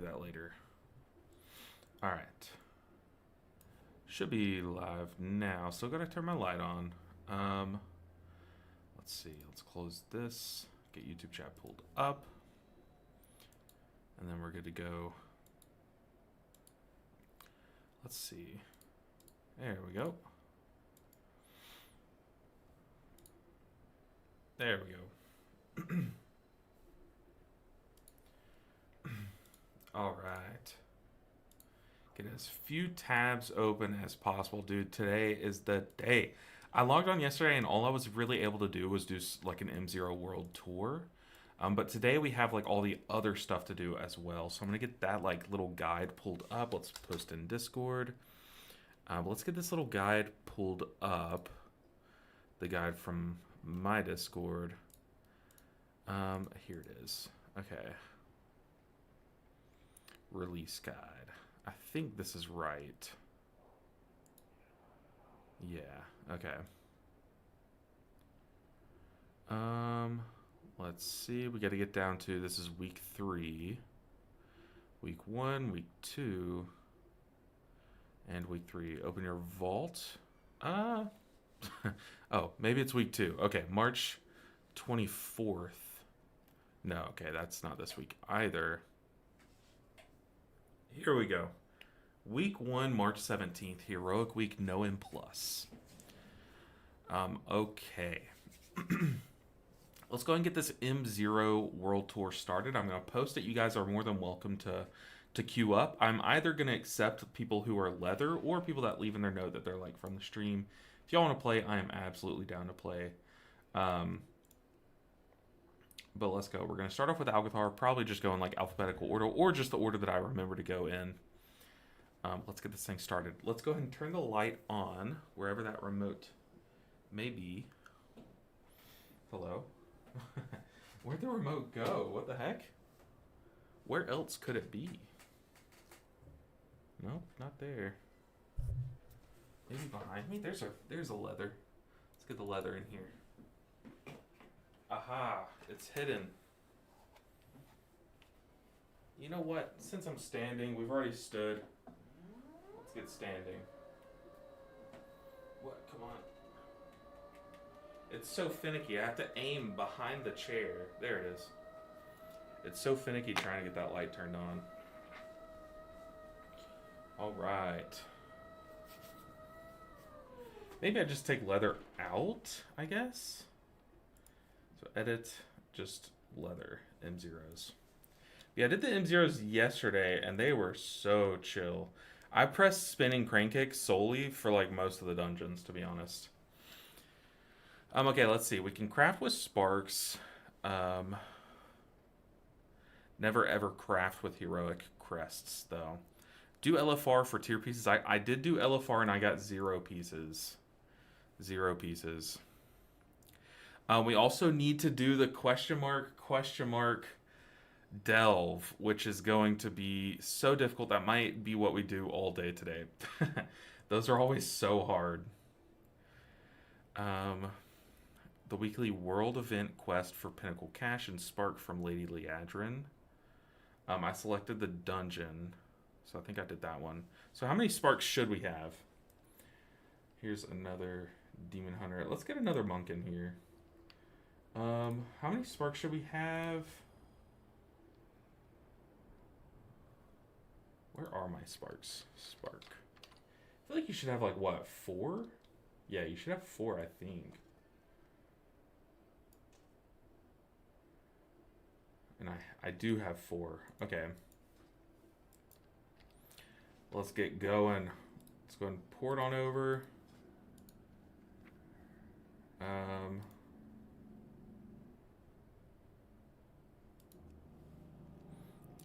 that later. All right. Should be live now. Still gotta turn my light on. Let's see. Let's close this. Get YouTube chat pulled up. And then we're good to go. Let's see. There we go. There we go. All right. Get as few tabs open as possible, dude. Today is the day. I logged on yesterday and all I was really able to do was do like an M0 world tour. But today we have like all the other stuff to do as well. So I'm gonna get that like little guide pulled up. Let's post in Discord. Let's get this little guide pulled up. The guide from my Discord. Here it is. Okay. Release guide. I think this is right. Yeah, okay. Let's see. We got to get down to, this is week 3. Week 1, week 2, and week 3. Open your vault. Oh, maybe it's week 2. Okay, March 24th. No, okay, that's not this week either. Here we go. Week 1, March 17th. Heroic week, no M+. Okay. Let's go ahead and get this M0 World Tour started. I'm going to post it. You guys are more than welcome to queue up. I'm either going to accept people who are leather or people that leave in their note that they're like from the stream. If y'all want to play, I am absolutely down to play. But let's go. We're going to start off with Algathar, probably just go in like alphabetical order or just the order that I remember to go in. Let's get this thing started. Let's go ahead and turn the light on wherever that remote may be. Hello? Where'd the remote go? What the heck? Where else could it be? Nope, not there. Maybe behind me? There's a leather. Let's get the leather in here. Aha, it's hidden. You know what? Since I'm standing, we've already stood. Let's get standing. What? Come on. It's so finicky. I have to aim behind the chair. There it is. It's so finicky trying to get that light turned on. All right. Maybe I just take leather out, I guess. So edit, just leather, M0s. Yeah, I did the M0s yesterday, and they were so chill. I pressed spinning crane kick solely for like most of the dungeons, to be honest. Okay, let's see. We can craft with sparks. Never ever craft with heroic crests, though. Do LFR for tier pieces. I did do LFR, and I got 0 pieces. 0 pieces. We also need to do the question mark delve, which is going to be so difficult. That might be what we do all day today. Those are always so hard. The weekly world event quest for Pinnacle Cash and Spark from Lady Leadrin. I selected the dungeon, so I think I did that one. So how many sparks should we have? Here's another demon hunter. Let's get another monk in here. How many sparks should we have? Where are my sparks? Spark. I feel like you should have like, what, 4? Yeah, you should have 4, I think. And I do have 4. Okay. Let's get going. Let's go and pour it on over.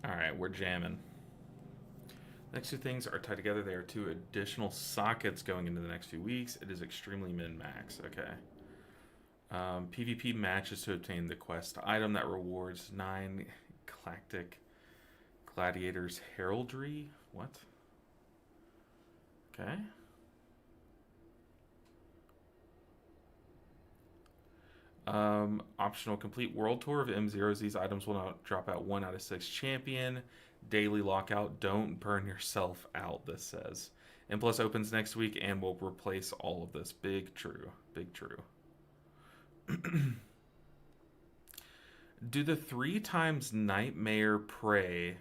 Alright, we're jamming. Next 2 things are tied together. They are 2 additional sockets going into the next few weeks. It is extremely min-max. Okay. PvP matches to obtain the quest item that rewards 9 Galactic Gladiators Heraldry. What? Okay. Optional complete world tour of M0s. These items will now drop out 1 out of 6 champion. Daily lockout. Don't burn yourself out, this says. N Plus opens next week and will replace all of this. Big true. Big true. Do the 3 times Nightmare Prey.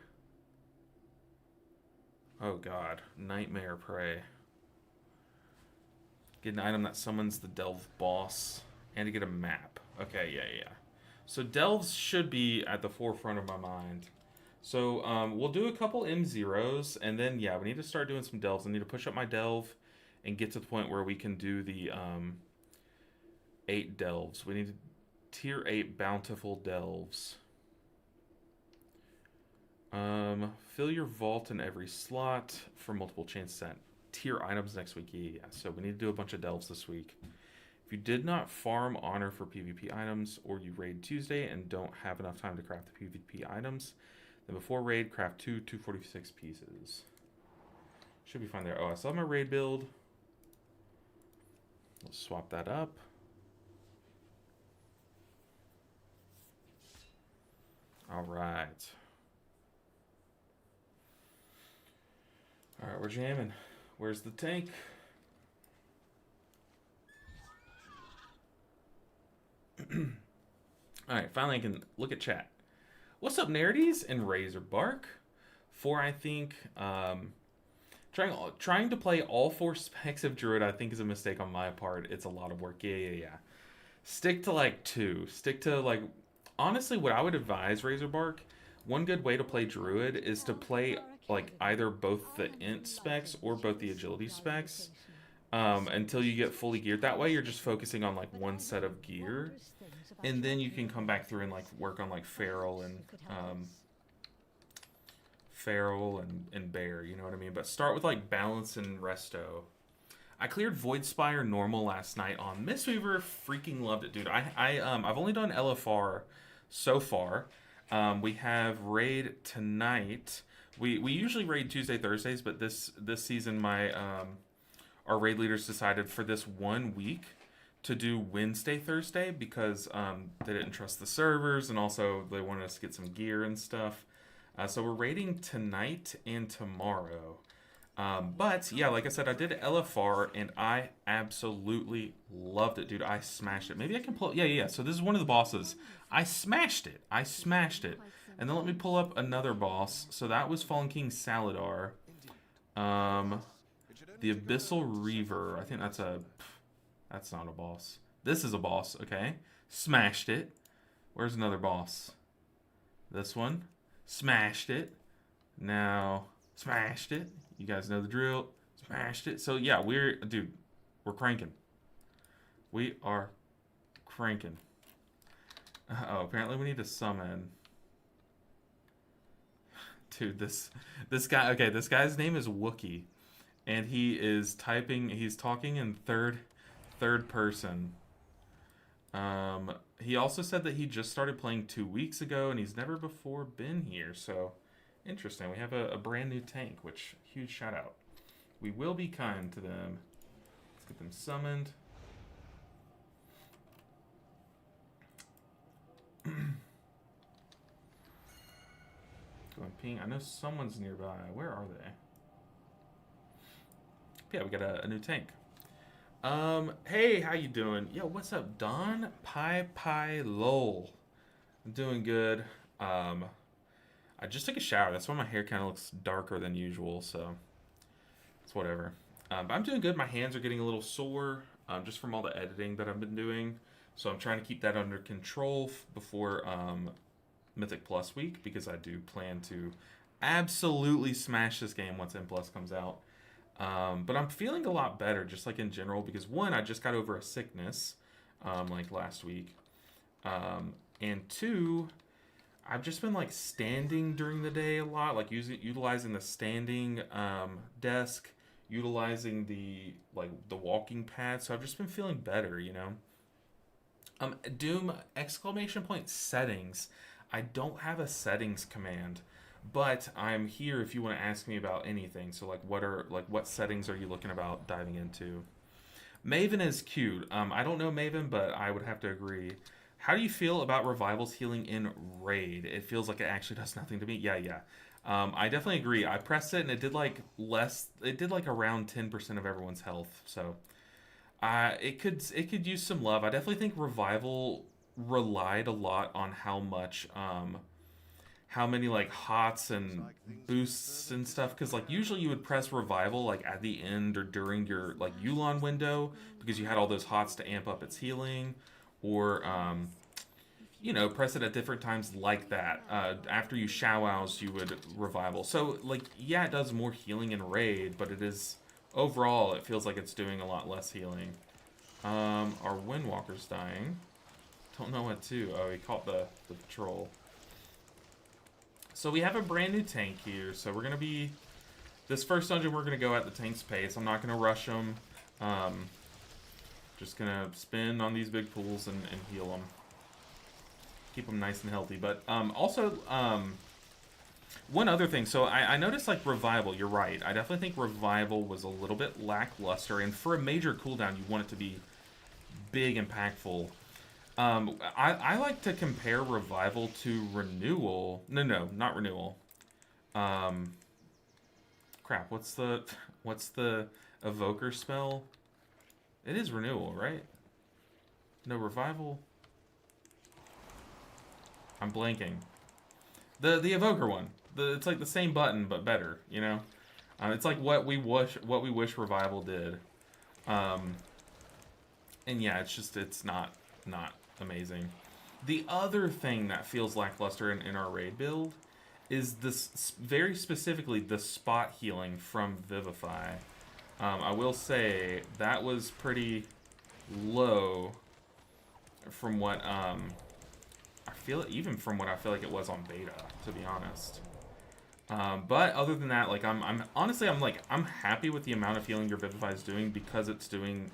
Oh god. Nightmare Prey. Get an item that summons the Delve boss. And to get a map. Okay, yeah. So Delves should be at the forefront of my mind. So we'll do a couple M0s. And then, yeah, we need to start doing some Delves. I need to push up my Delve and get to the point where we can do the 8 Delves. We need to tier 8 bountiful Delves. Fill your vault in every slot for multiple chance set. Tier items next week. Yeah. So we need to do a bunch of Delves this week. If you did not farm honor for PvP items, or you raid Tuesday and don't have enough time to craft the PvP items, then before raid, craft 2 246 pieces. Should be fine there. Oh, I still have my raid build. Let's swap that up. All right. All right, we're jamming. Where's the tank? All right, finally I can look at chat. What's up, Nerdies and Razorbark? I think trying to play all 4 specs of Druid, I think, is a mistake on my part. It's a lot of work. Yeah. Stick to like 2. Stick to like, honestly, what I would advise, Razorbark, one good way to play Druid is to play like either both the int specs or both the agility specs until you get fully geared. That way you're just focusing on like one set of gear, and then you can come back through and like work on like feral and bear, you know what I mean? But start with like balance and resto. I cleared Voidspire normal last night on Misteaver. Freaking loved it, dude. I've only done LFR so far. We have raid tonight. We usually raid Tuesday, Thursdays, but this season our raid leaders decided for this 1 week to do Wednesday, Thursday because they didn't trust the servers, and also they wanted us to get some gear and stuff. So we're raiding tonight and tomorrow. But yeah, like I said, I did LFR and I absolutely loved it, dude. I smashed it. Maybe I can pull. Yeah. So this is one of the bosses. I smashed it. And then let me pull up another boss. So that was Fallen King Saladar. The Abyssal Reaver. I think that's not a boss. This is a boss. Okay. Smashed it. Where's another boss? This one. Smashed it. Now smashed it. You guys know the drill. Smashed it. So yeah, we're cranking. We are cranking. Oh, apparently we need to summon. Dude, this guy. Okay, this guy's name is Wookie, and he's talking in third person. He also said that he just started playing 2 weeks ago, and he's never before been here. So interesting. We have a brand new tank, which huge shout out. We will be kind to them. Let's get them summoned. Going ping. I know someone's nearby. Where are they? Yeah, we got a new tank. Hey, how you doing? Yo, what's up, Don Pi Lol? I'm doing good. I just took a shower. That's why my hair kind of looks darker than usual, so it's whatever. But I'm doing good. My hands are getting a little sore just from all the editing that I've been doing. So I'm trying to keep that under control before Mythic Plus week, because I do plan to absolutely smash this game once M Plus comes out. But I'm feeling a lot better, just like in general, because one, I just got over a sickness like last week. And two, I've just been like standing during the day a lot, like utilizing the standing desk, utilizing the walking pad. So I've just been feeling better, you know. Doom ! Settings. I don't have a settings command, but I'm here if you want to ask me about anything. So what settings are you looking about diving into? Maven is cute. I don't know Maven, but I would have to agree. How do you feel about revivals healing in raid? It feels like it actually does nothing to me. Yeah. I definitely agree. I pressed it and it did like less. It did like around 10% of everyone's health. So it could use some love. I definitely think revival relied a lot on how many like hots and boosts and stuff, because like usually you would press revival like at the end or during your like Yulon window because you had all those hots to amp up its healing, or press it at different times like that. After you showows, you would revival. So like yeah, it does more healing in raid, but it is overall it feels like it's doing a lot less healing. Our Windwalker's dying. Don't know what to. Oh, he caught the patrol. So we have a brand new tank here. So we're gonna be this first dungeon. We're gonna go at the tank's pace. I'm not gonna rush them. Just gonna spin on these big pools and heal them. Keep them nice and healthy. But also, one other thing. So I noticed like revival. You're right. I definitely think revival was a little bit lackluster. And for a major cooldown, you want it to be big, impactful. I like to compare revival to renewal. No, not renewal. Crap. What's the evoker spell? It is renewal, right? No, revival. I'm blanking. The evoker one. It's like the same button but better. You know, it's like what we wish revival did. And yeah, it's not amazing. The other thing that feels lackluster in our raid build is this, very specifically the spot healing from Vivify. I will say that was pretty low from what I feel, even from what I feel like it was on beta, to be honest. But other than that, like I'm honestly I'm happy with the amount of healing your Vivify is doing, because it's doing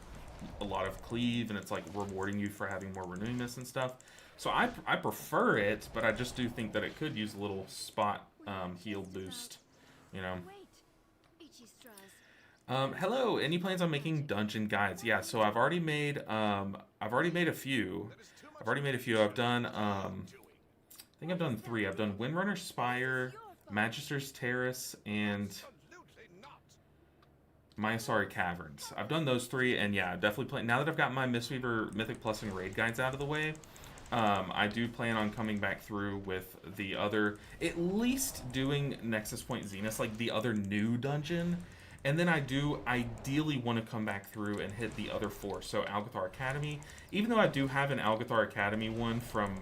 a lot of cleave and it's like rewarding you for having more renewingness and stuff. So I prefer it, but I just do think that it could use a little spot heal boost, you know. Hello. Any plans on making dungeon guides? Yeah. So I've already made a few. I've done I think I've done 3. I've done Windrunner Spire, Magister's Terrace, and Myasari Caverns. I've done those 3, and yeah, definitely plan. Now that I've got my Misteaver Mythic Plus and Raid guides out of the way, I do plan on coming back through with the other, at least doing Nexus Point Zenith, like the other new dungeon. And then I do ideally want to come back through and hit the other 4. So Algathar Academy, even though I do have an Algathar Academy one from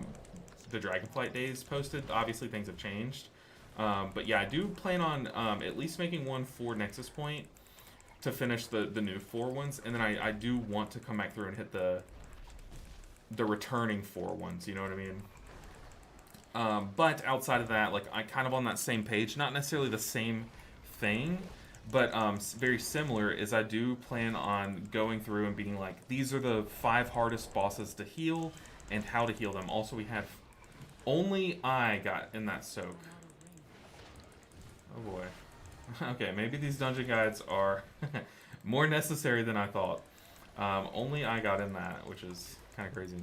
the Dragonflight days posted, obviously things have changed. But yeah, I do plan on at least making one for Nexus Point to finish the new 4 ones. And then I do want to come back through and hit the returning 4 ones, you know what I mean? But outside of that, like I kind of on that same page, not necessarily the same thing, but very similar, is I do plan on going through and being like, these are the 5 hardest bosses to heal and how to heal them. Also, we have only I got in that soak. Oh boy. Okay, maybe these dungeon guides are more necessary than I thought. Only I got in that, which is kind of crazy.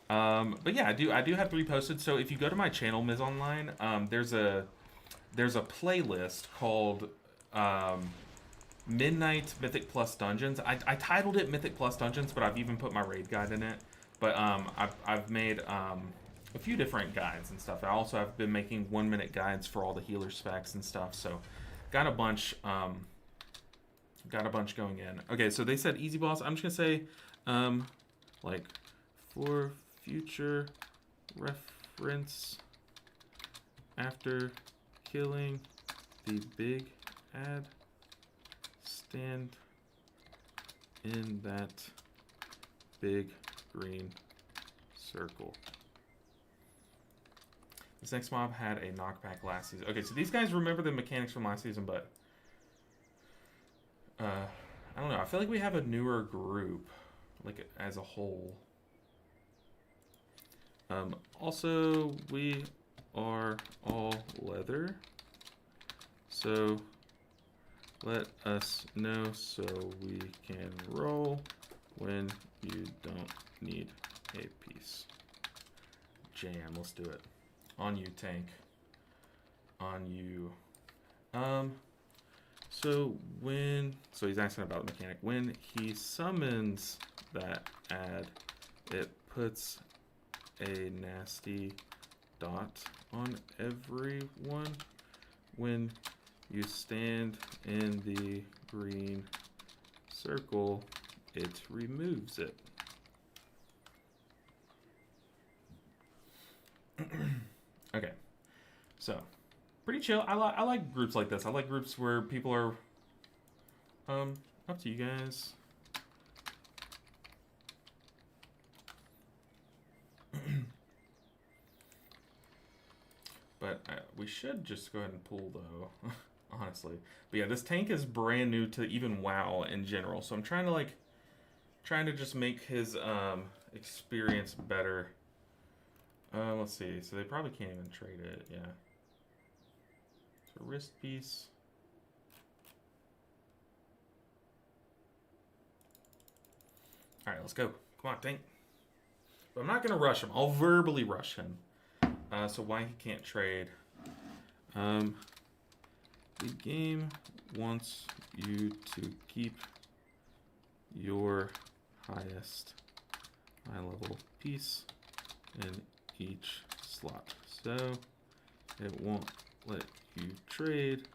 But yeah, I do have 3 posted. So if you go to my channel, Ms. Online, there's a playlist called Midnight Mythic Plus Dungeons. I titled it Mythic Plus Dungeons, but I've even put my raid guide in it. But I've made a few different guides and stuff. I also have been making 1-minute guides for all the healer specs and stuff. So got a bunch going in. Okay, so they said easy boss. I'm just gonna say like for future reference, after killing the big ad, stand in that big green circle. This next mob had a knockback last season. Okay, so these guys remember the mechanics from last season, but I don't know. I feel like we have a newer group, like as a whole. Also, we are all leather, so let us know so we can roll when you don't need a piece. Jam, let's do it. On you, tank. on you. So he's asking about the mechanic. When he summons that add, it puts a nasty dot on everyone. When you stand in the green circle, it removes it. Okay, so pretty chill. I like groups like this. I like groups where people are up to you guys. But we should just go ahead and pull though, honestly. But yeah, this tank is brand new to even WoW in general, so I'm trying to just make his experience better. Let's see. So they probably can't even trade it. Yeah. So wrist piece. All right, let's go. Come on, tank. But I'm not gonna rush him. I'll verbally rush him. So why he can't trade? The game wants you to keep your highest high-level piece in each slot, so it won't let you trade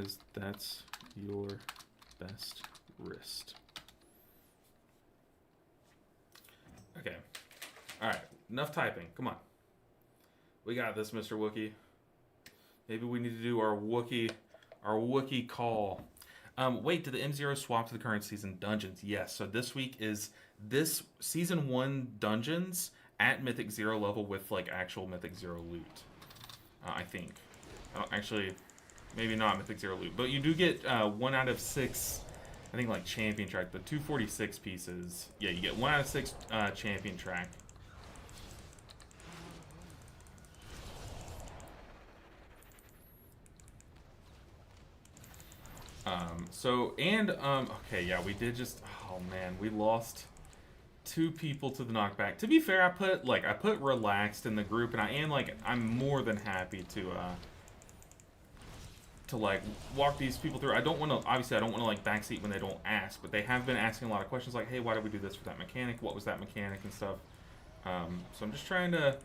as that's your best wrist. Okay. All right. Enough typing. Come on. We got this, Mr. Wookie. Maybe we need to do our Wookie call. Wait, did the M0 swap to the current season dungeons? Yes. So this week is this season 1 dungeons at Mythic 0 level with like actual Mythic 0 loot. I think. Actually, maybe not Mythic 0 loot, but you do get 1 out of 6. I think like champion track, the 246 pieces. Yeah, you get 1 out of 6 champion track. Okay, yeah, we did just, oh man, we lost 2 people to the knockback. To be fair, I put relaxed in the group, and I'm more than happy to like walk these people through. I don't want to, obviously I don't want to like backseat when they don't ask, but they have been asking a lot of questions like, hey, why did we do this with that mechanic? What was that mechanic and stuff? So I'm just trying to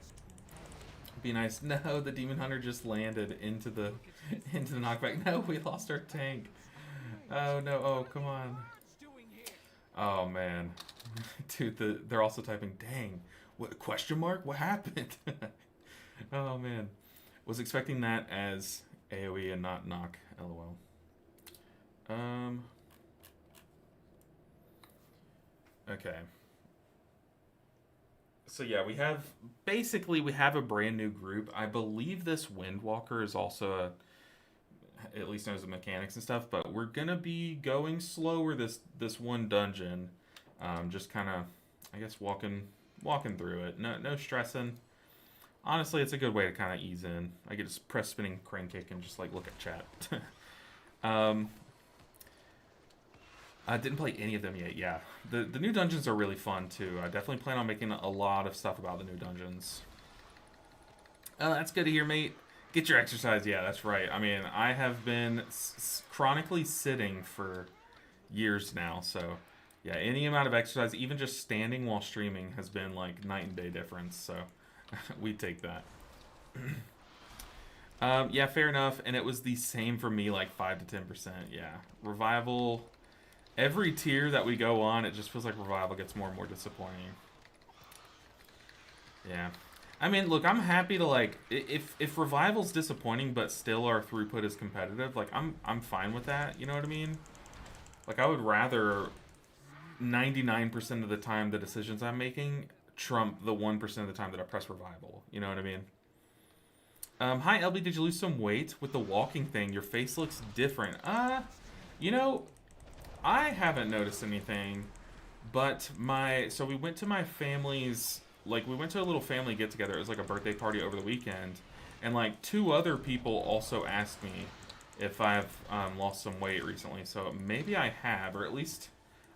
be nice. No, the Demon Hunter just landed into the knockback. No, we lost our tank. Oh no, oh come on. Oh man. Dude, they're also typing, dang, what question mark? What happened? Oh man. Was expecting that as AoE and not knock, lol. Okay. So yeah, we have a brand new group. I believe this Windwalker is also at least knows the mechanics and stuff, but we're gonna be going slower this one dungeon. Just kind of, I guess, walking through it. No stressing. Honestly, it's a good way to kind of ease in. I could just press spinning crane kick and just like look at chat. I didn't play any of them yet. Yeah, the new dungeons are really fun too. I definitely plan on making a lot of stuff about the new dungeons. That's good to hear, mate. Get your exercise. Yeah, that's right. I mean, I have been chronically sitting for years now, so yeah, any amount of exercise, even just standing while streaming, has been like night and day difference. So we take that. Yeah, fair enough. And it was the same for me, like 5 to 10%. Yeah, Revival. Every tier that we go on, it just feels like Revival gets more and more disappointing. Yeah. I mean, look, I'm happy to like if Revival's disappointing but still our throughput is competitive, like I'm fine with that, you know what I mean? Like I would rather 99% of the time the decisions I'm making trump the 1% of the time that I press Revival, you know what I mean? Hi LB, did you lose some weight with the walking thing? Your face looks different. You know, I haven't noticed anything, but so we went to my family's, like we went to a little family get together. It was like a birthday party over the weekend, and like 2 other people also asked me if I've lost some weight recently. So maybe I have, or at least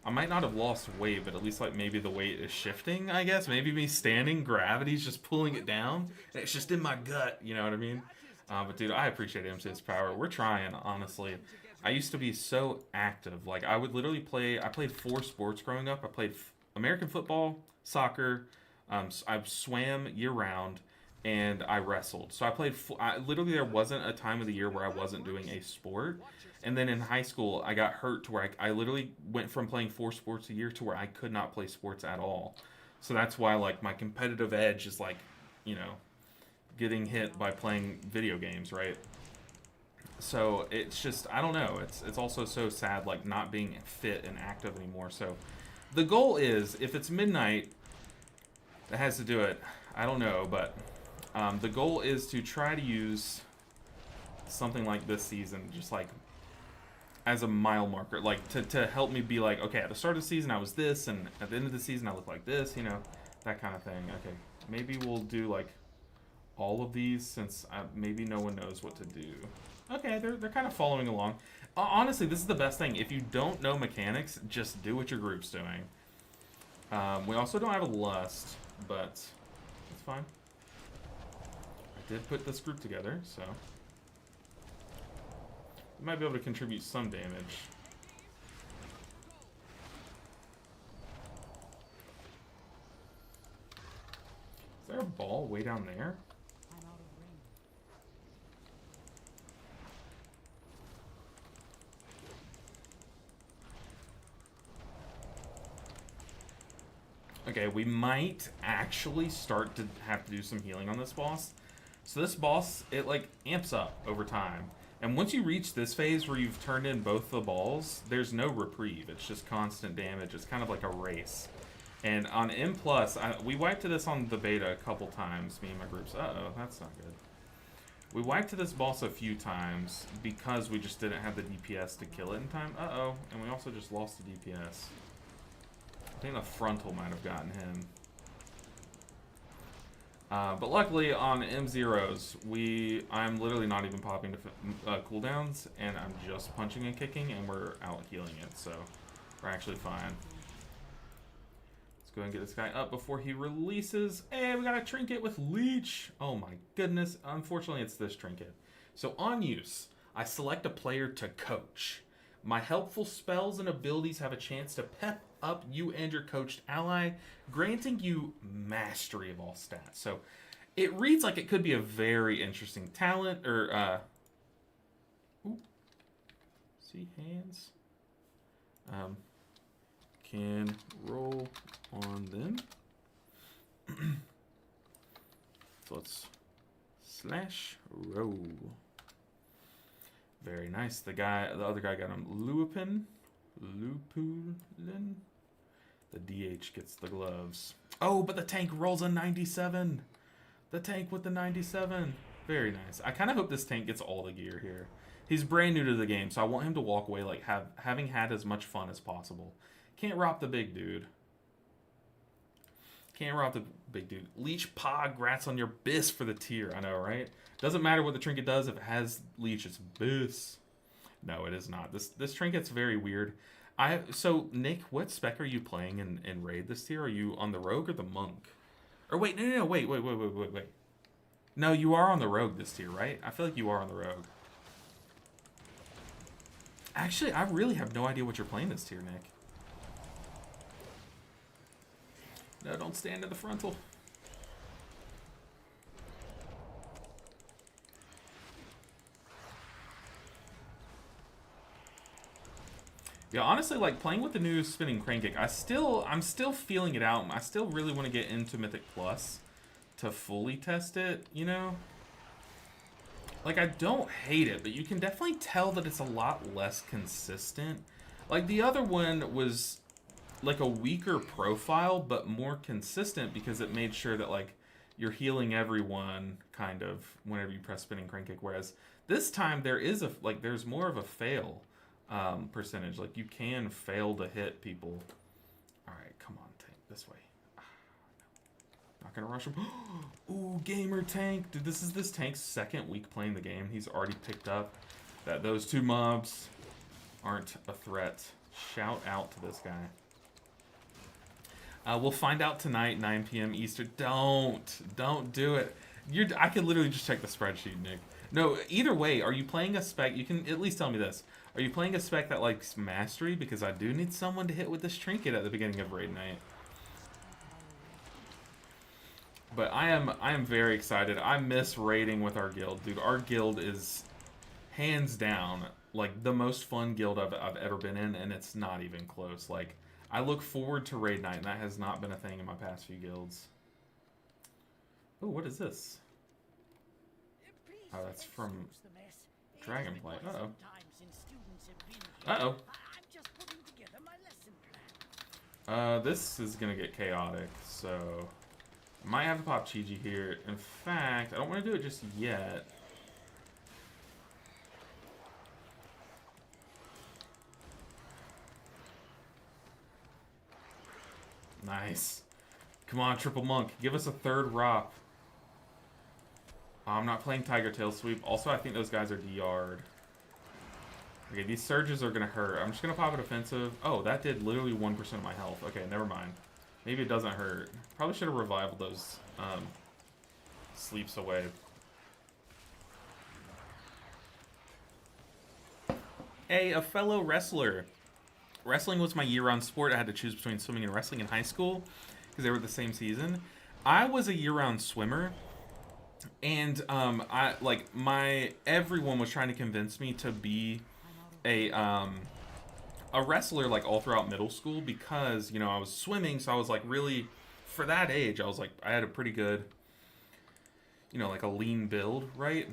I might not have lost weight, but at least like maybe the weight is shifting, I guess. Maybe me standing, gravity's just pulling it down. It's just in my gut, you know what I mean? But dude, I appreciate MC's power. We're trying, honestly. I used to be so active. Like I would literally play. I played 4 sports growing up. I played American football, soccer. I swam year round, and I wrestled. So I played. Literally, there wasn't a time of the year where I wasn't doing a sport. And then in high school, I got hurt to where I literally went from playing 4 sports a year to where I could not play sports at all. So that's why like my competitive edge is like, you know, getting hit by playing video games, right? So it's just I don't know. It's also so sad like not being fit and active anymore. So the goal is if it's midnight, that has to do it. I don't know, but the goal is to try to use something like this season, just like as a mile marker, like to help me be like, okay, at the start of the season I was this, and at the end of the season I look like this, you know, that kind of thing. Okay, maybe we'll do like all of these since maybe no one knows what to do. Okay, they're kind of following along. Honestly, this is the best thing. If you don't know mechanics, just do what your group's doing. We also don't have a lust, but it's fine. I did put this group together, so we might be able to contribute some damage. Is there a ball way down there? Okay, we might actually start to have to do some healing on this boss. So this boss, it like amps up over time. And once you reach this phase where you've turned in both the balls, there's no reprieve. It's just constant damage. It's kind of like a race. And on M+, we wiped to this on the beta a couple times, me and my groups. Uh-oh, that's not good. We wiped to this boss a few times because we just didn't have the DPS to kill it in time. Uh-oh, and we also just lost the DPS. I think the frontal might have gotten him. But luckily on M0s, I'm literally not even popping to cooldowns, and I'm just punching and kicking, and we're out healing it, so we're actually fine. Let's go ahead and get this guy up before he releases. Hey, we got a trinket with leech. Oh my goodness. Unfortunately, it's this trinket. So on use, I select a player to coach. My helpful spells and abilities have a chance to pep up you and your coached ally, granting you mastery of all stats. So it reads like it could be a very interesting talent, or ooh, see hands. Can roll on them. So let's slash roll. Very nice. The other guy got him Lupulin. The DH gets the gloves. Oh, but the tank rolls a 97. The tank with the 97. Very nice. I kind of hope this tank gets all the gear here. He's brand new to the game, so I want him to walk away like having had as much fun as possible. Can't rob the big dude. Can't rob the big dude. Leech Pog, grats on your bis for the tier. I know, right? Doesn't matter what the trinket does. If it has leech, it's bis. No, it is not. This trinket's very weird. So Nick, what spec are you playing in raid this tier? Are you on the rogue or the monk? Or wait, no, wait. No, you are on the rogue this tier, right? I feel like you are on the rogue. Actually, I really have no idea what you're playing this tier, Nick. No, don't stand in the frontal. Yeah, honestly, like playing with the new spinning crane kick, I'm still feeling it out. I still really want to get into Mythic Plus to fully test it, you know? Like, I don't hate it, but you can definitely tell that it's a lot less consistent. Like, the other one was like a weaker profile, but more consistent because it made sure that, like, you're healing everyone kind of whenever you press spinning crane kick. Whereas this time there is there's more of a fail percentage. Like, you can fail to hit people. All right, come on, tank this way. Not gonna rush him. Ooh, gamer tank. Dude, this is this tank's second week playing the game. He's already picked up that those two mobs aren't a threat. Shout out to this guy. We'll find out tonight, 9 p.m. Eastern. Don't do it. I could literally just check the spreadsheet, Nick. No, either way, are you playing a spec? You can at least tell me this. Are you playing a spec that likes mastery? Because I do need someone to hit with this trinket at the beginning of raid night. But I am very excited. I miss raiding with our guild, dude. Our guild is hands down like the most fun guild I've ever been in, and it's not even close. Like, I look forward to raid night, and that has not been a thing in my past few guilds. Oh, what is this? Oh, that's from Dragonflight. Uh-oh. Uh-oh. This is gonna get chaotic, so I might have to pop Chi-Ji here. In fact, I don't want to do it just yet. Nice. Come on, Triple Monk. Give us a third ROP. I'm not playing Tiger Tail Sweep. Also, I think those guys are DR'd. Okay, these surges are going to hurt. I'm just going to pop a defensive. Oh, that did literally 1% of my health. Okay, never mind. Maybe it doesn't hurt. Probably should have revived those sleeps away. Hey, a fellow wrestler. Wrestling was my year-round sport. I had to choose between swimming and wrestling in high school because they were the same season. I was a year-round swimmer, and everyone was trying to convince me to be a wrestler like all throughout middle school because, you know, I was swimming, so I was like really, for that age, I was like, I had a pretty good, you know, like a lean build, right?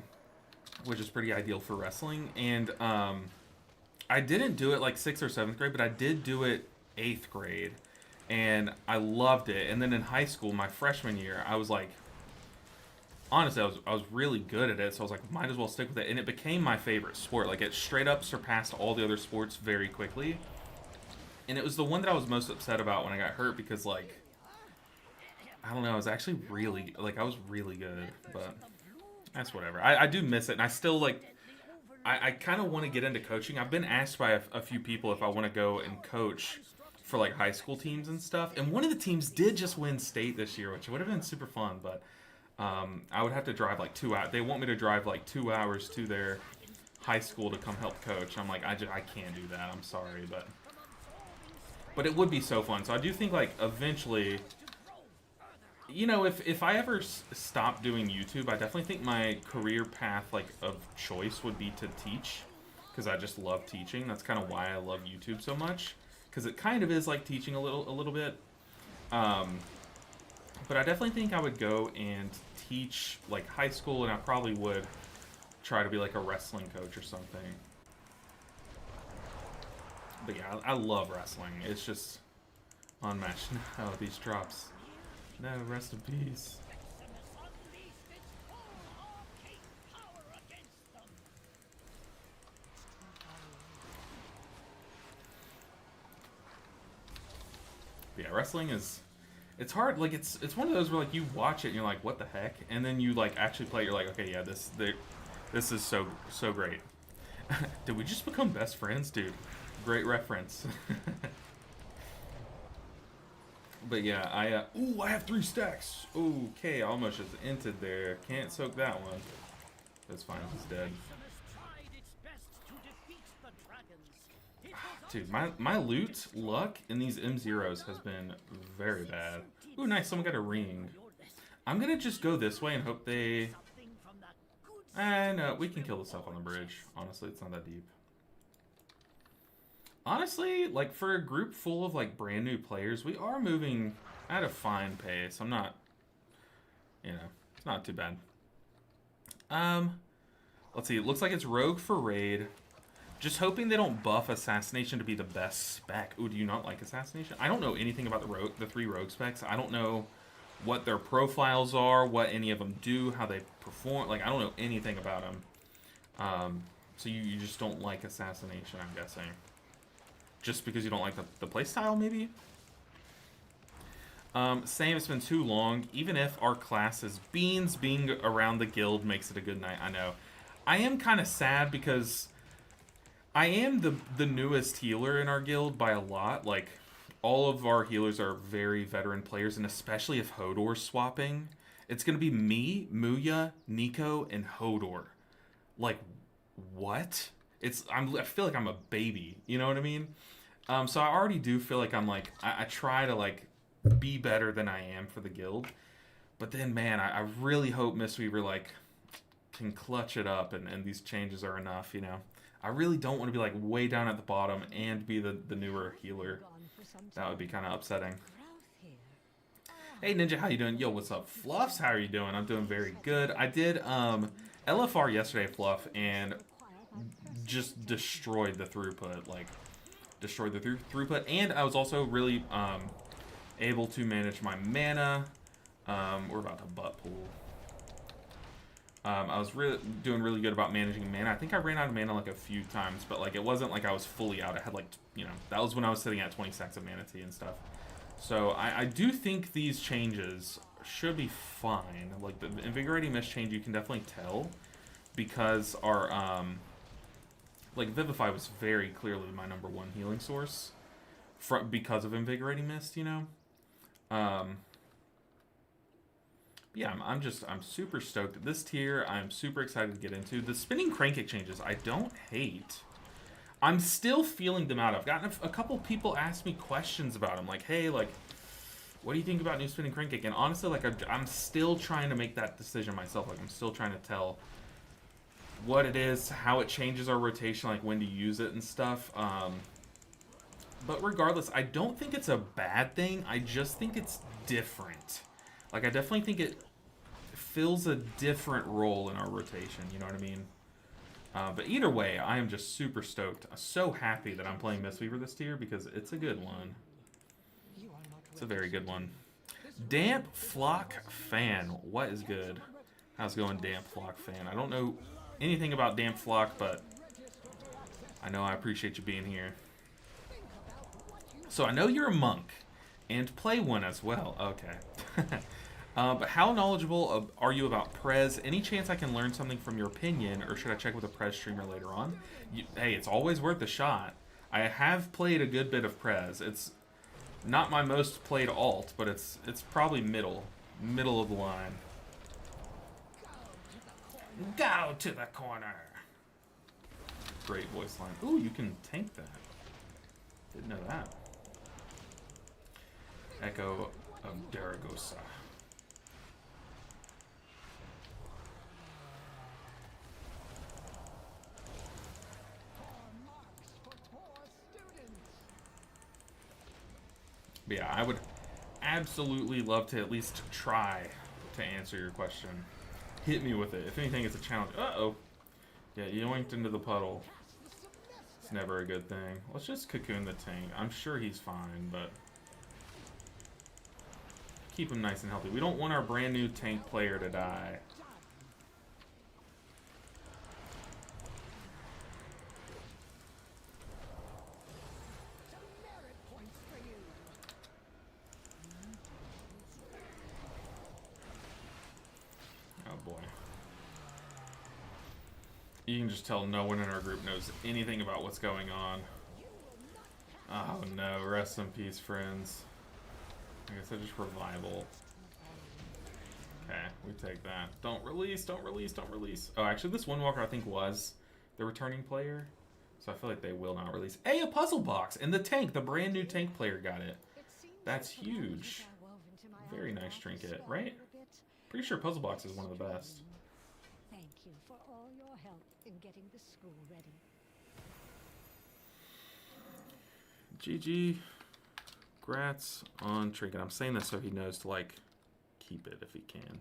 Which is pretty ideal for wrestling. And I didn't do it like 6th or 7th grade, but I did do it 8th grade, and I loved it. And then in high school, my freshman year, I was like, honestly, I was really good at it, so I was like, might as well stick with it. And it became my favorite sport. Like, it straight up surpassed all the other sports very quickly. And it was the one that I was most upset about when I got hurt because, like, I don't know, I was actually really, like, I was really good. But that's whatever. I do miss it, and I still, like, I kind of want to get into coaching. I've been asked by a few people if I want to go and coach for, like, high school teams and stuff. And one of the teams did just win state this year, which would have been super fun, but I would have to drive like 2 hours. They want me to drive like 2 hours to their high school to come help coach. I'm like, I can't do that. I'm sorry, but it would be so fun. So I do think like eventually, you know, if I ever stop doing YouTube, I definitely think my career path like of choice would be to teach, because I just love teaching. That's kind of why I love YouTube so much, because it kind of is like teaching a little bit. But I definitely think I would go and teach like high school, and I probably would try to be like a wrestling coach or something. But yeah, I love wrestling. It's just unmatched. Oh, these drops. No, rest in peace. But yeah, wrestling is... It's hard, like, it's one of those where, like, you watch it and you're like, what the heck? And then you, like, actually play it, you're like, okay, yeah, this is so great. Did we just become best friends? Dude, great reference. But yeah, ooh, I have 3 stacks. Okay, I almost just entered there. Can't soak that one. That's fine, he's dead. Dude, my loot luck in these M0s has been very bad. Ooh, nice, someone got a ring. I'm gonna just go this way and hope they... no, we can kill the stuff on the bridge. Honestly, it's not that deep. Honestly, like, for a group full of, like, brand new players, we are moving at a fine pace. I'm not... You know, it's not too bad. Let's see, it looks like it's Rogue for Raid. Just hoping they don't buff Assassination to be the best spec. Ooh, do you not like Assassination? I don't know anything about the 3 Rogue specs. I don't know what their profiles are, what any of them do, how they perform. Like, I don't know anything about them. So you just don't like Assassination, I'm guessing. Just because you don't like the playstyle, maybe? Same, it's been too long. Even if our class is Beans, being around the guild makes it a good night. I know. I am kind of sad because... I am the newest healer in our guild by a lot. Like, all of our healers are very veteran players, and especially if Hodor's swapping, it's going to be me, Muya, Nico, and Hodor. Like, what? I feel like I'm a baby. You know what I mean? So I already do feel like I'm like I try to like be better than I am for the guild. But then, man, I really hope Mistweaver like can clutch it up and these changes are enough. You know, I really don't want to be like way down at the bottom and be the newer healer. That would be kind of upsetting. Hey Ninja, how you doing? Yo, what's up? Fluffs, how are you doing? I'm doing very good. I did LFR yesterday, Fluff, and just destroyed the throughput. Like, destroyed the throughput. And I was also really able to manage my mana. We're about to butt pool. I was doing really good about managing mana. I think I ran out of mana like a few times, but like it wasn't like I was fully out. I had like, you know, that was when I was sitting at 20 stacks of mana tea and stuff. So I do think these changes should be fine. Like the Invigorating Mist change, you can definitely tell because our like Vivify was very clearly my #1 healing source because of Invigorating Mist, you know. Yeah, I'm super stoked at this tier. I'm super excited to get into the spinning crank exchanges. I don't hate. I'm still feeling them out. I've gotten a couple people ask me questions about them, like, hey, like, what do you think about new spinning crank kick? And honestly, like, I'm still trying to make that decision myself. Like, I'm still trying to tell what it is, how it changes our rotation, like when to use it and stuff. But regardless, I don't think it's a bad thing. I just think it's different. Like, I definitely think it fills a different role in our rotation. You know what I mean? But either way, I am just super stoked. I'm so happy that I'm playing Mistweaver this tier because it's a good one. It's a very good one. Damp Flock Fan. What is good? How's it going, Damp Flock Fan? I don't know anything about Damp Flock, but I know I appreciate you being here. So I know you're a monk and play one as well. Okay. But how knowledgeable are you about Prez? Any chance I can learn something from your opinion, or should I check with a Prez streamer later on? Hey, it's always worth a shot. I have played a good bit of Prez. It's not my most played alt, but it's probably middle of the line. Go to the corner. Great voice line. Ooh, you can tank that. Didn't know that. Echo of Daragosa. But yeah, I would absolutely love to at least try to answer your question. Hit me with it. If anything, it's a challenge. Uh-oh. Yeah, yoinked into the puddle. It's never a good thing. Let's just cocoon the tank. I'm sure he's fine, but keep him nice and healthy. We don't want our brand new tank player to die. You can just tell no one in our group knows anything about what's going on. Oh no, rest in peace, friends. I guess I just revival. Okay, we take that. Don't release, don't release, don't release. Oh, actually, this One Walker I think was the returning player. So I feel like they will not release. Hey, a puzzle box! And the tank, the brand new tank player got it. That's huge. Very nice trinket, right? Pretty sure puzzle box is one of the best. Thank you for all your help in getting the school ready. GG. Grats on trinket. I'm saying this so he knows to, like, keep it if he can.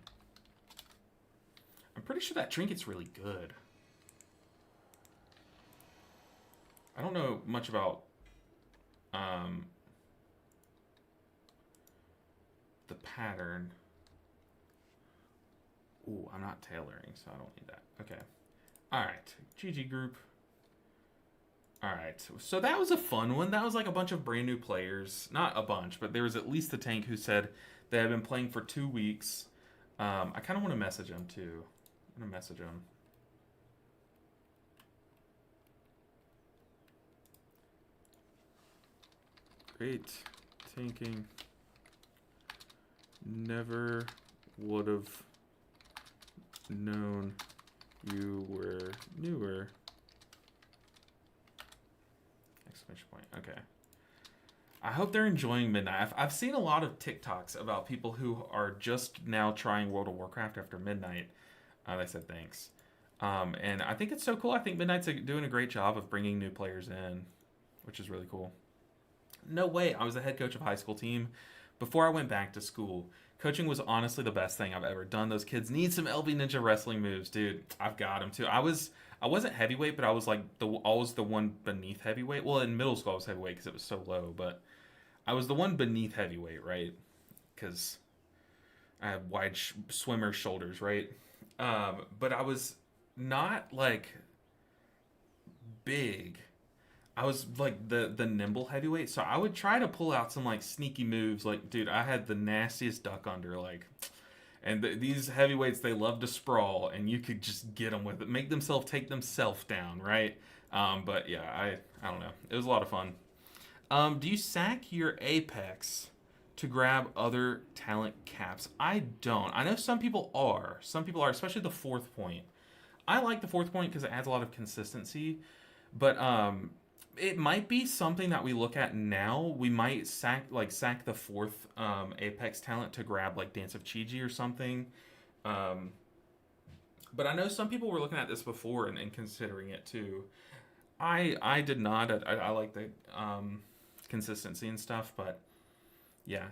I'm pretty sure that trinket's really good. I don't know much about the pattern. Ooh, I'm not tailoring, so I don't need that. Okay. Alright. GG group. Alright. So that was a fun one. That was like a bunch of brand new players. Not a bunch, but there was at least a tank who said they had been playing for 2 weeks. I kind of want to message him, too. I'm going to message him. Great tanking. Never would have known you were newer. Exclamation point. Okay. I hope they're enjoying midnight. I've seen a lot of TikToks about people who are just now trying World of Warcraft after midnight. They said thanks. And I think it's so cool. I think Midnight's doing a great job of bringing new players in, which is really cool. No way. I was the head coach of a high school team before I went back to school. Coaching was honestly the best thing I've ever done. Those kids need some LB Ninja wrestling moves, dude. I've got them too. I wasn't heavyweight, but I was like always the one beneath heavyweight. Well, in middle school I was heavyweight because it was so low, but I was the one beneath heavyweight, right? Because I have wide swimmer shoulders, right? But I was not like big. I was like the nimble heavyweight, so I would try to pull out some like sneaky moves. Like, dude, I had the nastiest duck under, like, and these heavyweights, they love to sprawl, and you could just get them with it, make themselves take themselves down, right? But yeah, I don't know. It was a lot of fun. Do you sack your apex to grab other talent caps? I don't. I know some people are. Some people are, especially the fourth point. I like the fourth point because it adds a lot of consistency, but it might be something that we look at now. We might sack the fourth apex talent to grab like Dance of Chi-Ji or something. But I know some people were looking at this before and considering it too. I did not. I like the consistency and stuff, but yeah.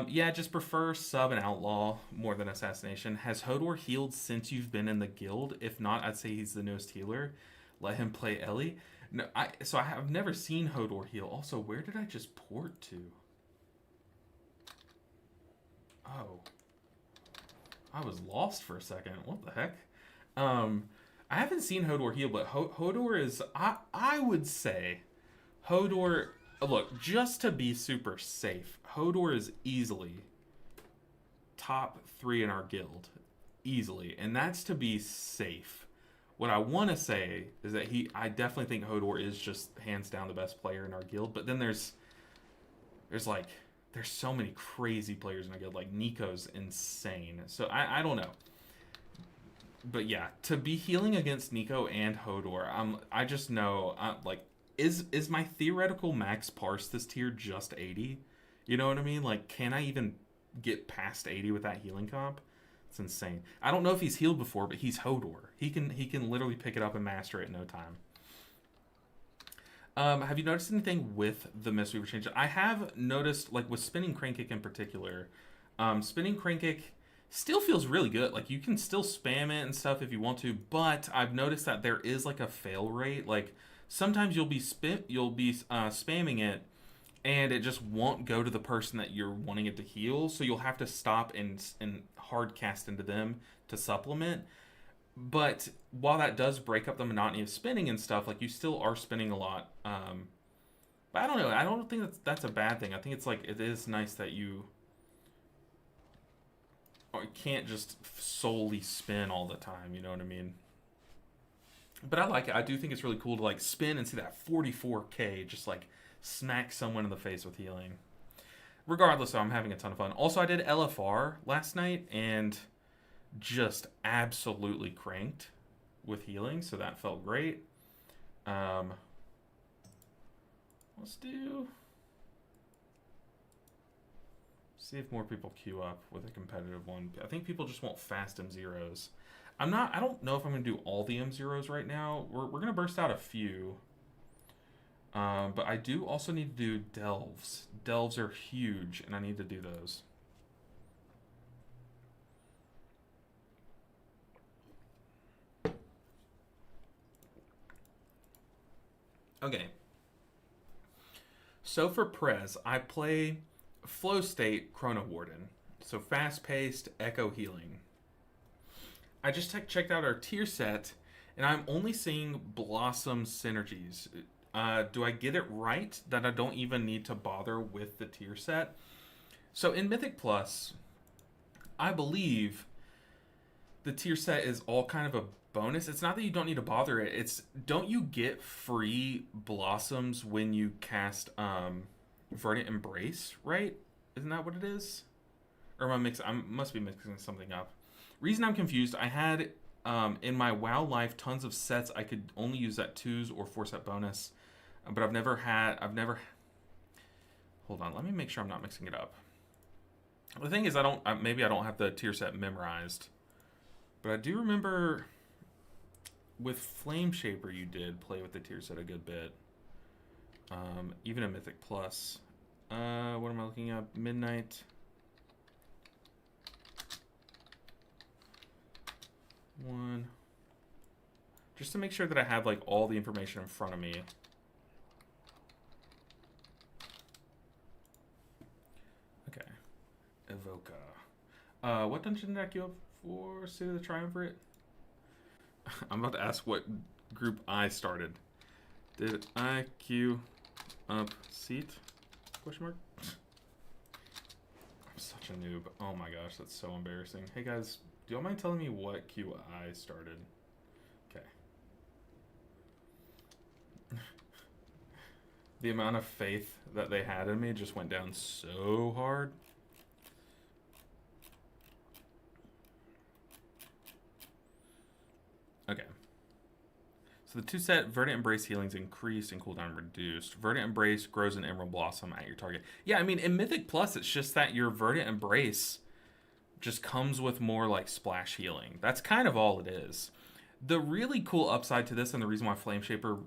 Yeah, just prefer sub and outlaw more than assassination. Has Hodor healed since you've been in the guild? If not, I'd say he's the newest healer. Let him play Ellie. No, I have never seen Hodor heal. Also, where did I just port to? Oh, I was lost for a second. What the heck? I haven't seen Hodor heal, but Hodor is I would say Hodor. Look, just to be super safe, Hodor is easily top 3 in our guild. Easily. And that's to be safe. What I want to say is that I definitely think Hodor is just hands down the best player in our guild. But then there's so many crazy players in our guild. Like, Nico's insane. So I don't know. But yeah, to be healing against Nico and Hodor, I just know, is my theoretical max parse this tier just 80? You know what I mean? Like, can I even get past 80 with that healing comp? It's insane. I don't know if he's healed before, but he's Hodor. He can literally pick it up and master it in no time. Have you noticed anything with the Misteaver change? I have noticed, like with spinning crane kick in particular, spinning crane kick still feels really good. Like, you can still spam it and stuff if you want to, but I've noticed that there is like a fail rate. Like, sometimes you'll be spamming it, and it just won't go to the person that you're wanting it to heal. So you'll have to stop and hard cast into them to supplement. But while that does break up the monotony of spinning and stuff, like, you still are spinning a lot. But I don't know. I don't think that's a bad thing. I think it's like, it is nice that you can't just solely spin all the time. You know what I mean? But I like it. I do think it's really cool to like spin and see that 44k just like smack someone in the face with healing. Regardless, though, I'm having a ton of fun. Also, I did LFR last night and just absolutely cranked with healing, so that felt great. Let's see if more people queue up with a competitive one. I think people just want fast M0s. I don't know if I'm going to do all the M0s right now. We're going to burst out a few. But I do also need to do delves. Delves are huge, and I need to do those. Okay. So for Prez, I play Flow State Chrono Warden. So fast-paced Echo Healing. I just checked out our tier set, and I'm only seeing Blossom synergies. Do I get it right that I don't even need to bother with the tier set? So in Mythic Plus, I believe the tier set is all kind of a bonus. It's not that you don't need to bother it. It's, don't you get free blossoms when you cast Verdant Embrace, right? Isn't that what it is? Or am I must be mixing something up. Reason I'm confused, I had In my WoW life, tons of sets I could only use at 2s or 4-set bonus, but I've never. Hold on, let me make sure I'm not mixing it up. The thing is, maybe I don't have the tier set memorized, but I do remember with Flame Shaper you did play with the tier set a good bit. Even a Mythic Plus. What am I looking at? Midnight. One. Just to make sure that I have like all the information in front of me. Okay. Evoca. What dungeon did I queue up for? City of the Triumvirate? I'm about to ask what group I started. Did I queue up seat? Question mark? I'm such a noob. Oh my gosh, that's so embarrassing. Hey guys, do y'all mind telling me what queue I started? Okay. The amount of faith that they had in me just went down so hard. Okay. So the 2-set Verdant Embrace healings increased and cooldown reduced. Verdant Embrace grows an Emerald Blossom at your target. Yeah, I mean, in Mythic Plus, it's just that your Verdant Embrace just comes with more, like, splash healing. That's kind of all it is. The really cool upside to this, and the reason why Flame Shaper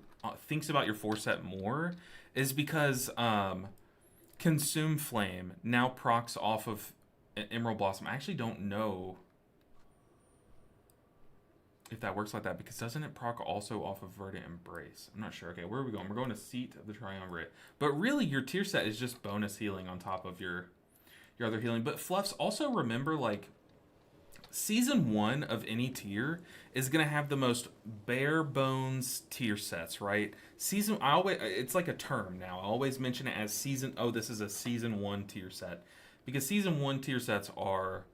thinks about your 4-set more, is because Consume Flame now procs off of Emerald Blossom. I actually don't know if that works like that, because doesn't it proc also off of Verdant Embrace? I'm not sure. Okay, where are we going? We're going to Seat of the Triumvirate. But really, your tier set is just bonus healing on top of your other healing. But Fluffs, also remember, like, Season 1 of any tier is going to have the most bare bones tier sets, right? It's like a term now. I always mention it as this is a Season 1 tier set. Because Season 1 tier sets are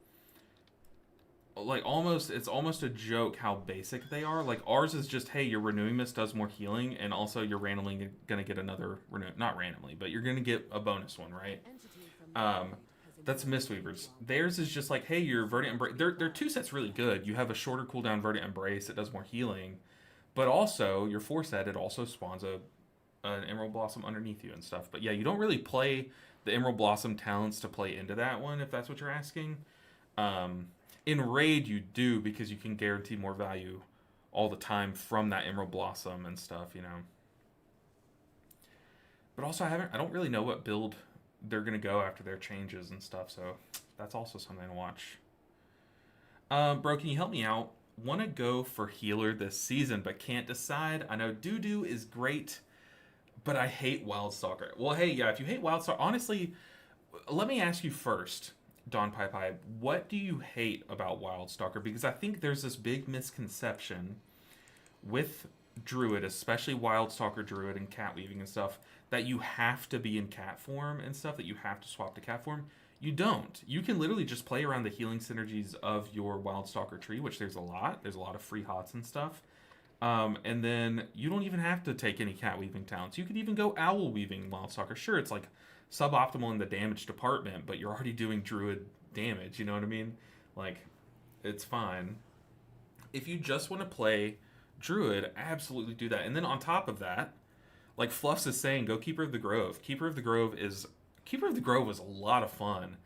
like it's almost a joke how basic they are. Like ours is just, hey, your renewing mist does more healing, and also you're randomly gonna get another not randomly, but you're gonna get a bonus one, right? That's Mistweaver's. Theirs is just like, hey, your Verdant Embrace. Their 2-set's really good. You have a shorter cooldown Verdant Embrace. It does more healing, but also your 4-set, it also spawns an Emerald Blossom underneath you and stuff. But yeah, you don't really play the Emerald Blossom talents to play into that one, if that's what you're asking. In Raid, you do, because you can guarantee more value all the time from that Emerald Blossom and stuff, you know. But also, I don't really know what build they're going to go after their changes and stuff, so that's also something to watch. Bro, can you help me out? Want to go for healer this season, but can't decide. I know Doo-Doo is great, but I hate Wildstalker. Well, hey, yeah, if you hate Wildstalker, honestly, let me ask you first, Don Pai Pai, what do you hate about Wildstalker? Because I think there's this big misconception with Druid, especially Wildstalker Druid and cat weaving and stuff, that you have to be in cat form and stuff, that you have to swap to cat form. You don't. You can literally just play around the healing synergies of your Wildstalker tree, which there's a lot. There's a lot of free hots and stuff. And then you don't even have to take any cat weaving talents. You could even go owl weaving Wildstalker. Sure, it's like suboptimal in the damage department, but you're already doing Druid damage, you know what I mean? Like, it's fine. If you just want to play Druid, absolutely do that. And then on top of that, like Fluffs is saying, go Keeper of the Grove. Keeper of the Grove was a lot of fun.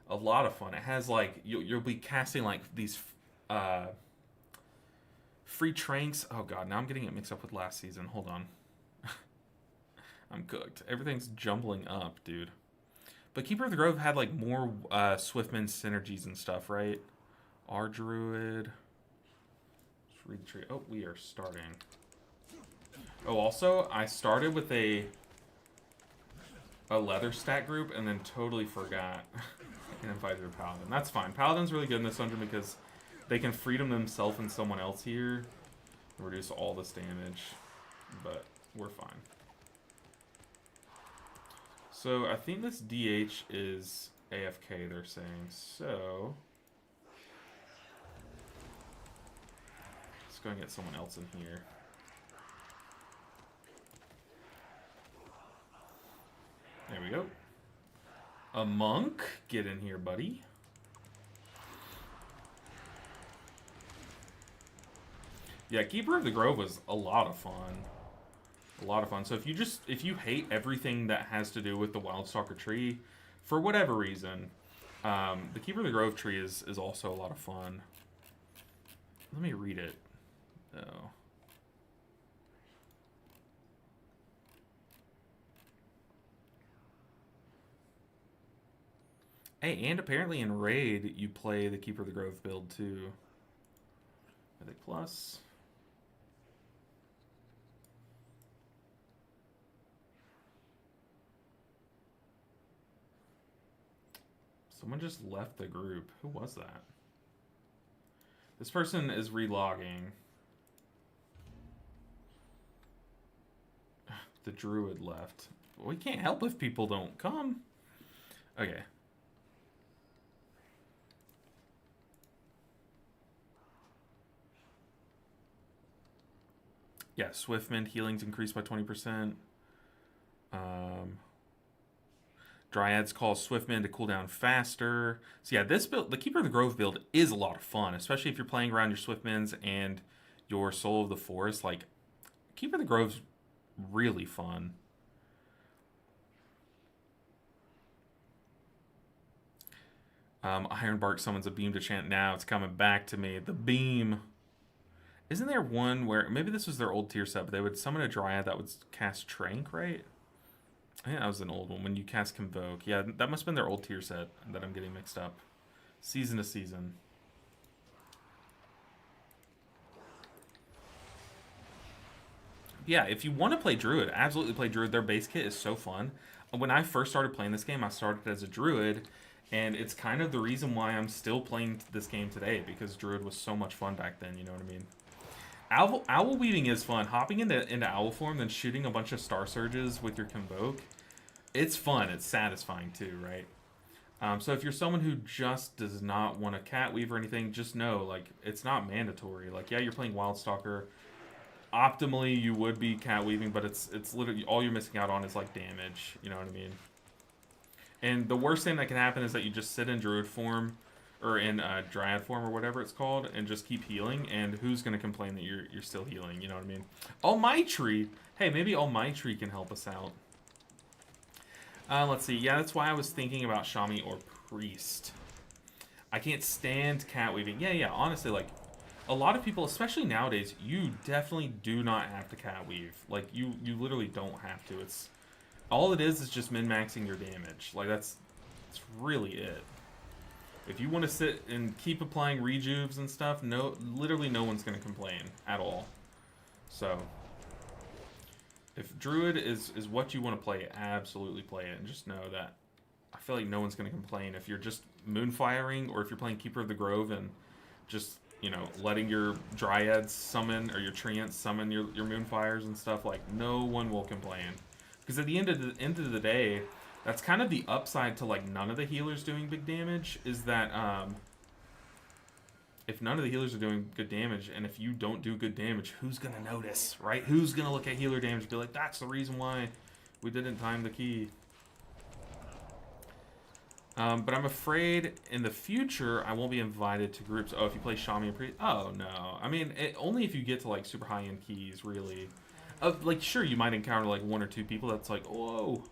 A lot of fun. It has like you'll be casting like these free tranks. Oh god, now I'm getting it mixed up with last season. Hold on. I'm cooked. Everything's jumbling up, dude. But Keeper of the Grove had like more Swiftman synergies and stuff, right? Our Druid. Let's read the tree. Oh, we are starting. Oh, also, I started with a leather stat group and then totally forgot and invited a paladin. That's fine. Paladin's really good in this dungeon because they can freedom themselves and someone else here and reduce all this damage, but we're fine. So I think this DH is AFK, they're saying. So let's go and get someone else in here. There we go. A monk? Get in here, buddy. Yeah, Keeper of the Grove was a lot of fun. A lot of fun. So if you hate everything that has to do with the Wildstalker tree, for whatever reason, the Keeper of the Grove tree is also a lot of fun. Let me read it, though. Hey, and apparently in Raid, you play the Keeper of the Grove build, too. Mythic Plus. Someone just left the group. Who was that? This person is relogging. The Druid left. We can't help if people don't come. Okay. Yeah, Swiftmend healing's increased by 20%. Dryads cause Swiftmend to cool down faster. So yeah, this build, the Keeper of the Grove build, is a lot of fun, especially if you're playing around your Swiftmends and your Soul of the Forest. Like, Keeper of the Grove's really fun. Ironbark summons a beam to chant now. It's coming back to me. The beam. Isn't there one where, maybe this was their old tier set, but they would summon a Dryad that would cast Trank, right? I think that was an old one, when you cast Convoke. Yeah, that must have been their old tier set that I'm getting mixed up. Season to season. Yeah, if you want to play Druid, absolutely play Druid. Their base kit is so fun. When I first started playing this game, I started as a Druid, and it's kind of the reason why I'm still playing this game today, because Druid was so much fun back then, you know what I mean? Owl weaving is fun. Hopping into owl form, then shooting a bunch of star surges with your Convoke, it's fun. It's satisfying too, right? So if you're someone who just does not want a cat weave or anything, just know, like, it's not mandatory. Like, yeah, you're playing Wildstalker. Optimally, you would be cat weaving, but it's literally all you're missing out on is like damage. You know what I mean? And the worst thing that can happen is that you just sit in Druid form, or in Dryad form, or whatever it's called, and just keep healing. And who's gonna complain that you're still healing? You know what I mean? Almighty, hey, maybe Almighty can help us out. Let's see. Yeah, that's why I was thinking about Shami or Priest. I can't stand cat weaving. Yeah. Honestly, like, a lot of people, especially nowadays, you definitely do not have to cat weave. Like, you literally don't have to. It's all it is just min-maxing your damage. Like, that's really it. If you want to sit and keep applying rejuves and stuff, literally no one's going to complain at all. So, if Druid is what you want to play, absolutely play it. And just know that I feel like no one's going to complain if you're just Moonfiring, or if you're playing Keeper of the Grove and just, you know, letting your Dryads summon, or your Treants summon your Moonfires and stuff. Like, no one will complain. Because at the end of the day, that's kind of the upside to, like, none of the healers doing big damage, is that if none of the healers are doing good damage, and if you don't do good damage, who's going to notice, right? Who's going to look at healer damage and be like, that's the reason why we didn't time the key. But I'm afraid in the future, I won't be invited to groups. Oh, if you play Shami and Priest? Oh, no. I mean, only if you get to, like, super high-end keys, really. Like, sure, you might encounter, like, one or two people that's like, whoa,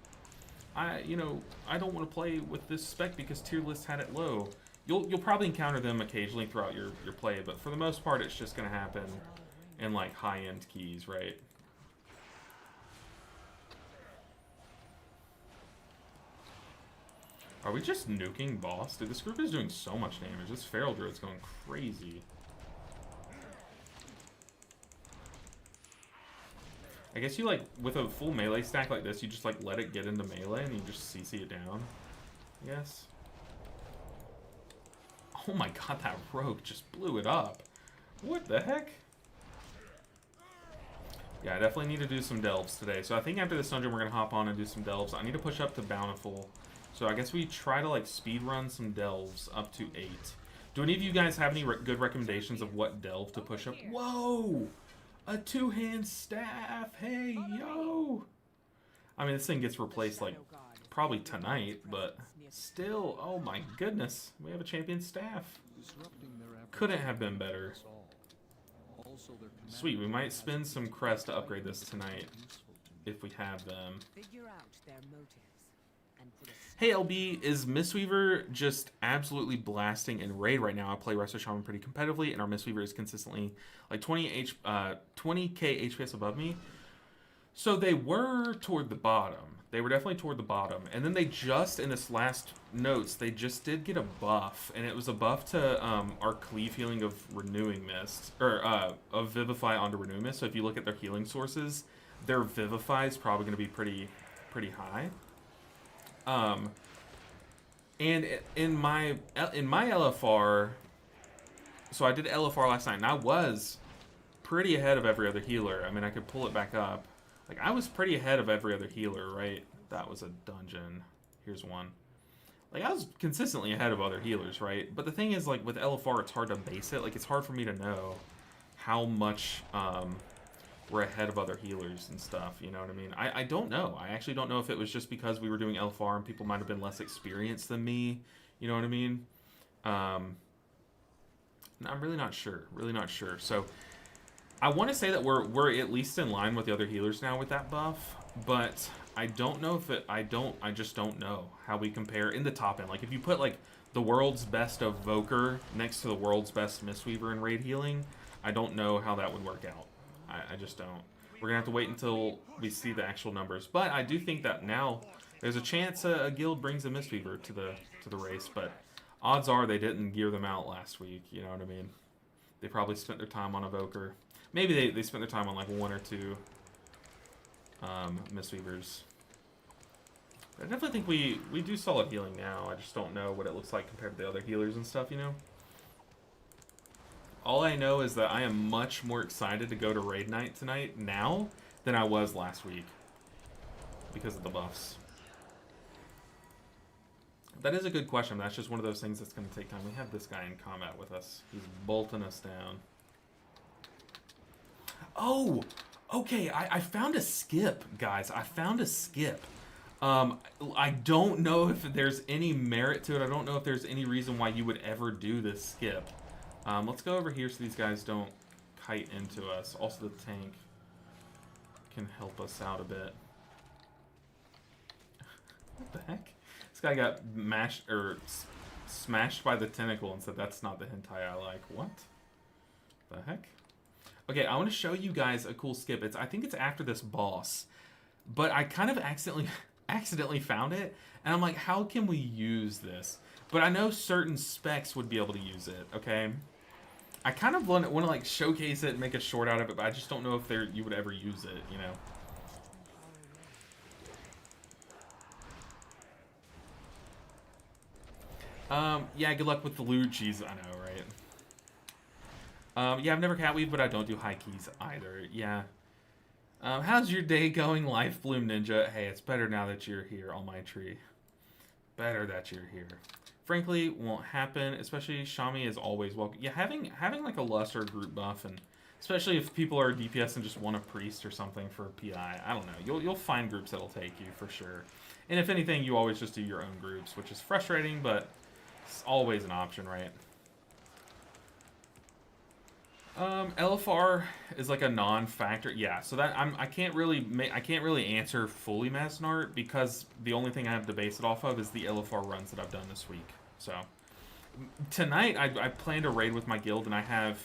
I don't want to play with this spec because tier list had it low. You'll probably encounter them occasionally throughout your play, but for the most part, it's just going to happen in, like, high-end keys, right? Are we just nuking boss? Dude, this group is doing so much damage. This Feral Druid's going crazy. I guess you, like, with a full melee stack like this, you just, like, let it get into melee and you just CC it down. Yes. Oh my god, that rogue just blew it up. What the heck? Yeah, I definitely need to do some delves today. So I think after this dungeon, we're going to hop on and do some delves. I need to push up to Bountiful. So I guess we try to, like, speed run some delves up to 8. Do any of you guys have any good recommendations of what delve to push up? Whoa! A two-hand staff! Hey, yo! I mean, this thing gets replaced, like, probably tonight, but still, oh my goodness. We have a champion staff. Couldn't have been better. Sweet, we might spend some crests to upgrade this tonight if we have them. Figure out their motives and put a Hey LB, is Misteaver just absolutely blasting in raid right now? I play Resto Shaman pretty competitively, and our Misteaver is consistently like 20k HPS above me. So they were toward the bottom. They were definitely toward the bottom. And then they just, in this last notes, they just did get a buff. And it was a buff to our cleave healing of Renewing Mist. Or of Vivify onto Renewing Mist. So if you look at their healing sources, their Vivify is probably going to be pretty high. And in my LFR, so I did LFR last night, and I was pretty ahead of every other healer. I mean, I could pull it back up. Like, I was pretty ahead of every other healer, right? That was a dungeon. Here's one. Like, I was consistently ahead of other healers, right? But the thing is, like, with LFR, it's hard to base it. Like, it's hard for me to know how much we're ahead of other healers and stuff, you know what I mean? I don't know. I actually don't know if it was just because we were doing LFR and people might have been less experienced than me, you know what I mean? I'm really not sure. Really not sure. So, I want to say that we're at least in line with the other healers now with that buff, but I don't know if I just don't know how we compare in the top end. Like, if you put, like, the world's best Evoker next to the world's best Mistweaver in raid healing, I don't know how that would work out. I just don't. We're going to have to wait until we see the actual numbers. But I do think that now there's a chance a guild brings a Mistweaver to the race, but odds are they didn't gear them out last week, you know what I mean? They probably spent their time on Evoker. Maybe they spent their time on like one or two Mistweavers. I definitely think we do solid healing now. I just don't know what it looks like compared to the other healers and stuff, you know? All I know is that I am much more excited to go to raid night tonight now than I was last week because of the buffs. That is a good question. That's just one of those things that's going to take time. We have this guy in combat with us. He's bolting us down. Oh, okay. I found a skip, guys. I found a skip. I don't know if there's any merit to it. I don't know if there's any reason why you would ever do this skip. Let's go over here so these guys don't kite into us. Also, the tank can help us out a bit. What the heck? This guy got smashed by the tentacle and said that's not the hentai I like. What the heck? Okay, I want to show you guys a cool skip. I think it's after this boss, but I kind of accidentally found it, and I'm like, how can we use this? But I know certain specs would be able to use it. Okay, I kind of want to like showcase it and make a short out of it, but I just don't know if you would ever use it. You know. Yeah, good luck with the loot. Jeez, I know, right? Yeah, I've never cat weave, but I don't do high keys either. Yeah. How's your day going, Life Bloom Ninja? Hey, it's better now that you're here on my tree. Better that you're here. Frankly, won't happen. Especially Shami is always welcome. Yeah, having like a Luster group buff, and especially if people are DPS and just want a priest or something for PI. I don't know. You'll find groups that'll take you for sure. And if anything, you always just do your own groups, which is frustrating, but it's always an option, right? LFR is like a non-factor. Yeah, so that I can't really answer fully Masnart because the only thing I have to base it off of is the LFR runs that I've done this week. So tonight I plan to raid with my guild, and I have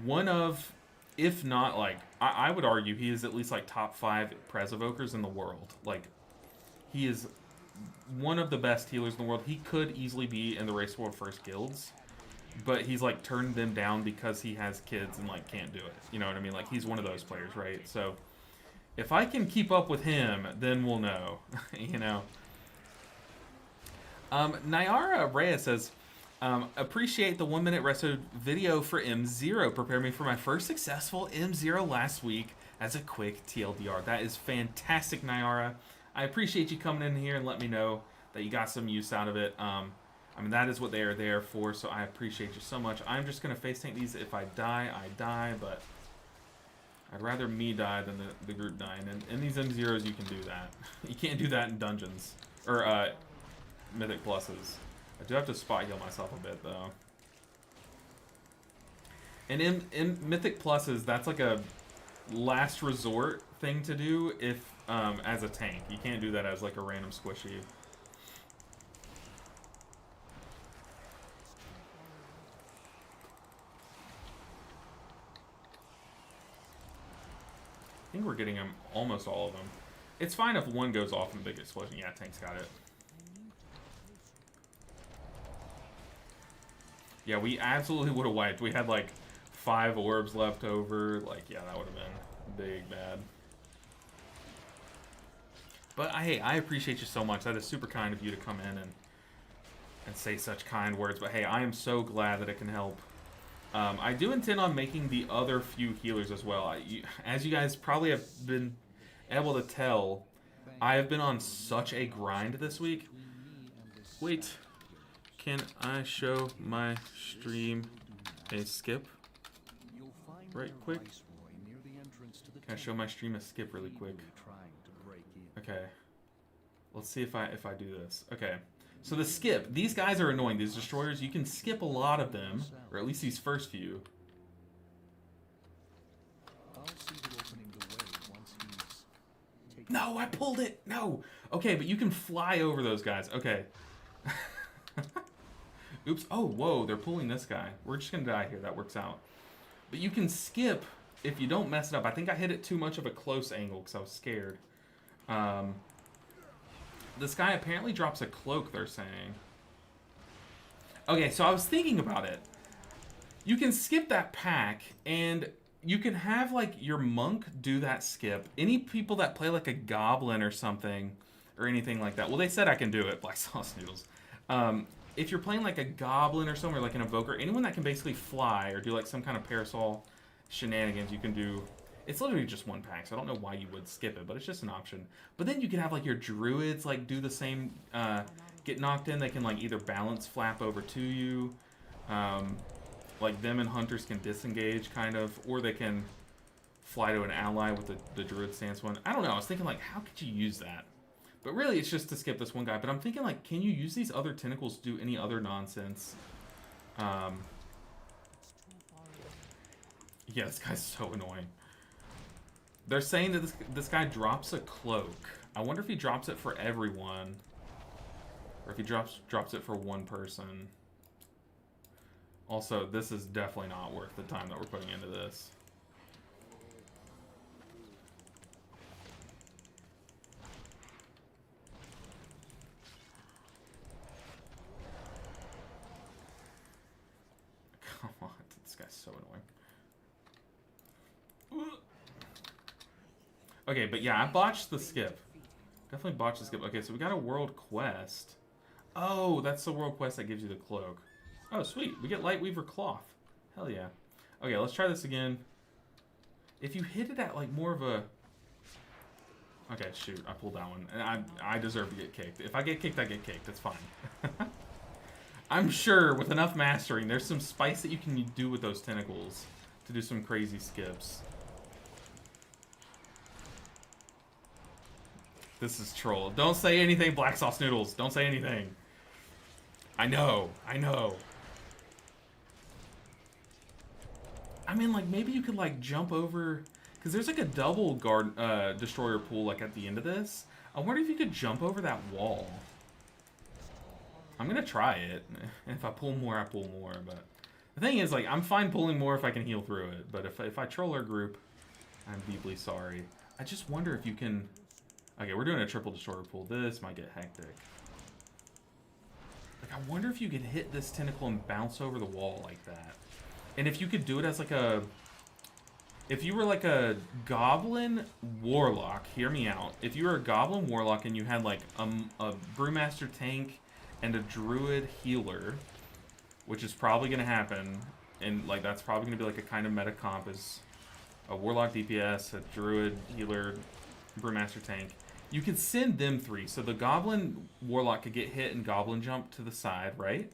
one of, if not like I would argue he is at least like top 5 Prez Evokers in the world. Like, he is one of the best healers in the world. He could easily be in the Race World First guilds, but he's like turned them down because he has kids and like can't do it. You know what I mean? Like, he's one of those players, right? So if I can keep up with him, then we'll know. You know. Nyara Reyes says, appreciate the 1 minute resto video for M0. Prepare me for my first successful M0 last week as a quick TLDR. That is fantastic, Nyara. I appreciate you coming in here and letting me know that you got some use out of it. I mean, that is what they are there for, so I appreciate you so much. I'm just going to face tank these. If I die, I die, but I'd rather me die than the group dying. And in these M0s, you can do that. You can't do that in dungeons, or Mythic Pluses. I do have to spot heal myself a bit, though. And in Mythic Pluses, that's like a last resort thing to do if as a tank. You can't do that as like a random squishy. I think we're getting them, almost all of them. It's fine if one goes off in a big explosion. Yeah, tank's got it. Yeah, we absolutely would have wiped. We had like 5 orbs left over. Like, yeah, that would have been big bad. But hey, I appreciate you so much. That is super kind of you to come in and say such kind words. But hey, I am so glad that it can help. I do intend on making the other few healers as well. As you guys probably have been able to tell, I have been on such a grind this week. Wait, can I show my stream a skip? Right quick. Can I show my stream a skip really quick? Okay. Let's see if I do this. Okay. So the skip, these guys are annoying. These destroyers, you can skip a lot of them, or at least these first few. No, I pulled it. No. Okay, but you can fly over those guys. Okay. Oops. Oh, whoa, they're pulling this guy. We're just going to die here. That works out. But you can skip if you don't mess it up. I think I hit it too much of a close angle because I was scared. This guy apparently drops a cloak, they're saying. Okay, so I was thinking about it. You can skip that pack, and you can have, like, your monk do that skip. Any people that play, like, a goblin or something, or anything like that. Well, they said I can do it, Black Sauce Noodles. If you're playing, like, a goblin or something, or, like, an evoker, anyone that can basically fly or do, like, some kind of parasol shenanigans, you can do... It's literally just one pack, so I don't know why you would skip it, but it's just an option. But then you can have, like, your druids, like, do the same, get knocked in. They can, like, either balance flap over to you. Like, them and hunters can disengage, kind of. Or they can fly to an ally with the druid stance one. I don't know. I was thinking, like, how could you use that? But really, it's just to skip this one guy. But I'm thinking, like, can you use these other tentacles to do any other nonsense? Yeah, this guy's so annoying. They're saying that this guy drops a cloak. I wonder if he drops it for everyone. Or if he drops it for one person. Also, this is definitely not worth the time that we're putting into this. Come on, this guy's so annoying. Okay, but yeah, I botched the skip. Definitely botched the skip. Okay, so we got a world quest. Oh, that's the world quest that gives you the cloak. Oh, sweet. We get Lightweaver Cloth. Hell yeah. Okay, let's try this again. If you hit it at, like, more of a... Okay, shoot. I pulled that one. And I deserve to get kicked. If I get kicked, I get kicked. That's fine. I'm sure with enough mastering, there's some spice that you can do with those tentacles to do some crazy skips. This is troll. Don't say anything, Black Sauce Noodles. Don't say anything. I know. I know. I mean, like, maybe you could, like, jump over... Because there's, like, a double guard destroyer pool, like, at the end of this. I wonder if you could jump over that wall. I'm going to try it. And if I pull more, I pull more. But the thing is, like, I'm fine pulling more if I can heal through it. But if I troll our group, I'm deeply sorry. I just wonder if you can... Okay, we're doing a triple destroyer pool. This might get hectic. Like, I wonder if you could hit this tentacle and bounce over the wall like that. And if you could do it as like a... If you were like a goblin warlock, hear me out. If you were a goblin warlock and you had like a brewmaster tank and a druid healer, which is probably going to happen, and like that's probably going to be like a kind of meta comp is a warlock DPS, a druid healer, brewmaster tank. You could send them 3. So the goblin warlock could get hit and goblin jump to the side, right?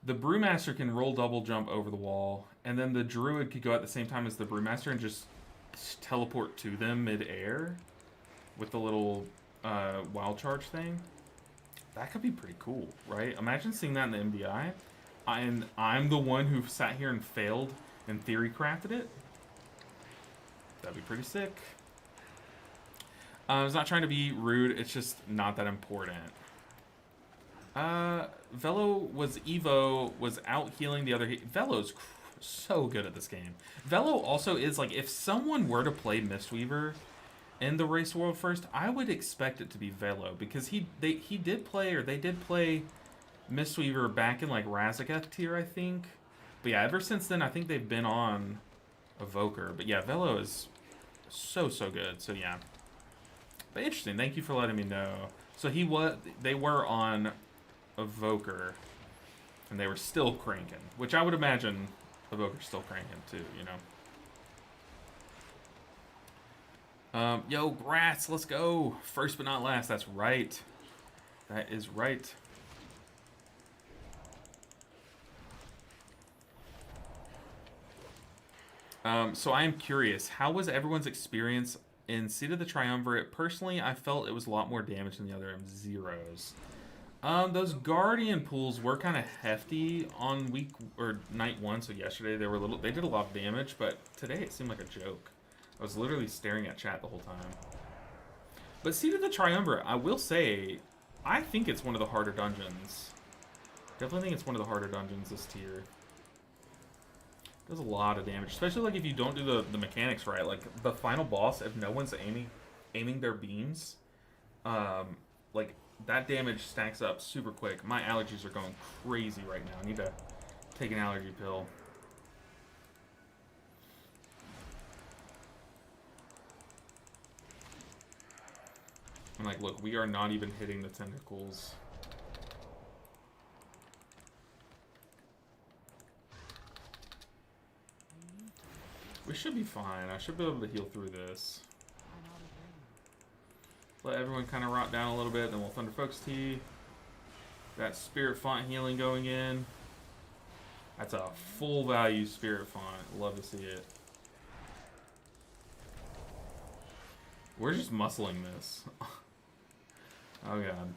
The brewmaster can roll double jump over the wall, and then the druid could go at the same time as the brewmaster and just teleport to them mid-air with the little wild charge thing. That could be pretty cool, right? Imagine seeing that in the MDI. And I'm the one who sat here and failed and theory crafted it. That'd be pretty sick. I was not trying to be rude. It's just not that important. Evo was out healing the other. Velo's so good at this game. Velo also is like, if someone were to play Misteaver in the race world first, I would expect it to be Velo, because they did play Misteaver back in like Razaketh tier, I think. But yeah, ever since then, I think they've been on Evoker. But yeah, Velo is so good. So yeah. But interesting. Thank you for letting me know. So they were on Evoker, and they were still cranking, which I would imagine Evoker's still cranking too, you know. Yo, Grats, let's go. First but not last. That's right. That is right. So I am curious, how was everyone's experience in Seed of the Triumvirate? Personally, I felt it was a lot more damage than the other M0s. Those Guardian pools were kind of hefty on night 1, so yesterday they did a lot of damage, but today it seemed like a joke. I was literally staring at chat the whole time. But Seed of the Triumvirate, I will say, I think it's one of the harder dungeons. Definitely think it's one of the harder dungeons this tier. Does a lot of damage, especially like if you don't do the mechanics right. Like the final boss, if no one's aiming their beams, like that damage stacks up super quick. My allergies are going crazy right now. I need to take an allergy pill. I'm like, look, we are not even hitting the tentacles. We should be fine. I should be able to heal through this. Let everyone kind of rot down a little bit, then we'll Thunder Focus Tea. That Spirit Font healing going in. That's a full value Spirit Font. Love to see it. We're just muscling this. Oh god.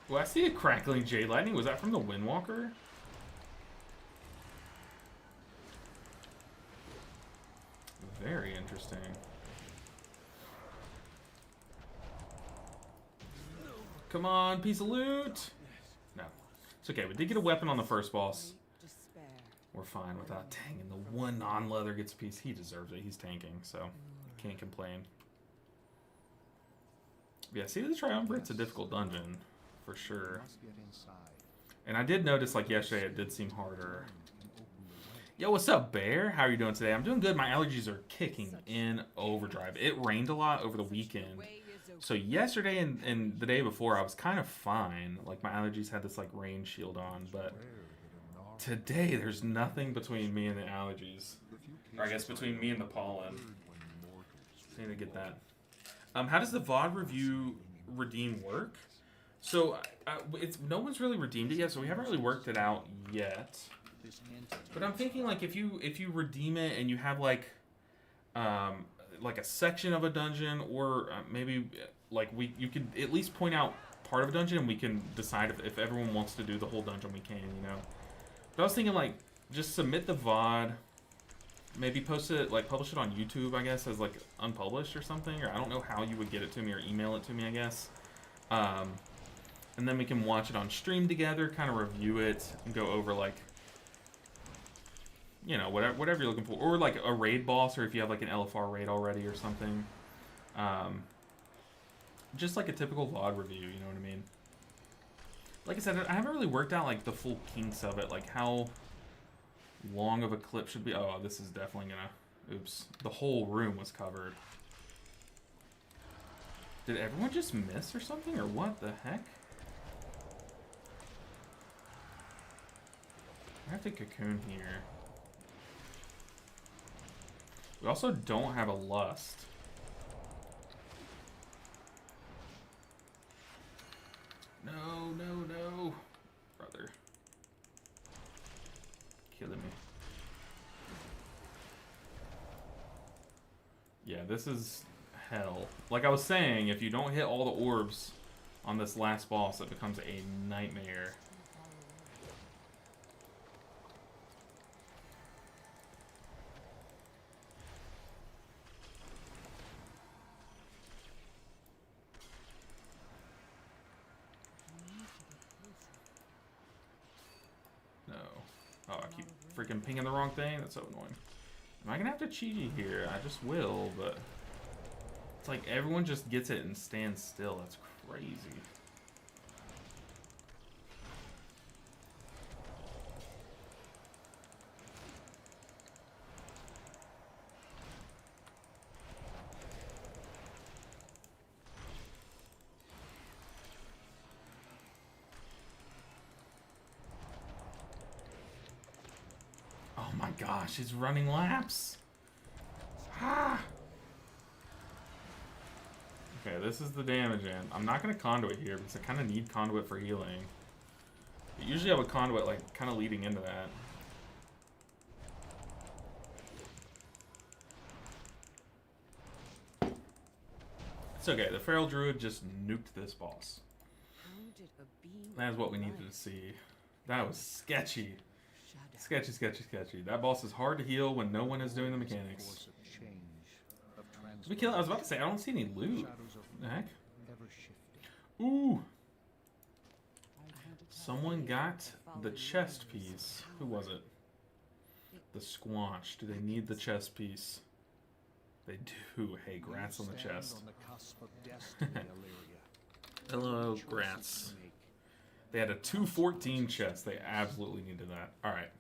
Well, I see a crackling Jade Lightning. Was that from the Windwalker? Very interesting. Come on, piece of loot! No. It's okay. We did get a weapon on the first boss. We're fine without. Dang, and the one non-leather gets a piece. He deserves it. He's tanking, so can't complain. Yeah, see the Triumvirate's a difficult dungeon. For sure. And I did notice, like yesterday, it did seem harder. Yo, what's up, Bear? How are you doing today? I'm doing good. My allergies are kicking in overdrive. It rained a lot over the weekend. So yesterday and the day before, I was kind of fine. Like, my allergies had this, like, rain shield on. But today, there's nothing between me and the allergies. Or I guess between me and the pollen. Just need to get that. How does the VOD review redeem work? So, no one's really redeemed it yet, so we haven't really worked it out yet. But I'm thinking, like, if you redeem it and you have, like a section of a dungeon, or maybe, like, you could at least point out part of a dungeon, and we can decide if everyone wants to do the whole dungeon, we can, you know? But I was thinking, like, just submit the VOD, maybe post it, like, publish it on YouTube, I guess, as, like, unpublished or something, or I don't know how you would get it to me, or email it to me, I guess. And then we can watch it on stream together, kind of review it, and go over, like, you know, whatever you're looking for. Or, like, a raid boss, or if you have, like, an LFR raid already or something. Just, like, a typical VOD review, you know what I mean? Like I said, I haven't really worked out, like, the full kinks of it. Like, how long of a clip should be. Oh, this is definitely gonna... Oops. The whole room was covered. Did everyone just miss or something? Or what the heck? I have to cocoon here. We also don't have a lust. No, no, no. Brother. Killing me. Yeah, this is hell. Like I was saying, if you don't hit all the orbs on this last boss, it becomes a nightmare. No. Oh, I keep freaking pinging the wrong thing? That's so annoying. Am I gonna have to cheat here? I just will, but... It's like everyone just gets it and stands still. That's crazy. Oh my gosh, he's running laps. Ah! Okay, this is the damage in. I'm not going to conduit here because I kind of need conduit for healing. But usually I would conduit like kind of leading into that. It's okay, the Feral Druid just nuked this boss. That is what we needed to see. That was sketchy. Sketchy, sketchy, sketchy. That boss is hard to heal when no one is doing the mechanics. Did we kill it? I was about to say, I don't see any loot. What the heck? Ooh! Someone got the chest piece. Who was it? The Squanch. Do they need the chest piece? They do. Hey, Grats on the chest. Hello, Grats. They had a 214 chest. They absolutely needed that. Alright.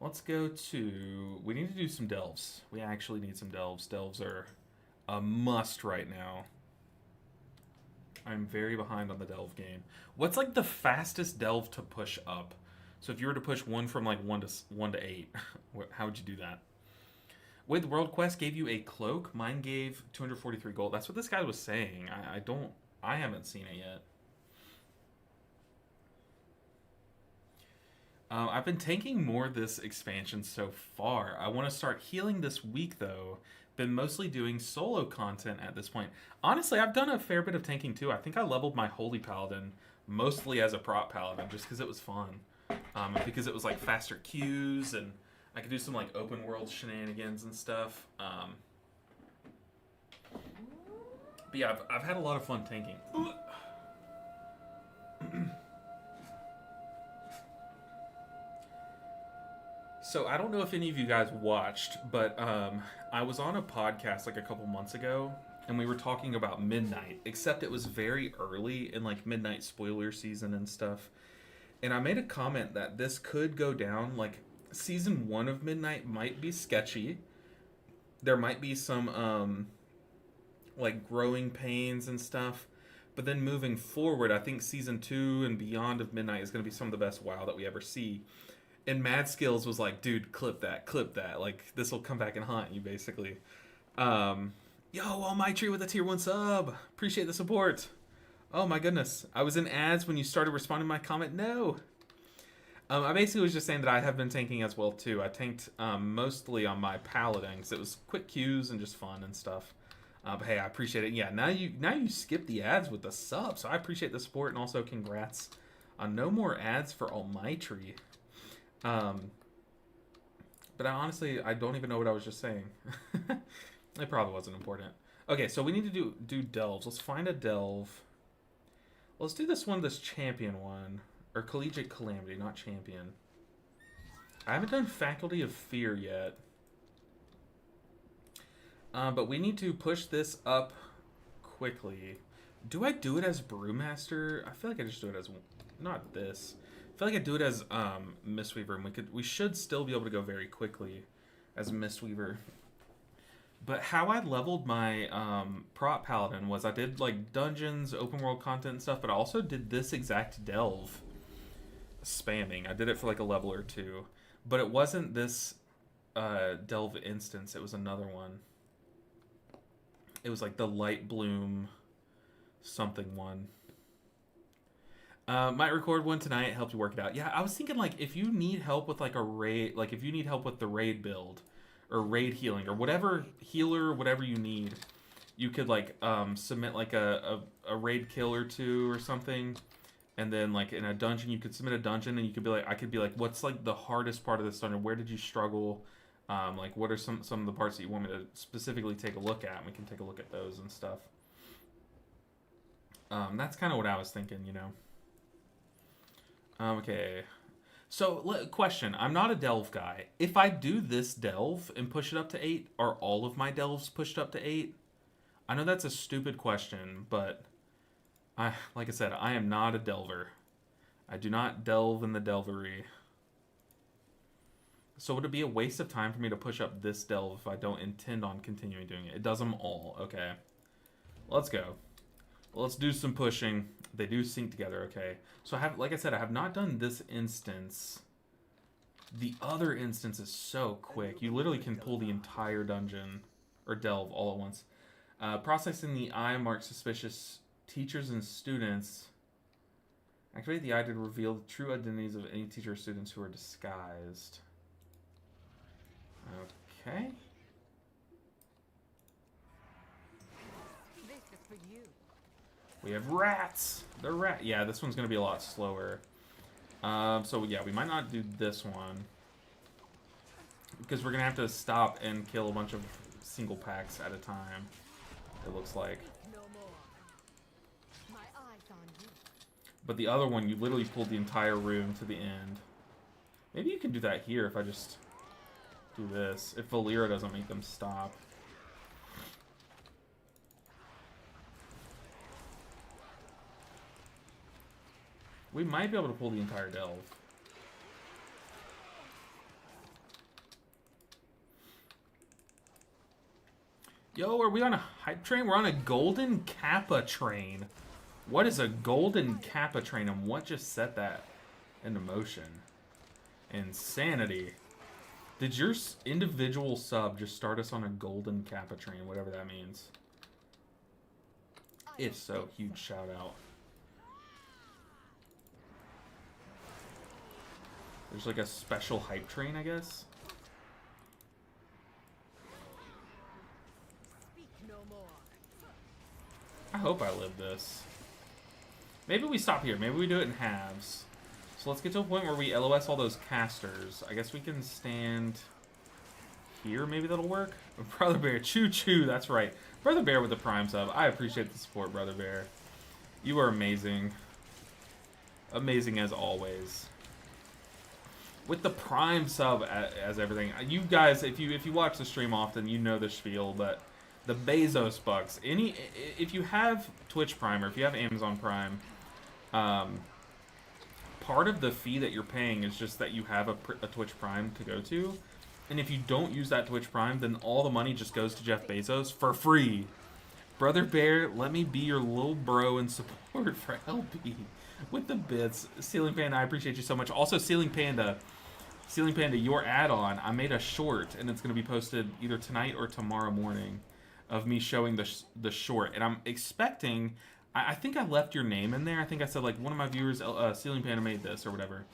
Let's go to... We need to do some delves. We actually need some delves. Delves are a must right now. I'm very behind on the delve game. What's like the fastest delve to push up? So if you were to push one from like 1 to 8, how would you do that? Wait, the World Quest gave you a cloak. Mine gave 243 gold. That's what this guy was saying. I haven't seen it yet. I've been tanking more this expansion so far. I want to start healing this week, though. Been mostly doing solo content at this point. Honestly, I've done a fair bit of tanking, too. I think I leveled my Holy Paladin mostly as a prop paladin, just because it was fun. Because it was, like, faster queues, and I could do some, like, open world shenanigans and stuff. But yeah, I've had a lot of fun tanking. So I don't know if any of you guys watched, but I was on a podcast like a couple months ago, and we were talking about Midnight, except it was very early in like Midnight spoiler season and stuff. And I made a comment that this could go down, like season 1 of Midnight might be sketchy. There might be some like growing pains and stuff. But then moving forward, I think season 2 and beyond of Midnight is going to be some of the best WoW that we ever see. And Mad Skills was like, dude, clip that. Like, this will come back and haunt you, basically. Yo, Almighty with a tier 1 sub. Appreciate the support. Oh, my goodness. I was in ads when you started responding to my comment. No. I basically was just saying that I have been tanking as well, too. I tanked mostly on my Paladin, because it was quick queues and just fun and stuff. But hey, I appreciate it. Yeah, now you skip the ads with the sub, so I appreciate the support, and also congrats on no more ads for Almighty. But I don't even know what I was just saying. It probably wasn't important. Okay, so we need to do delves. Let's find a delve. Let's do this champion one. Or Collegiate Calamity, not champion. I haven't done Faculty of Fear yet. But we need to push this up quickly. Do I do it as Brewmaster? I feel like I just do it as... Not this. I feel like I do it as Misteaver, and we should still be able to go very quickly as Misteaver. But how I leveled my prop paladin was I did like dungeons, open world content and stuff, but I also did this exact delve spamming. I did it for like a level or two, but it wasn't this delve instance. It was another one. It was like the Light Bloom something one. Might record one tonight, help you work it out. Yeah, I was thinking like if you need help with like a raid, like if you need help with the raid build or raid healing or whatever healer, whatever you need. You could like submit like a raid kill or two or something, and then like in a dungeon you could submit a dungeon, and you could be like, I could be like, what's like the hardest part of this dungeon? Where did you struggle? Like what are some of the parts that you want me to specifically take a look at? And we can take a look at those and stuff. That's kind of what I was thinking, you know. Okay. So, question. I'm not a delve guy. If I do this delve and push it up to 8, are all of my delves pushed up to 8? I know that's a stupid question, but like I said, I am not a delver. I do not delve in the delvery. So would it be a waste of time for me to push up this delve if I don't intend on continuing doing it? It does them all. Okay. Let's go. Let's do some pushing. They do sync together, okay. So I have, like I said, I have not done this instance. The other instance is so quick. You literally can pull the entire dungeon or delve all at once. Processing the eye marks suspicious teachers and students. Activate the eye to reveal the true identities of any teacher or students who are disguised. Okay. This is for you. We have rats. They're rat. Yeah, this one's gonna be a lot slower. So yeah, we might not do this one because we're gonna have to stop and kill a bunch of single packs at a time. It looks like. No more. My eyes on you. But the other one, you literally pulled the entire room to the end. Maybe you can do that here if I just do this. If Valera doesn't make them stop. We might be able to pull the entire delve. Yo, are we on a hype train? We're on a golden kappa train. What is a golden kappa train, and what just set that into motion? Insanity. Did your individual sub just start us on a golden kappa train, whatever that means? If so, huge shout out. There's like a special hype train, I guess. Speak no more. I hope I live this. Maybe we stop here. Maybe we do it in halves. So let's get to a point where we LOS all those casters. I guess we can stand here. Maybe that'll work. Brother Bear, choo choo. That's right. Brother Bear with the Prime sub. I appreciate the support, Brother Bear. You are amazing. Amazing as always. With the Prime sub as everything. You guys, if you watch the stream often, you know the spiel, but the Bezos bucks. If you have Twitch Prime or if you have Amazon Prime, part of the fee that you're paying is just that you have a Twitch Prime to go to. And if you don't use that Twitch Prime, then all the money just goes to Jeff Bezos for free. Brother Bear, let me be your little bro and support for LP with the bits. Ceiling Panda, I appreciate you so much. Also, Ceiling Panda, your add-on, I made a short, and it's going to be posted either tonight or tomorrow morning of me showing the short. And I'm expecting, I think I left your name in there. I think I said, like, one of my viewers, Ceiling Panda made this or whatever.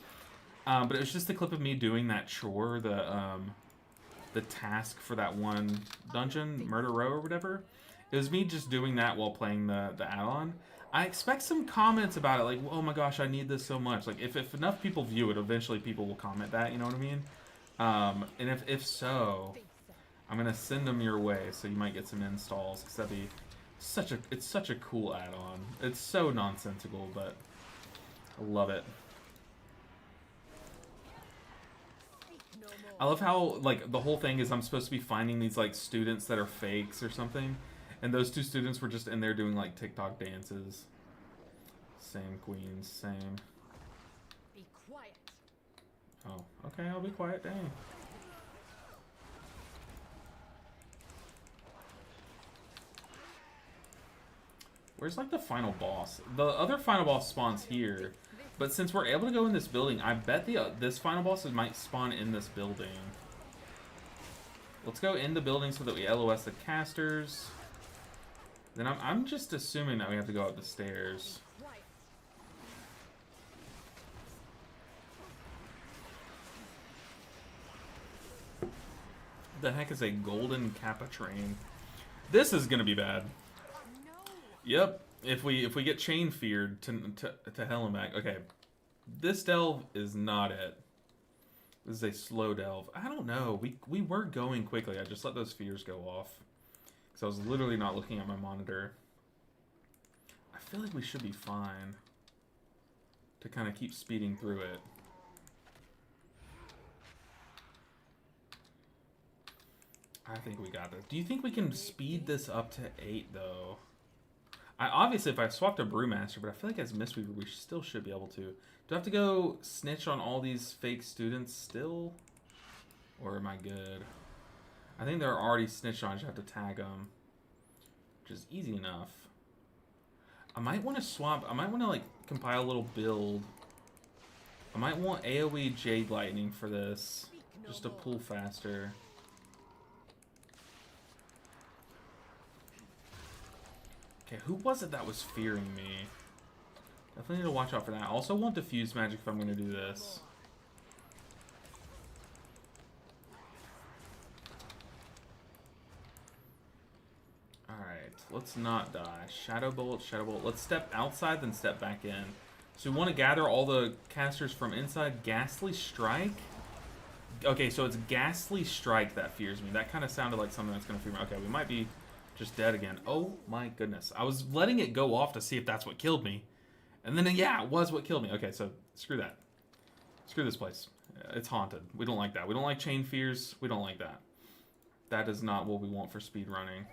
But it was just a clip of me doing that chore, the task for that one dungeon, Murder Row or whatever. It was me just doing that while playing the add-on. I expect some comments about it, like, oh my gosh, I need this so much. Like, if enough people view it, eventually people will comment that, you know what I mean? And if so, I'm gonna send them your way, so you might get some installs, because that'd be it's such a cool add-on. It's so nonsensical, but I love it. I love how, like, the whole thing is I'm supposed to be finding these, like, students that are fakes or something. And those two students were just in there doing, like, TikTok dances. Same, queens, same. Be quiet. Oh, okay, I'll be quiet, dang. Where's, like, the final boss? The other final boss spawns here. But since we're able to go in this building, I bet this final boss might spawn in this building. Let's go in the building so that we LOS the casters. Then I'm just assuming that we have to go up the stairs. The heck is a golden kappa train? This is gonna be bad. No. Yep. If we get chain feared to hell and back. Okay. This delve is not it. This is a slow delve. I don't know. We were going quickly. I just let those fears go off. Because I was literally not looking at my monitor. I feel like we should be fine. To kind of keep speeding through it. I think we got this. Do you think we can speed this up to 8 though? Obviously, if I swapped a Brewmaster, but I feel like as Misteaver, we still should be able to. Do I have to go snitch on all these fake students still? Or am I good? I think they're already snitched on. I just have to tag them. Which is easy enough. I might want to swap. I might want to, like, compile a little build. I might want AoE Jade Lightning for this. Just to pull faster. Okay, who was it that was fearing me? Definitely need to watch out for that. I also want diffuse magic if I'm going to do this. Alright, let's not die. Shadow Bolt, Shadow Bolt. Let's step outside, then step back in. So we want to gather all the casters from inside. Ghastly Strike? Okay, so it's Ghastly Strike that fears me. That kind of sounded like something that's going to fear me. Okay, we might be just dead again. Oh my goodness. I was letting it go off to see if that's what killed me. And then, yeah, it was what killed me. Okay, so screw that. Screw this place. It's haunted. We don't like that. We don't like chain fears. We don't like that. That is not what we want for speed running.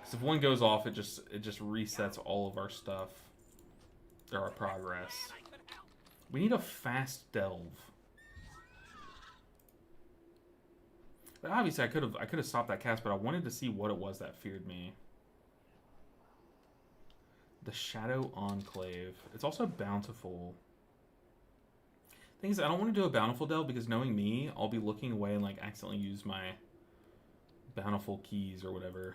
Because if one goes off, it just resets all of our stuff. Or our progress. We need a fast delve. But obviously, I could have stopped that cast, but I wanted to see what it was that feared me. The Shadow Enclave. It's also bountiful. Thing is, I don't want to do a bountiful delve because knowing me, I'll be looking away and like accidentally use my bountiful keys or whatever.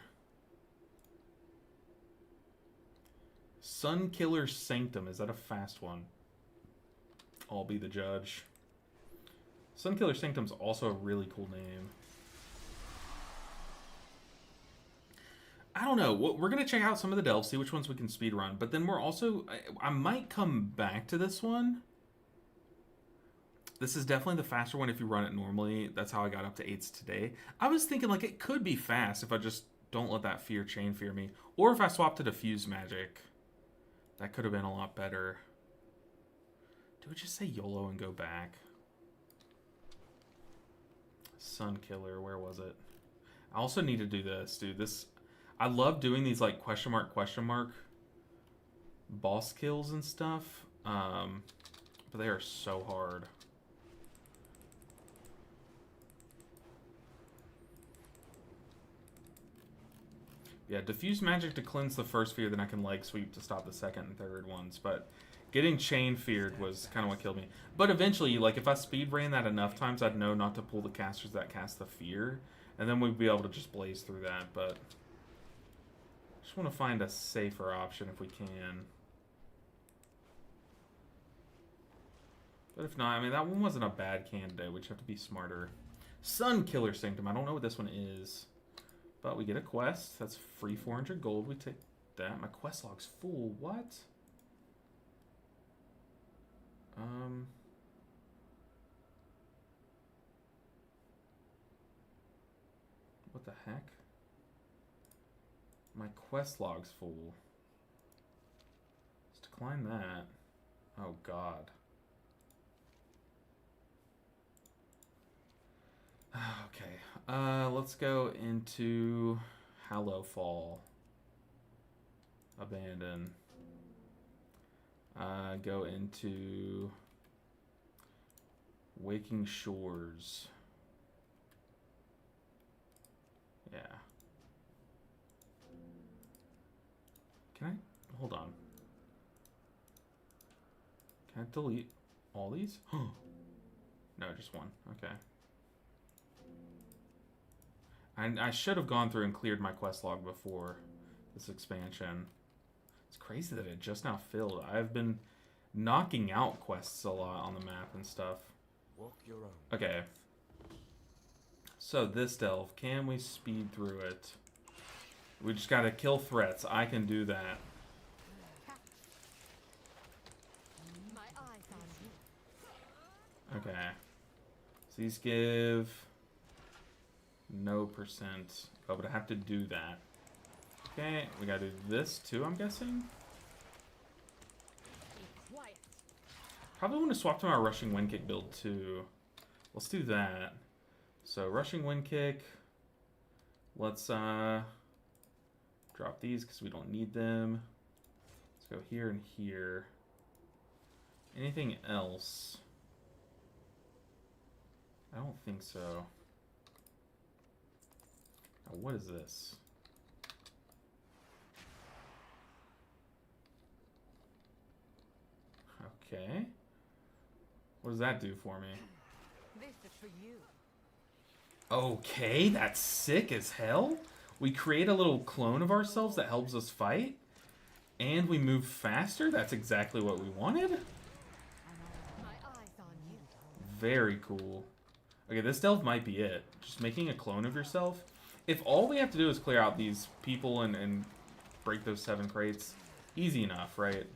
Sunkiller Sanctum. Is that a fast one? I'll be the judge. Sunkiller Sanctum's also a really cool name. I don't know. We're going to check out some of the delves, see which ones we can speedrun. But then we're also... I might come back to this one. This is definitely the faster one if you run it normally. That's how I got up to 8s today. I was thinking, like, it could be fast if I just don't let that fear chain fear me. Or if I swap to diffuse magic. That could have been a lot better. Do we just say YOLO and go back? Sunkiller, where was it? I also need to do this, dude. This... I love doing these like question mark boss kills and stuff, but they are so hard. Yeah, diffuse magic to cleanse the first fear, then I can leg sweep to stop the second and third ones. But getting chain feared was kind of what killed me. But eventually, like if I speed ran that enough times, I'd know not to pull the casters that cast the fear, and then we'd be able to just blaze through that. But just want to find a safer option if we can. But if not, I mean, that one wasn't a bad candidate. We just have to be smarter. Sunkiller Sanctum. I don't know what this one is. But we get a quest. That's free 400 gold. We take that. My quest log's full. What? What the heck? My quest log's full. Let's decline that. Oh, God. Okay. Let's go into Hallowfall. Abandon. Go into Waking Shores. Yeah. Can I? Hold on. Can I delete all these? No, just one. Okay. I should have gone through and cleared my quest log before this expansion. It's crazy that it just now filled. I've been knocking out quests a lot on the map and stuff. Walk your own. Okay. So this delve, can we speed through it? We just gotta kill threats. I can do that. My eyes on you. Okay. So these give no percent. Oh, but I have to do that. Okay, we gotta do this too, I'm guessing. Be quiet. Probably want to swap to my rushing wind kick build too. Let's do that. So rushing wind kick. Let's drop these because we don't need them. Let's go here and here. Anything else? I don't think so. Now, what is this? Okay. What does that do for me? This is for you. Okay, that's sick as hell. We create a little clone of ourselves that helps us fight. And we move faster. That's exactly what we wanted. My eyes on you. Very cool. Okay, this delve might be it. Just making a clone of yourself. If all we have to do is clear out these people and break those 7 crates, easy enough, right?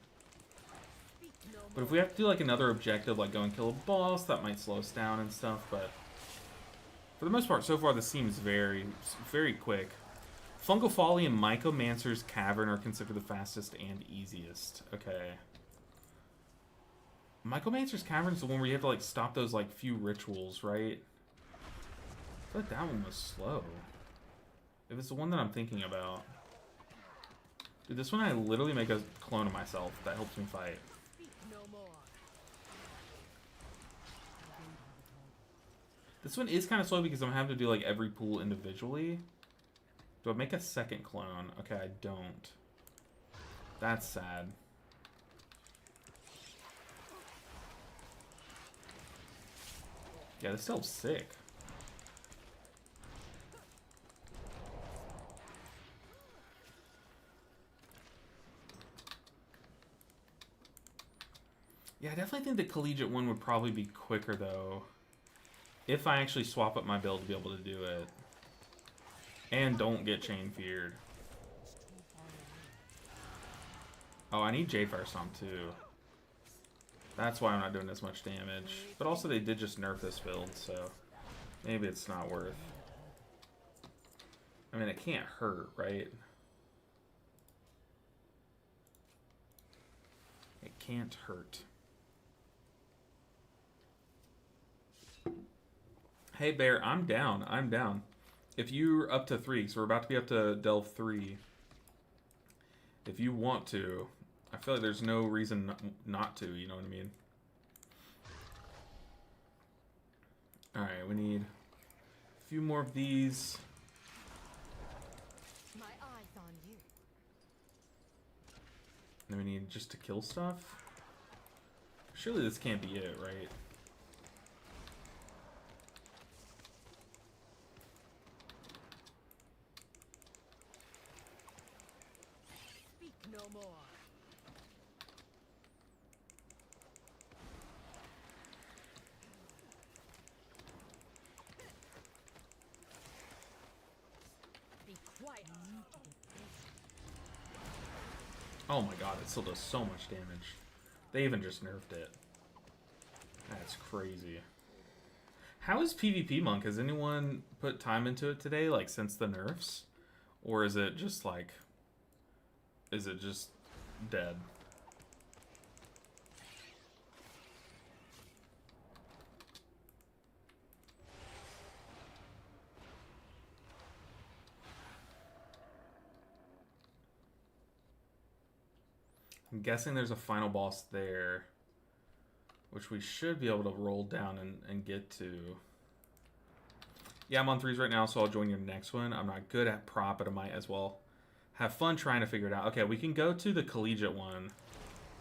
But if we have to do like another objective, like go and kill a boss, that might slow us down and stuff, but for the most part, so far this seems very, very quick. Fungal Folly and Mycomancer's Cavern are considered the fastest and easiest. Okay. Mycomancer's Cavern is the one where you have to like stop those like few rituals, right? I feel like that one was slow. If it's the one that I'm thinking about. Dude, this one I literally make a clone of myself that helps me fight. Speak no more. This one is kind of slow because I'm having to do like every pool individually. Do I make a second clone? Okay, I don't. That's sad. Yeah, this delve's sick. Yeah, I definitely think the collegiate one would probably be quicker though. If I actually swap up my build to be able to do it. And don't get chain feared. Oh, I need J-Fire Stomp too. That's why I'm not doing as much damage. But also they did just nerf this build, so maybe it's not worth. I mean, it can't hurt, right? It can't hurt. Hey Bear, I'm down. I'm down. If you're up to 3, so we're about to be up to Delve 3. If you want to, I feel like there's no reason not to, you know what I mean? Alright, we need a few more of these. My eyes on you. And then we need just to kill stuff. Surely this can't be it, right? Speak no more. Be quiet. Oh my god, it still does so much damage. They even just nerfed it. That's crazy. How is PvP Monk? Has anyone put time into it today, like since the nerfs? Or is it just like... Is it just dead? I'm guessing there's a final boss there, which we should be able to roll down and get to. Yeah, I'm on 3s right now, so I'll join your next one. I'm not good at prop, but I might as well have fun trying to figure it out. Okay, we can go to the collegiate one,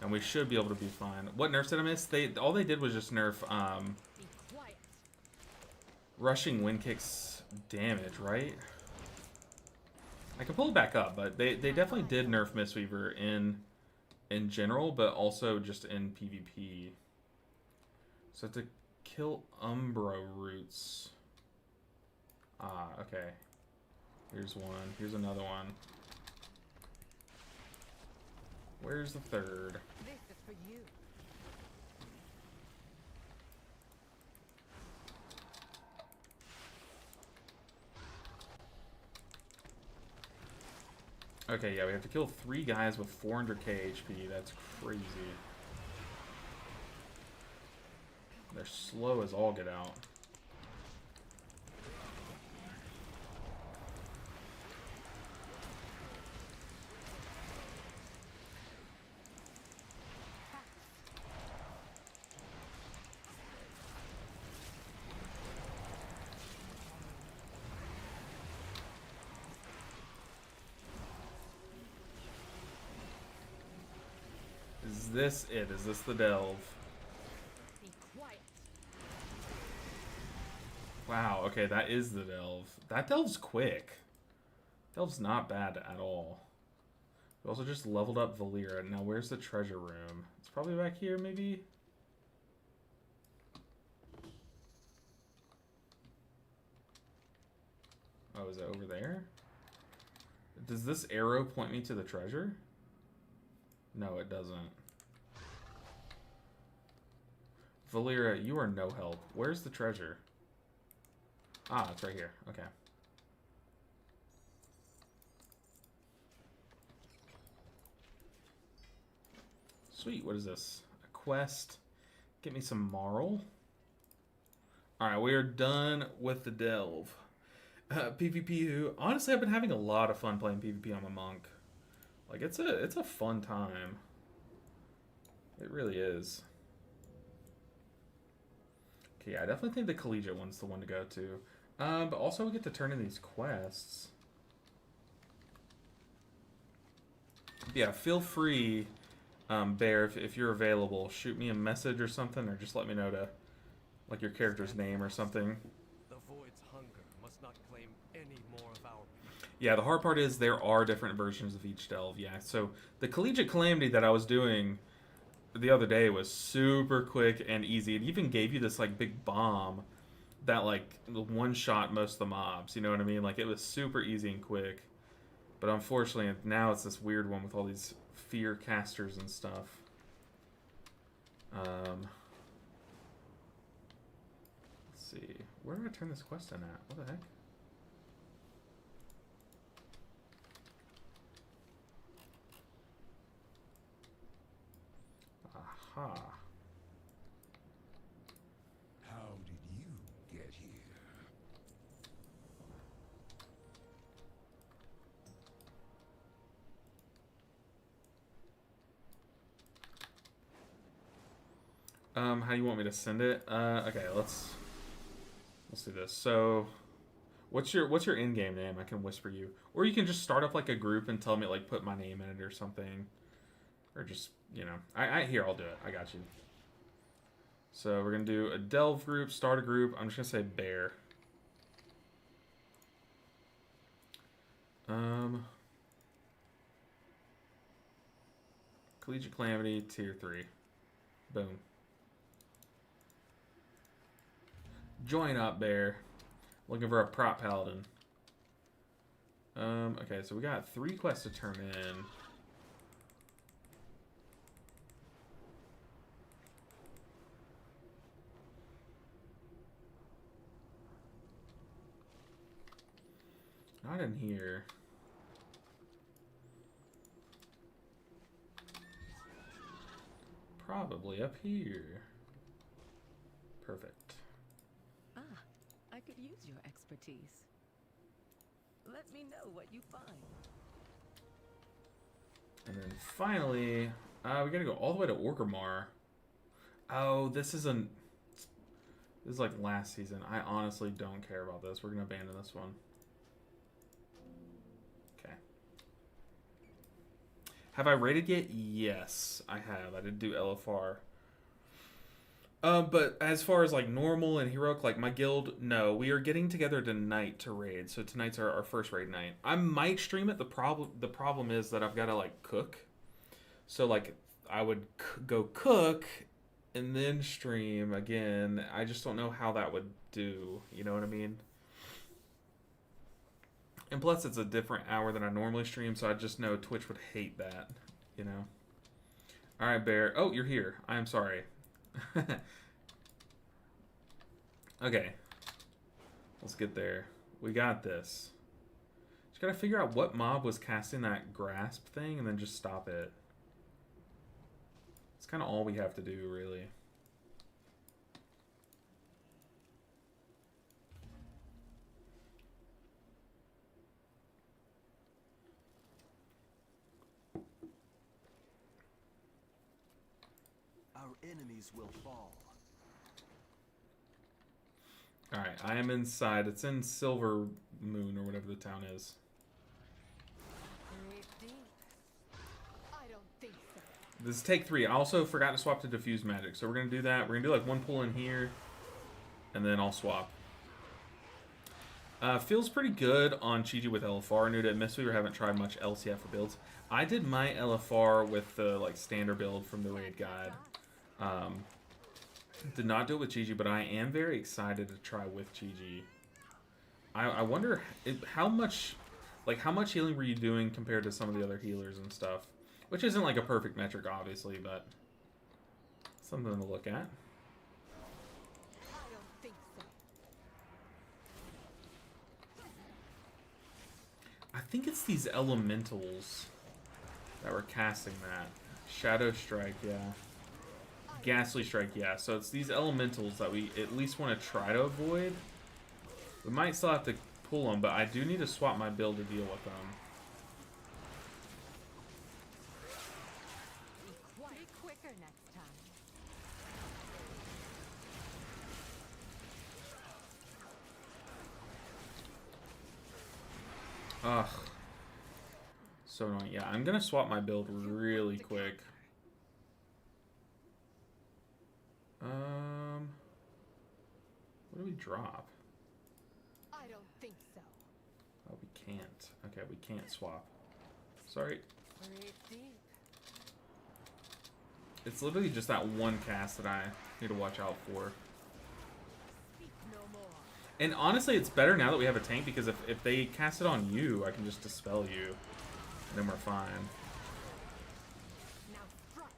and we should be able to be fine. What nerfs did I miss? All they did was just nerf Be quiet. rushing wind kicks damage, right? I can pull it back up, but they definitely did nerf Misteaver in general, but also just in PvP. So to kill Umbra roots. Ah, okay. Here's one. Here's another one. Where's the third? This is for you. Okay, yeah, we have to kill 3 guys with 400k HP. That's crazy. They're slow as all get out. Is this it? Is this the delve? Be quiet. Wow, okay, that is the delve. That delve's quick. Delve's not bad at all. We also just leveled up Valera. Now, where's the treasure room? It's probably back here, maybe? Oh, is it over there? Does this arrow point me to the treasure? No, it doesn't. Valera, you are no help. Where's the treasure? Ah, it's right here. Okay. Sweet, what is this? A quest. Get me some marl. Alright, we are done with the delve. PvP who? Honestly, I've been having a lot of fun playing PvP on my monk. Like, it's a fun time. It really is. Okay, yeah, I definitely think the collegiate one's the one to go to. But also we get to turn in these quests. Yeah, feel free, Bear, if you're available, shoot me a message or something, or just let me know to, like, your character's name or something. The void's hunger must not claim any more of our people. Yeah, the hard part is there are different versions of each delve, yeah. So the collegiate calamity that I was doing the other day was super quick and easy. It even gave you this, like, big bomb that, like, one-shot most of the mobs, you know what I mean? Like, it was super easy and quick. But unfortunately, now it's this weird one with all these fear casters and stuff. Let's see. Where do I turn this quest in at? What the heck? Aha. How did you get here? How do you want me to send it? Okay, let's do this. So, what's your in-game name? I can whisper you, or you can just start up like a group and tell me, like, put my name in it or something, or just, you know, here, I'll do it. I got you. So we're gonna do a delve group, start a group. I'm just gonna say Bear. Collegiate Calamity Tier 3. Boom. Join up, Bear. Looking for a prop paladin. Okay, so we got 3 quests to turn in. Not in here. Probably up here. Perfect. Ah, I could use your expertise. Let me know what you find. And then finally, we gotta go all the way to Orgrimmar. Oh, this is like last season. I honestly don't care about this. We're gonna abandon this one. Okay. Have I rated yet? Yes, I have. I did do LFR. But as far as like normal and heroic, like my guild, no, we are getting together tonight to raid. So tonight's our first raid night. I might stream it. The problem is that I've got to like cook. So like I would go cook and then stream again. I just don't know how that would do. You know what I mean? And plus, it's a different hour than I normally stream, so I just know Twitch would hate that, you know. All right, Bear. Oh, you're here. I am sorry. Okay. Let's get there. We got this. Just gotta figure out what mob was casting that grasp thing and then just stop it. It's kind of all we have to do, really. Our enemies will fall. Alright, I am inside. It's in Silver Moon or whatever the town is. I don't think so. This is take 3. I also forgot to swap to diffuse magic, so we're gonna do that. We're gonna do like one pull in here, and then I'll swap. Feels pretty good on Chi-Ji with LFR. New to Misteaver, haven't tried much else yet for builds. I did my LFR with the like standard build from the raid guide. Did not do it with Chi-Ji, but I am very excited to try with Chi-Ji. I wonder how much healing were you doing compared to some of the other healers and stuff, which isn't like a perfect metric, obviously, but something to look at. I don't think so. I think it's these elementals that were casting that. Shadow Strike, yeah. Ghastly Strike, yeah. So it's these elementals that we at least want to try to avoid. We might still have to pull them, but I do need to swap my build to deal with them. Be quicker next time. Ugh. So annoying. Yeah, I'm going to swap my build really quick. What do we drop? I don't think so. Oh, we can't. Okay, we can't swap. Sorry. Breathe deep. It's literally just that one cast that I need to watch out for. Speak no more. And honestly, it's better now that we have a tank, because if they cast it on you, I can just dispel you. And then we're fine. Now strike.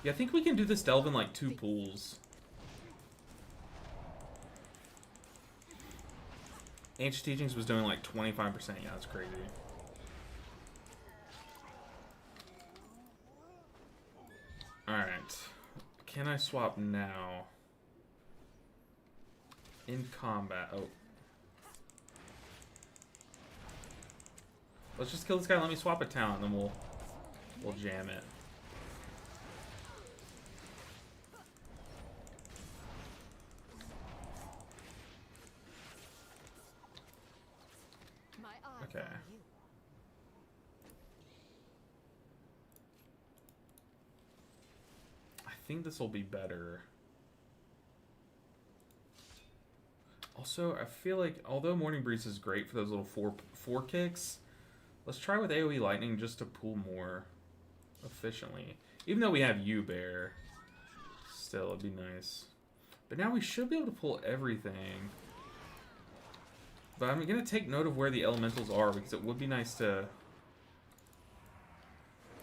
Yeah, I think we can do this delve in like 2 pools. Ancient Teachings was doing like 25%. Yeah, that's crazy. Alright. Can I swap now? In combat. Oh. Let's just kill this guy. Let me swap a talent, and then we'll jam it. My eyes Okay. on you. I think this will be better. Also, I feel like although Morning Breeze is great for those little four kicks, let's try with AoE Lightning just to pull more efficiently. Even though we have you, Bear, still it'd be nice. But now we should be able to pull everything. But I'm gonna take note of where the elementals are, because it would be nice to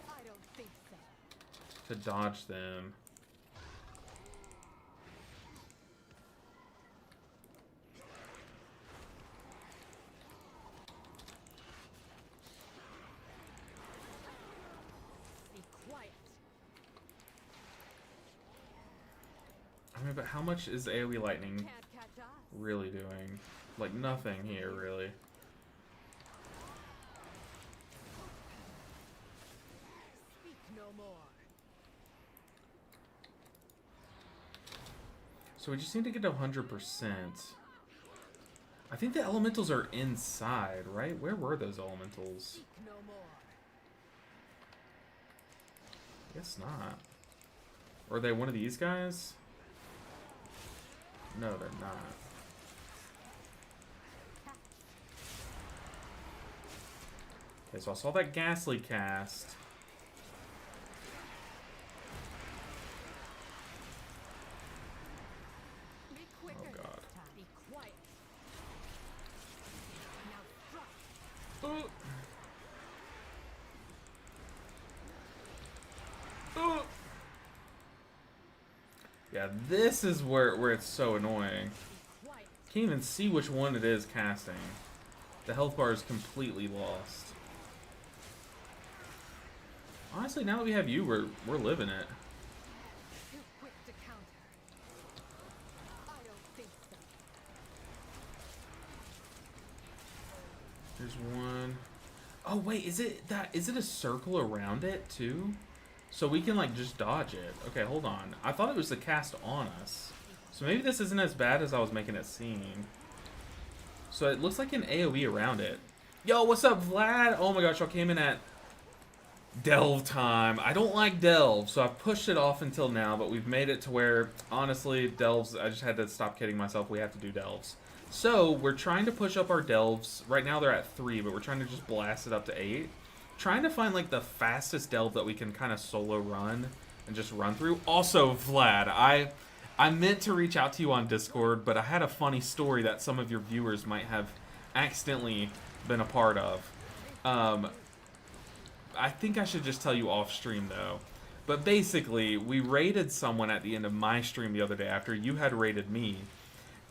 I don't think so. dodge them. Be quiet. I mean, but how much is AoE Lightning Can't catch us. really doing? Like nothing here, really. Speak no more. So we just need to get to 100%. I think the elementals are inside, right? Where were those elementals? Speak no more. Guess not. Or are they one of these guys? No, they're not. Okay, so I saw that Ghastly cast. Be quicker Oh, God. next time. Be quiet. Now strike. Yeah, this is where it's so annoying. Can't even see which one it is casting. The health bar is completely lost. Honestly, now that we have you, we're living it. Too quick to counter. I don't think so. There's one. Oh wait, is it a circle around it too? So we can like just dodge it. Okay, hold on. I thought it was the cast on us. So maybe this isn't as bad as I was making it seem. So it looks like an AoE around it. Yo, what's up, Vlad? Oh my gosh, y'all came in at delve time. I don't like delve, so I've pushed it off until now, but we've made it to where, honestly, delves, I just had to stop kidding myself. We have to do delves. So we're trying to push up our delves. Right now they're at 3, but we're trying to just blast it up to 8. Trying to find like the fastest delve that we can kind of solo run and just run through. Also, Vlad, I meant to reach out to you on Discord, but I had a funny story that some of your viewers might have accidentally been a part of. I think I should just tell you off stream though. But basically, we raided someone at the end of my stream the other day after you had raided me.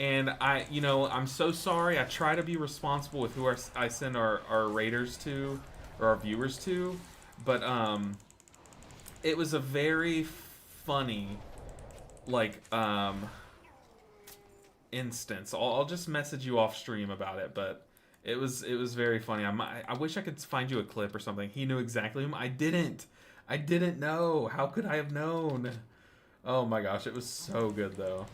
And I'm so sorry. I try to be responsible with who I send our raiders to, or our viewers to. But it was a very funny, like, instance. I'll just message you off stream about it, but it was very funny. I wish I could find you a clip or something. He knew exactly whom. I didn't know. How could I have known? Oh my gosh, it was so good though.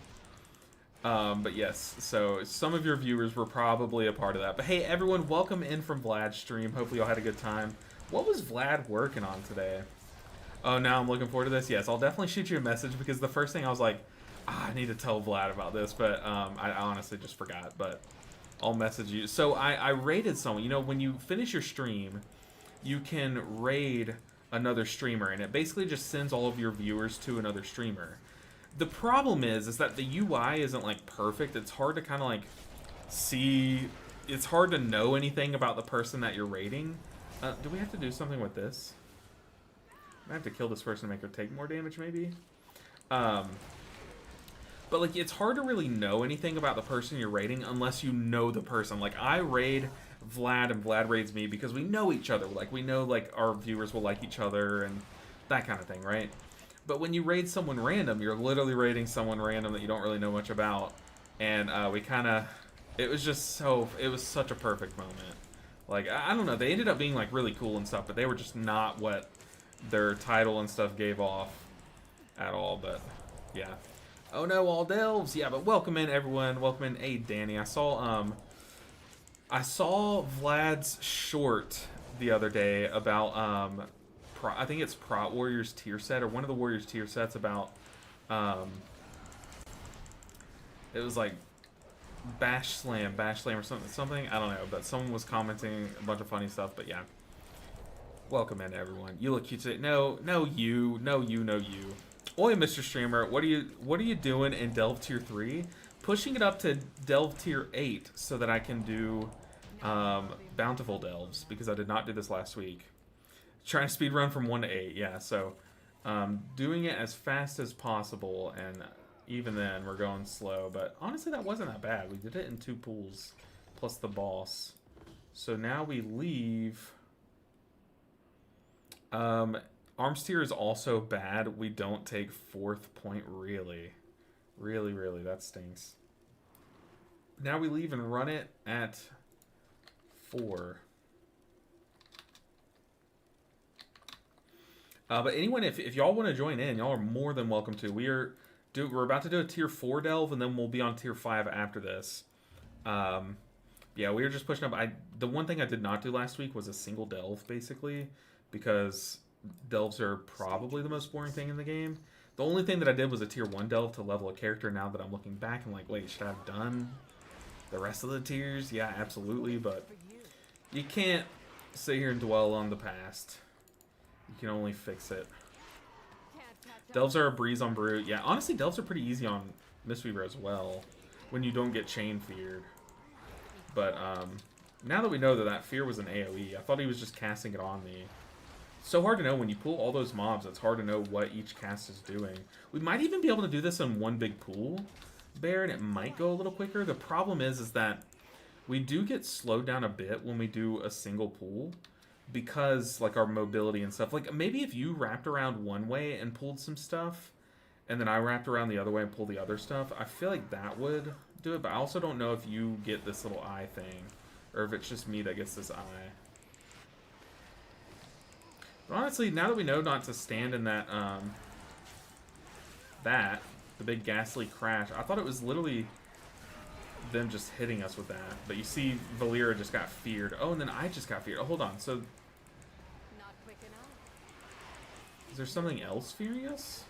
But yes, so some of your viewers were probably a part of that. But hey, everyone, welcome in from Vlad's stream. Hopefully y'all had a good time. What was Vlad working on today? Oh, now I'm looking forward to this. Yes, I'll definitely shoot you a message because the first thing I was like, I need to tell Vlad about this, but I honestly just forgot. But I'll message you. So I raided someone. You know, when you finish your stream, you can raid another streamer, and it basically just sends all of your viewers to another streamer. The problem is that the UI isn't like perfect. It's hard to kind of like see. It's hard to know anything about the person that you're raiding. Do we have to do something with this? I have to kill this person to make her take more damage, maybe. But like, it's hard to really know anything about the person you're raiding unless you know the person. Like, I raid Vlad and Vlad raids me because we know each other. Like, we know like our viewers will like each other and that kind of thing, right? But when you raid someone random, you're literally raiding someone random that you don't really know much about. And it was such a perfect moment. Like, I don't know, they ended up being like really cool and stuff, but they were just not what their title and stuff gave off at all. But yeah. Oh no, all delves. Yeah, but welcome in everyone. Welcome in. Hey Danny, I saw Vlad's short the other day about I think it's Prot Warriors tier set, or one of the Warriors tier sets about, it was like Bash Slam or something, I don't know, but someone was commenting a bunch of funny stuff, but yeah. Welcome in everyone. You look cute today. No you. Oi, Mr. Streamer, what are you doing in Delve Tier 3? Pushing it up to Delve Tier 8 so that I can do Bountiful Delves, because I did not do this last week. Trying to speed run from 1 to 8, yeah, so doing it as fast as possible, and even then we're going slow, but honestly that wasn't that bad. We did it in 2 pools plus the boss. So now we leave. Arms tier is also bad. We don't take 4th point, really, that stinks. Now we leave and run it at 4. But anyone, if y'all want to join in, y'all are more than welcome to. We're about to do a tier 4 delve, and then we'll be on tier 5 after this. Yeah, we were just pushing up. The one thing I did not do last week was a single delve, basically, because delves are probably the most boring thing in the game. The only thing that I did was a tier 1 delve to level a character. Now that I'm looking back, I'm like, wait, should I have done the rest of the tiers? Yeah, absolutely, but you can't sit here and dwell on the past. You can only fix it. Delves are a breeze on Brute. Yeah, honestly, delves are pretty easy on Misteaver as well, when you don't get chain feared. But now that we know that fear was an AoE, I thought he was just casting it on me. So hard to know when you pull all those mobs. It's hard to know what each cast is doing. We might even be able to do this in one big pool, Bear, and it might go a little quicker. The problem is that we do get slowed down a bit when we do a single pool because, like, our mobility and stuff. Like, maybe if you wrapped around one way and pulled some stuff, and then I wrapped around the other way and pulled the other stuff, I feel like that would do it. But I also don't know if you get this little eye thing, or if it's just me that gets this eye. But honestly, now that we know not to stand in that, the big ghastly crash, I thought it was literally them just hitting us with that. But you see, Valera just got feared. Oh, and then I just got feared. Oh, hold on. So, Not quick enough. is there something else fearing us?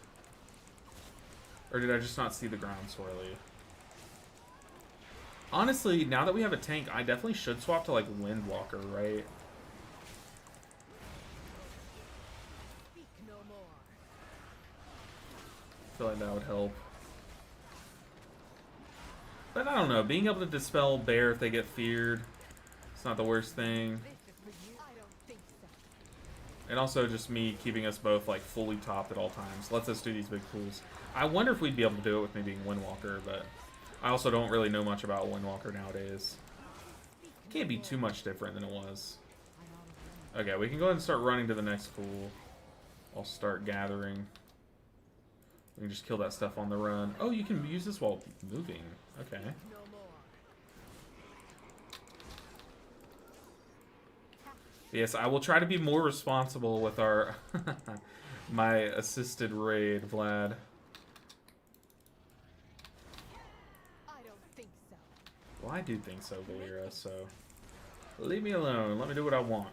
Or did I just not see the ground swirly? Honestly, now that we have a tank, I definitely should swap to, like, Windwalker, right? Speak no more. I feel like that would help. But I don't know. Being able to dispel Bear if they get feared, it's not the worst thing. This is for you. I don't think so. And also just me keeping us both, like, fully topped at all times. Lets us do these big pools. I wonder if we'd be able to do it with me being Windwalker, but I also don't really know much about Windwalker nowadays. Can't be too much different than it was. Okay, we can go ahead and start running to the next pool. I'll start gathering. We can just kill that stuff on the run. Oh, you can use this while moving. Okay. No more. Yes, I will try to be more responsible with our my assisted raid, Vlad. I don't think so. Well, I do think so, Valera, so leave me alone. Let me do what I want.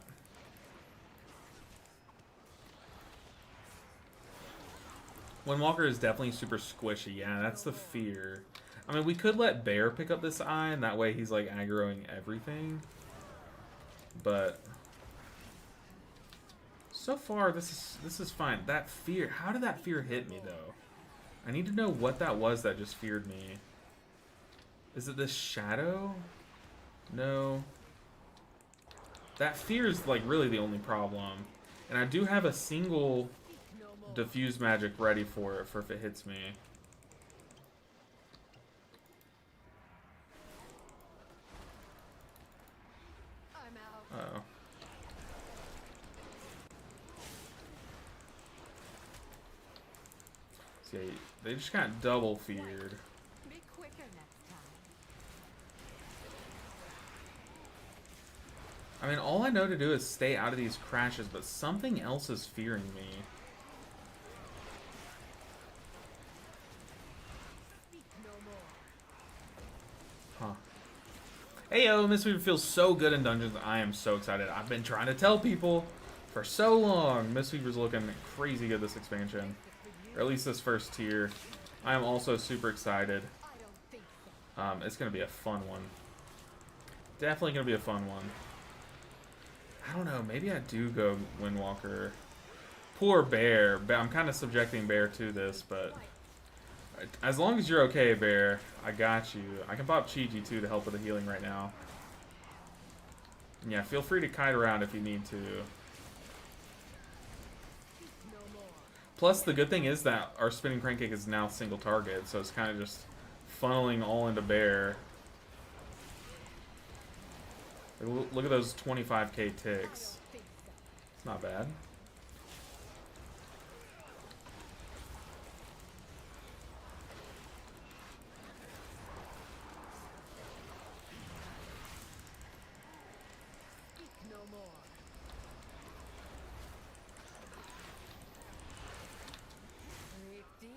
Windwalker is definitely super squishy. Yeah, that's the fear. I mean, we could let Bear pick up this eye, and that way he's, like, aggroing everything. But so far, this is fine. That fear, how did that fear hit me, though? I need to know what that was that just feared me. Is it this shadow? No. That fear is, like, really the only problem. And I do have a single No more. diffuse magic ready for it, for if it hits me. I'm out. Uh-oh. See, they just got double feared. Be quicker next time. I mean, all I know to do is stay out of these crashes, but something else is fearing me. Speak no more. Huh. Heyo, Misteaver feels so good in dungeons. I am so excited. I've been trying to tell people for so long. Misteaver's looking crazy good this expansion. Or at least this first tier. I am also super excited. I don't think so. It's going to be a fun one. Definitely going to be a fun one. I don't know. Maybe I do go Windwalker. Poor Bear. I'm kind of subjecting Bear to this, but as long as you're okay, Bear, I got you. I can pop Chi-Ji too to help with the healing right now. And yeah, feel free to kite around if you need to. No more. Plus, the good thing is that our spinning crankcake is now single target, so it's kind of just funneling all into Bear. Look at those 25k ticks. I don't think so. It's not bad. Speak no more. Breathe deep.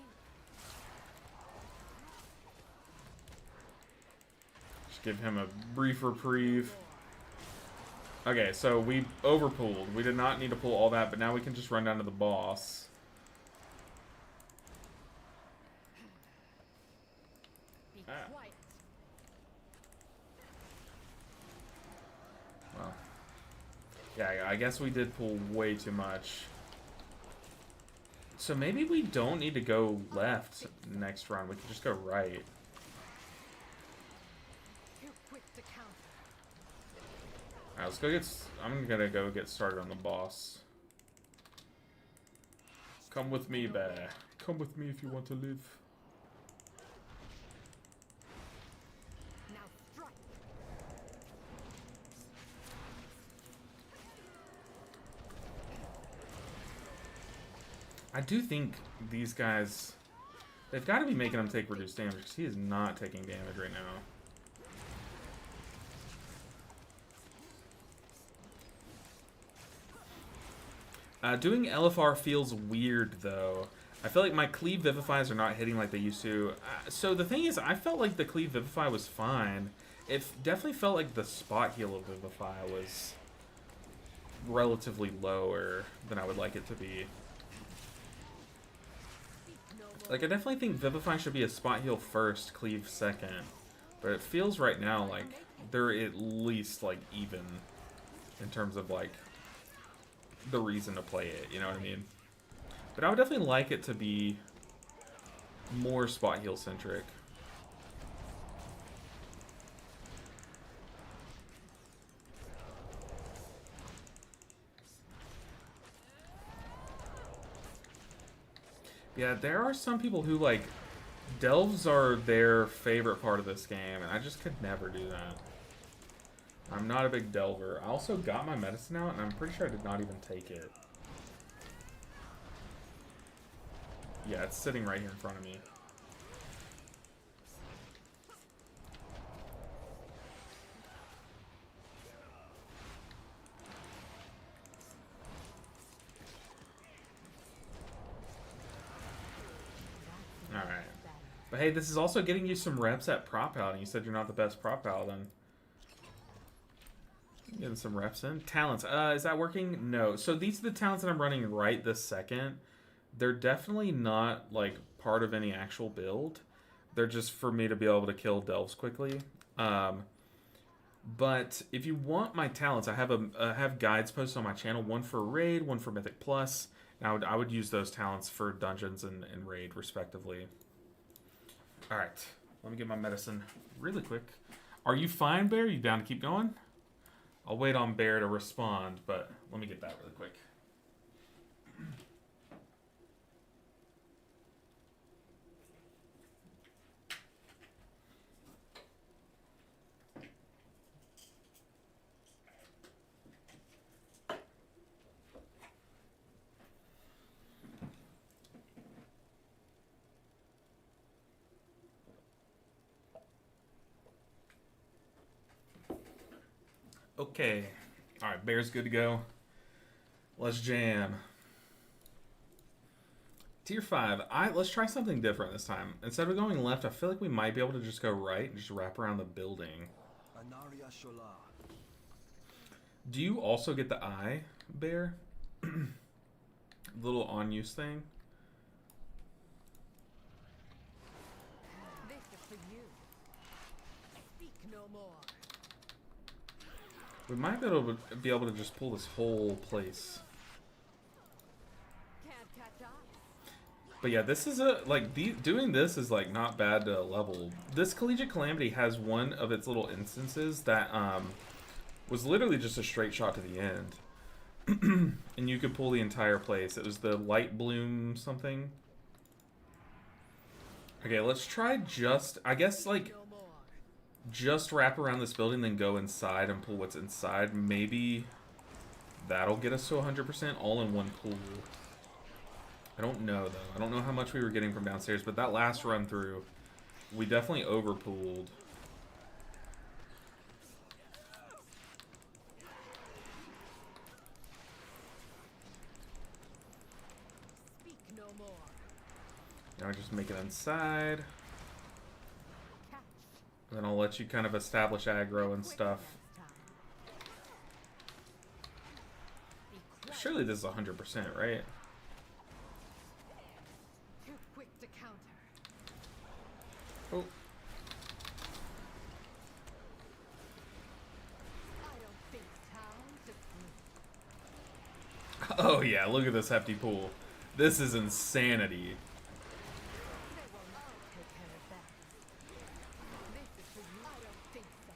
Just give him a brief reprieve. Okay, so we overpulled. We did not need to pull all that, but now we can just run down to the boss. Be Ah. quiet. Well, yeah, I guess we did pull way too much. So maybe we don't need to go left next round. We can just go right. Too quick to counter. Alright, let's go get... I'm gonna go get started on the boss. Come with me, bear. Come with me if you want to live. Now strike. I do think these guys, they've got to be making him take reduced damage because he is not taking damage right now. Doing LFR feels weird though. I feel like my Cleave Vivifies are not hitting like they used to. So the thing is, I felt like the Cleave Vivify was fine. It definitely felt like the spot heal of Vivify was relatively lower than I would like it to be. Like, I definitely think Vivify should be a spot heal first, Cleave second. But it feels right now like they're at least, like, even in terms of, like, the reason to play it, you know what I mean? But I would definitely like it to be more spot heal centric. Yeah, there are some people who, like, delves are their favorite part of this game, and I just could never do that. I'm not a big delver. I also got my medicine out, and I'm pretty sure I did not even take it. Yeah, it's sitting right here in front of me. Alright. But hey, this is also getting you some reps at prop paladin. You said you're not the best prop paladin. Getting some reps in. Talents. Is that working? No. So these are the talents that I'm running right this second. They're definitely not, like, part of any actual build. They're just for me to be able to kill delves quickly. But if you want my talents, I have guides posted on my channel. One for Raid, one for Mythic Plus. And I would use those talents for Dungeons and Raid, respectively. Alright. Let me get my medicine really quick. Are you fine, Bear? You down to keep going? I'll wait on Bear to respond, but let me get that really quick. Okay. Alright, Bear's good to go. Let's jam. Tier 5. Let's try something different this time. Instead of going left, I feel like we might be able to just go right and just wrap around the building. Anaria Shola. Do you also get the eye, Bear? Little on-use thing? This is for you. Speak no more. We might be able to just pull this whole place. Can't catch up. But yeah, this is doing this is like not bad to level. This Collegiate Calamity has one of its little instances that was literally just a straight shot to the end. And you could pull the entire place. It was the Light Bloom something. Okay, let's try just wrap around this building, then go inside and pull what's inside. Maybe that'll get us to 100% all in one pool. I don't know, though. I don't know how much we were getting from downstairs, but that last run through, we definitely overpooled. Speak no more. Now just make it inside. Catch. And then I'll let you kind of establish aggro and stuff. Surely this is 100%, right? Too quick to counter. Oh. I don't think time to flee. Oh yeah, look at this hefty pool. This is insanity. They will not take care of that. This is for you. I don't think so.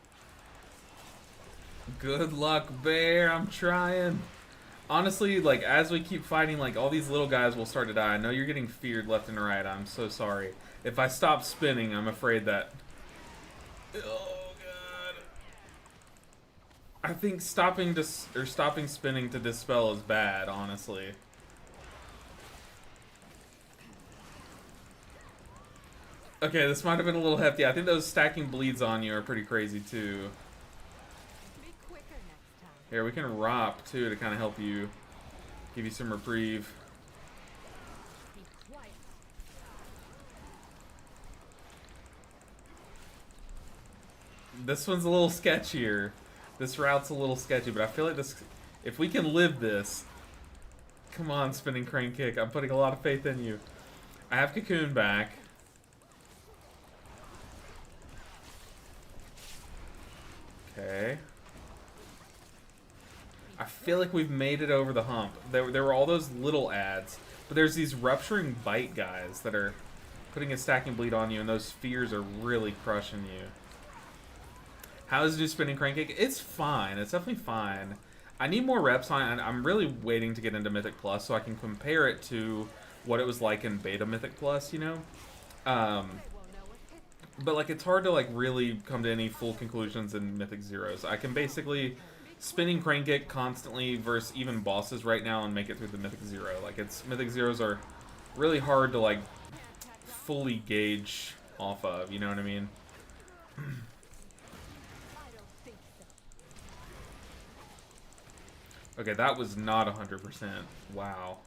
Good luck, Bear. I'm trying. Honestly, like, as we keep fighting, like, all these little guys will start to die. I know you're getting feared left and right. I'm so sorry. If I stop spinning, I'm afraid that... Oh, God. I think stopping spinning to dispel is bad, honestly. Okay, this might have been a little hefty. I think those stacking bleeds on you are pretty crazy, too. Be quicker next time. Here, we can rop, too, to kind of help you. Give you some reprieve. Be quiet. This one's a little sketchier. This route's a little sketchy, but I feel like this... If we can live this... Come on, spinning crane kick. I'm putting a lot of faith in you. I have Cocoon back. Okay. I feel like we've made it over the hump. There were all those little ads, but there's these rupturing bite guys that are putting a stacking bleed on you, and those fears are really crushing you. How is it do spinning crane kick? It's fine. It's definitely fine. I need more reps on it, and I'm really waiting to get into Mythic Plus so I can compare it to what it was like in Beta Mythic Plus, you know? But, like, it's hard to, like, really come to any full conclusions in Mythic Zeros. I can basically spinning crane kick constantly versus even bosses right now and make it through the Mythic Zero. Like, it's Mythic Zeros are really hard to, like, fully gauge off of, you know what I mean? Okay, that was not 100%. Wow.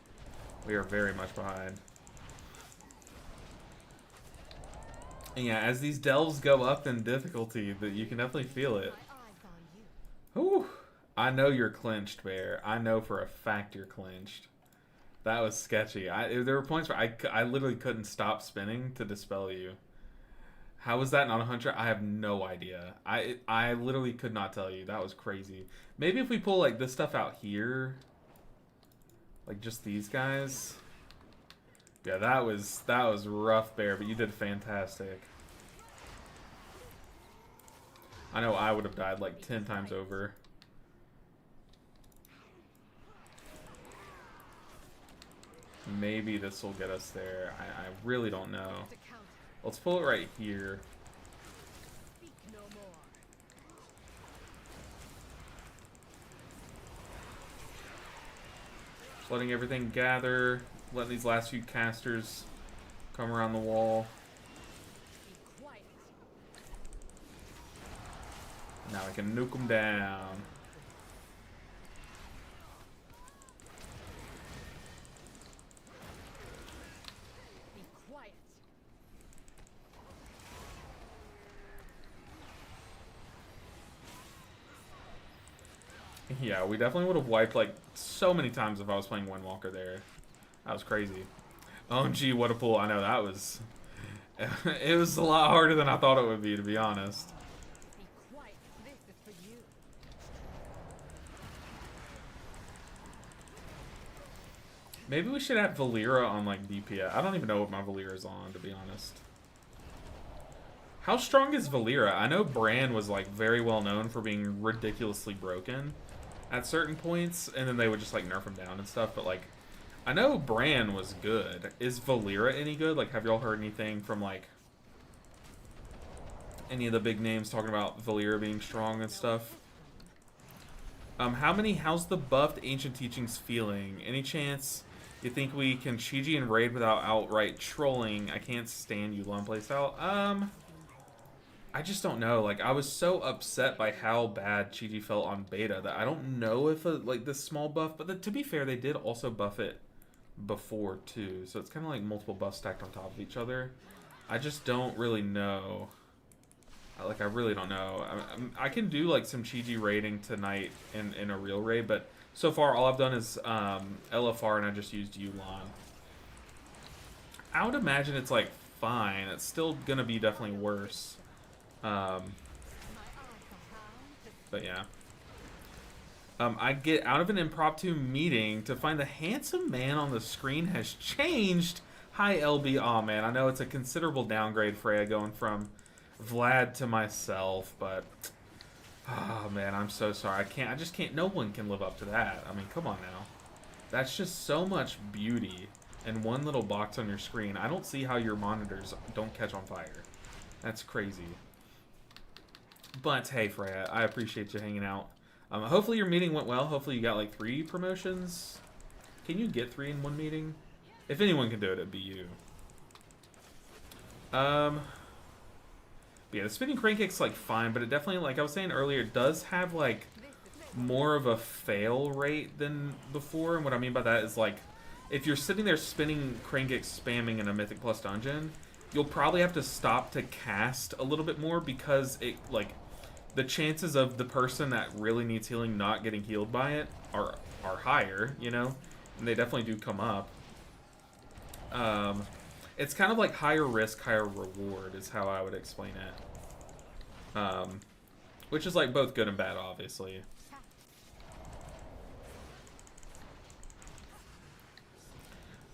We are very much behind. And yeah, as these delves go up in difficulty, that you can definitely feel it. Whew. I know you're clinched, Bear. I know for a fact you're clinched. That was sketchy. There were points where I literally couldn't stop spinning to dispel you. How was that not 100? I have no idea. I literally could not tell you. That was crazy. Maybe if we pull like this stuff out here, like just these guys. Yeah, that was rough, Bear, but you did fantastic. I know I would have died like 10 times over. Maybe this will get us there. I really don't know. Let's pull it right here. Just letting everything gather. Letting these last few casters come around the wall. Now I can nuke them down. Yeah, we definitely would have wiped like so many times if I was playing Windwalker there. That was crazy. OMG, what a pull. I know that was... It was a lot harder than I thought it would be, to be honest. Maybe we should add Valera on like DPS. I don't even know what my Valera is on, to be honest. How strong is Valera? I know Bran was like very well known for being ridiculously broken at certain points, and then they would just like nerf him down and stuff, but like I know Bran was good. Is Valera any good? Like, have y'all heard anything from like any of the big names talking about Valera being strong and stuff? How's the buffed Ancient Teachings feeling? Any chance you think we can Chiji and raid without outright trolling? I can't stand you, Lone Playstyle. I just don't know. Like, I was so upset by how bad Chiji felt on beta that I don't know if like this small buff, but to be fair, they did also buff it before too, so it's kind of like multiple buffs stacked on top of each other. I just don't really know. Like, I really don't know. I can do like some Chiji raiding tonight in a real raid, but so far all I've done is LFR, and I just used Yu'lon. I would imagine it's like fine. It's still gonna be definitely worse. But yeah. I get out of an impromptu meeting to find the handsome man on the screen has changed. Hi, LB. Aw, man, I know it's a considerable downgrade, Freya, going from Vlad to myself, but Oh man, I'm so sorry. I just can't. No one can live up to that. I mean, come on now. That's just so much beauty in one little box on your screen. I don't see how your monitors don't catch on fire. That's crazy. But hey, Freya, I appreciate you hanging out. Hopefully your meeting went well. Hopefully you got like 3 promotions. Can you get 3 in one meeting? If anyone can do it, it'd be you. But yeah, the spinning crane kick's like fine, but it definitely, like I was saying earlier, it does have like more of a fail rate than before. And what I mean by that is like, if you're sitting there spinning crane kick spamming in a Mythic Plus dungeon, you'll probably have to stop to cast a little bit more because it like the chances of the person that really needs healing not getting healed by it are higher, you know, and they definitely do come up. It's kind of like higher risk, higher reward is how I would explain it. Which is like both good and bad, obviously.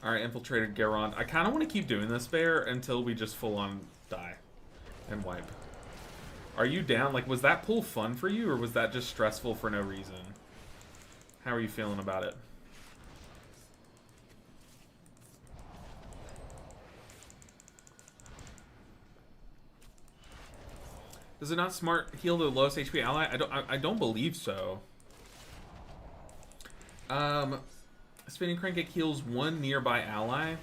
Alright, infiltrated Garand. I kind of want to keep doing this, Bear, until we just full on die and wipe. Are you down? Like, was that pull fun for you, or was that just stressful for no reason? How are you feeling about it? Does it not smart heal the lowest HP ally? I don't believe so. Spinning crank kick heals 1 nearby ally.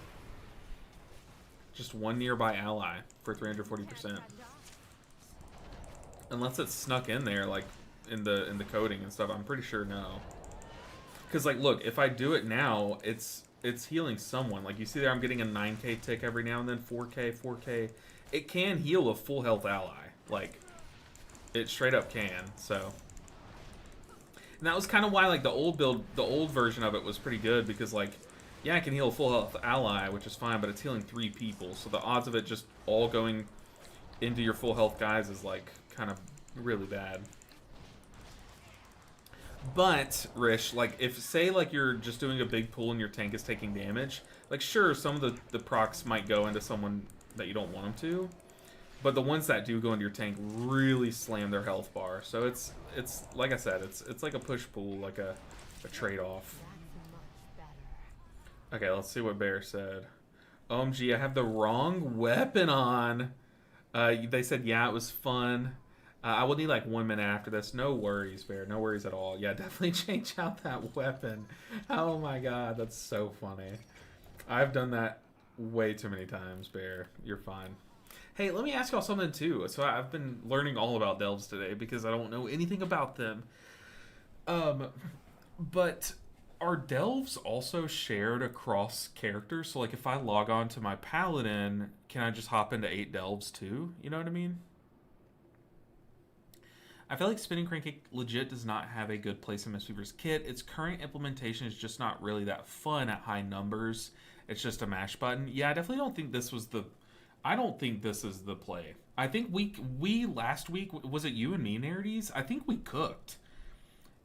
Just 1 nearby ally for 340%. Unless it's snuck in there, like in the coding and stuff. I'm pretty sure no. Because like, look, if I do it now, it's healing someone. Like you see there, I'm getting a 9k tick every now and then, 4k, 4k. It can heal a full health ally. Like, it straight up can. So, and that was kind of why like the old build, the old version of it was pretty good because like, yeah, it can heal a full health ally, which is fine, but it's healing 3 people. So the odds of it just all going into your full health guys is like kind of really bad. But Rish, like if say like you're just doing a big pull and your tank is taking damage, like sure some of the procs might go into someone that you don't want them to, but the ones that do go into your tank really slam their health bar. So it's like I said, it's like a push pull, like a trade-off. Okay, let's see what Bear said. OMG, I have the wrong weapon on. They said, yeah, it was fun. I will need like 1 minute after this. No worries, Bear. No worries at all. Yeah, definitely change out that weapon. Oh my god, that's so funny. I've done that way too many times, Bear. You're fine. Hey, let me ask y'all something too. So I've been learning all about delves today because I don't know anything about them. But are delves also shared across characters? So like if I log on to my paladin, can I just hop into 8 delves too? You know what I mean? I feel like Spinning Crank Kick legit does not have a good place in Misteaver's kit. Its current implementation is just not really that fun at high numbers. It's just a mash button. Yeah, I definitely don't think this was the... I don't think this is the play. I think we last week, was it you and me, Narides? I think we cooked.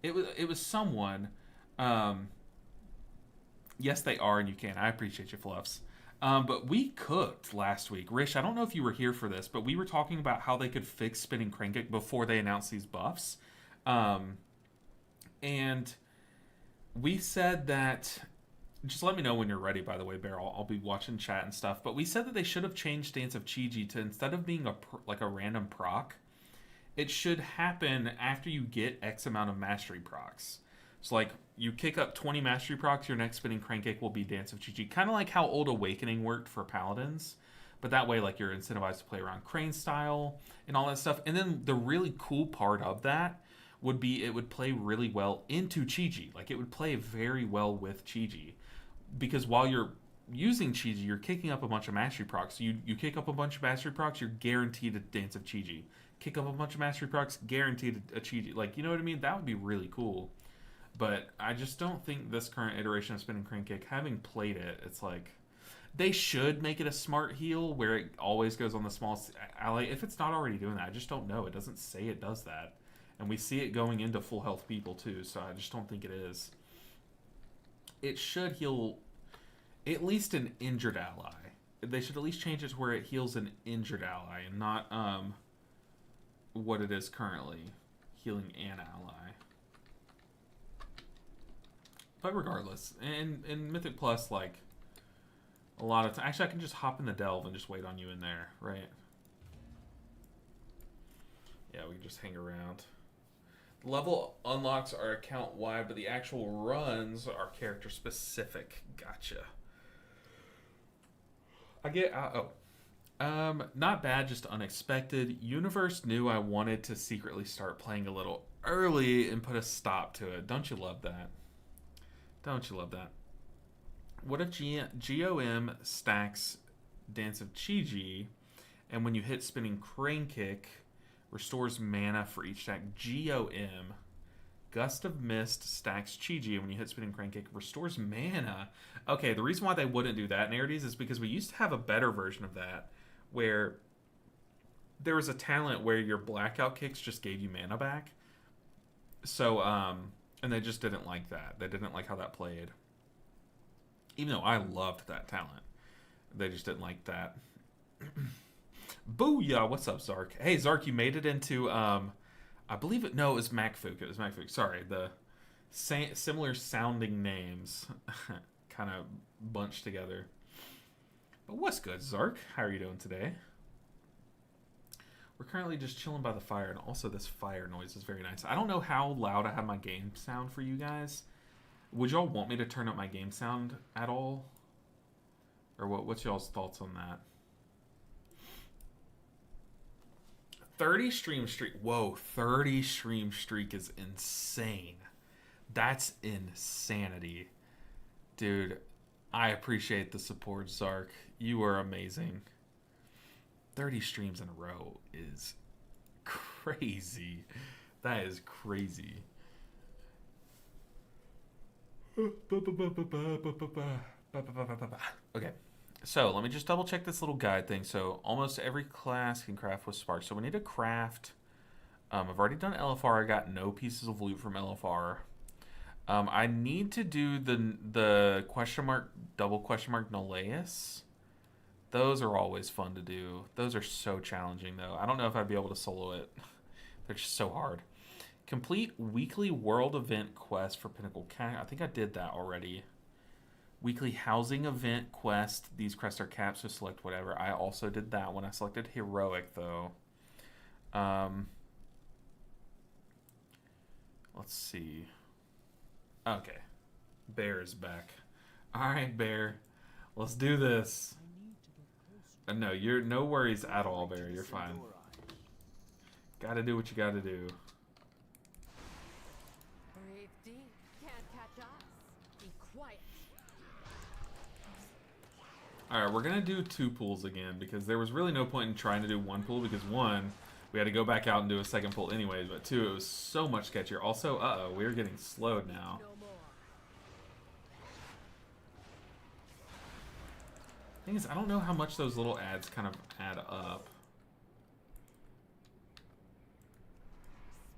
It was someone. Yes, they are, and you can. I appreciate you, Fluffs. But we cooked last week. Rish, I don't know if you were here for this, but we were talking about how they could fix Spinning Crank Kick before they announced these buffs. And we said that... Just let me know when you're ready, by the way, Bear. I'll be watching chat and stuff. But we said that they should have changed Dance of Chi-Ji to, instead of being a random proc, it should happen after you get X amount of mastery procs. So, like, you kick up 20 mastery procs, your next Spinning Crank Kick will be Dance of Chi-Ji. Kind of like how Old Awakening worked for Paladins. But that way, like, you're incentivized to play around Crane style and all that stuff. And then the really cool part of that would be it would play really well into Chi-Ji. Like, it would play very well with Chi-Ji. Because while you're using Chi-Ji, you're kicking up a bunch of mastery procs. You kick up a bunch of mastery procs, you're guaranteed a Dance of Chi-Ji. Kick up a bunch of mastery procs, guaranteed a Chi-Ji. Like, you know what I mean? That would be really cool. But I just don't think this current iteration of Spinning Crank Kick, having played it, it's like... They should make it a smart heal where it always goes on the small ally. If it's not already doing that, I just don't know. It doesn't say it does that. And we see it going into full health people too, so I just don't think it is. It should heal at least an injured ally. They should at least change it to where it heals an injured ally and not what it is currently. healing an ally. But regardless, in Mythic Plus, like, a lot of time... Actually, I can just hop in the Delve and just wait on you in there, right? Yeah, we can just hang around. The level unlocks are account-wide, but the actual runs are character-specific. Gotcha. I get... not bad, just unexpected. Universe knew I wanted to secretly start playing a little early and put a stop to it. Don't you love that? Don't you love that? What if GOM stacks Dance of Chi-Ji, and when you hit spinning Crane Kick, restores mana for each stack? GOM. Gust of Mist stacks Chi-Ji, and when you hit spinning Crane Kick, restores mana. Okay, the reason why they wouldn't do that, Narratives, is because we used to have a better version of that, where there was a talent where your blackout kicks just gave you mana back. So, and they just didn't like that. They didn't like how that played. Even though I loved that talent. They just didn't like that. Booyah! What's up, Zark? Hey, Zark, you made it into, I believe it, no, it was MacFook. It was MacFook. Sorry, the similar sounding names kind of bunched together. But what's good, Zark? How are you doing today? We're currently just chilling by the fire, and also this fire noise is very nice. I don't know how loud I have my game sound for you guys. Would y'all want me to turn up my game sound at all? Or what's y'all's thoughts on that? 30 stream streak. Whoa, 30 stream streak is insane. That's insanity. Dude, I appreciate the support, Zark. You are amazing. 30 streams in a row is crazy. That is crazy. Okay, so let me just double check this little guide thing. So almost every class can craft with sparks. So we need to craft. I've already done LFR. I got no pieces of loot from LFR. I need to do the question mark, double question mark Noleus. Those are always fun to do. Those are so challenging, though. I don't know if I'd be able to solo it. They're just so hard. Complete weekly world event quest for Pinnacle Cat. I think I did that already. Weekly housing event quest. These quests are capped, so select whatever. I also did that one. I selected heroic, though. Let's see. Okay. Bear is back. Alright, Bear. Let's do this. No, you're no worries at all, Bear. You're fine. Gotta do what you gotta do. Brave deep can't catch us. Be quiet. Alright, we're gonna do 2 pools again because there was really no point in trying to do 1 pool because 1, we had to go back out and do a 2nd pool anyways, but 2, it was so much sketchier. Also, we're getting slowed now. No more. Thing is, I don't know how much those little ads kind of add up.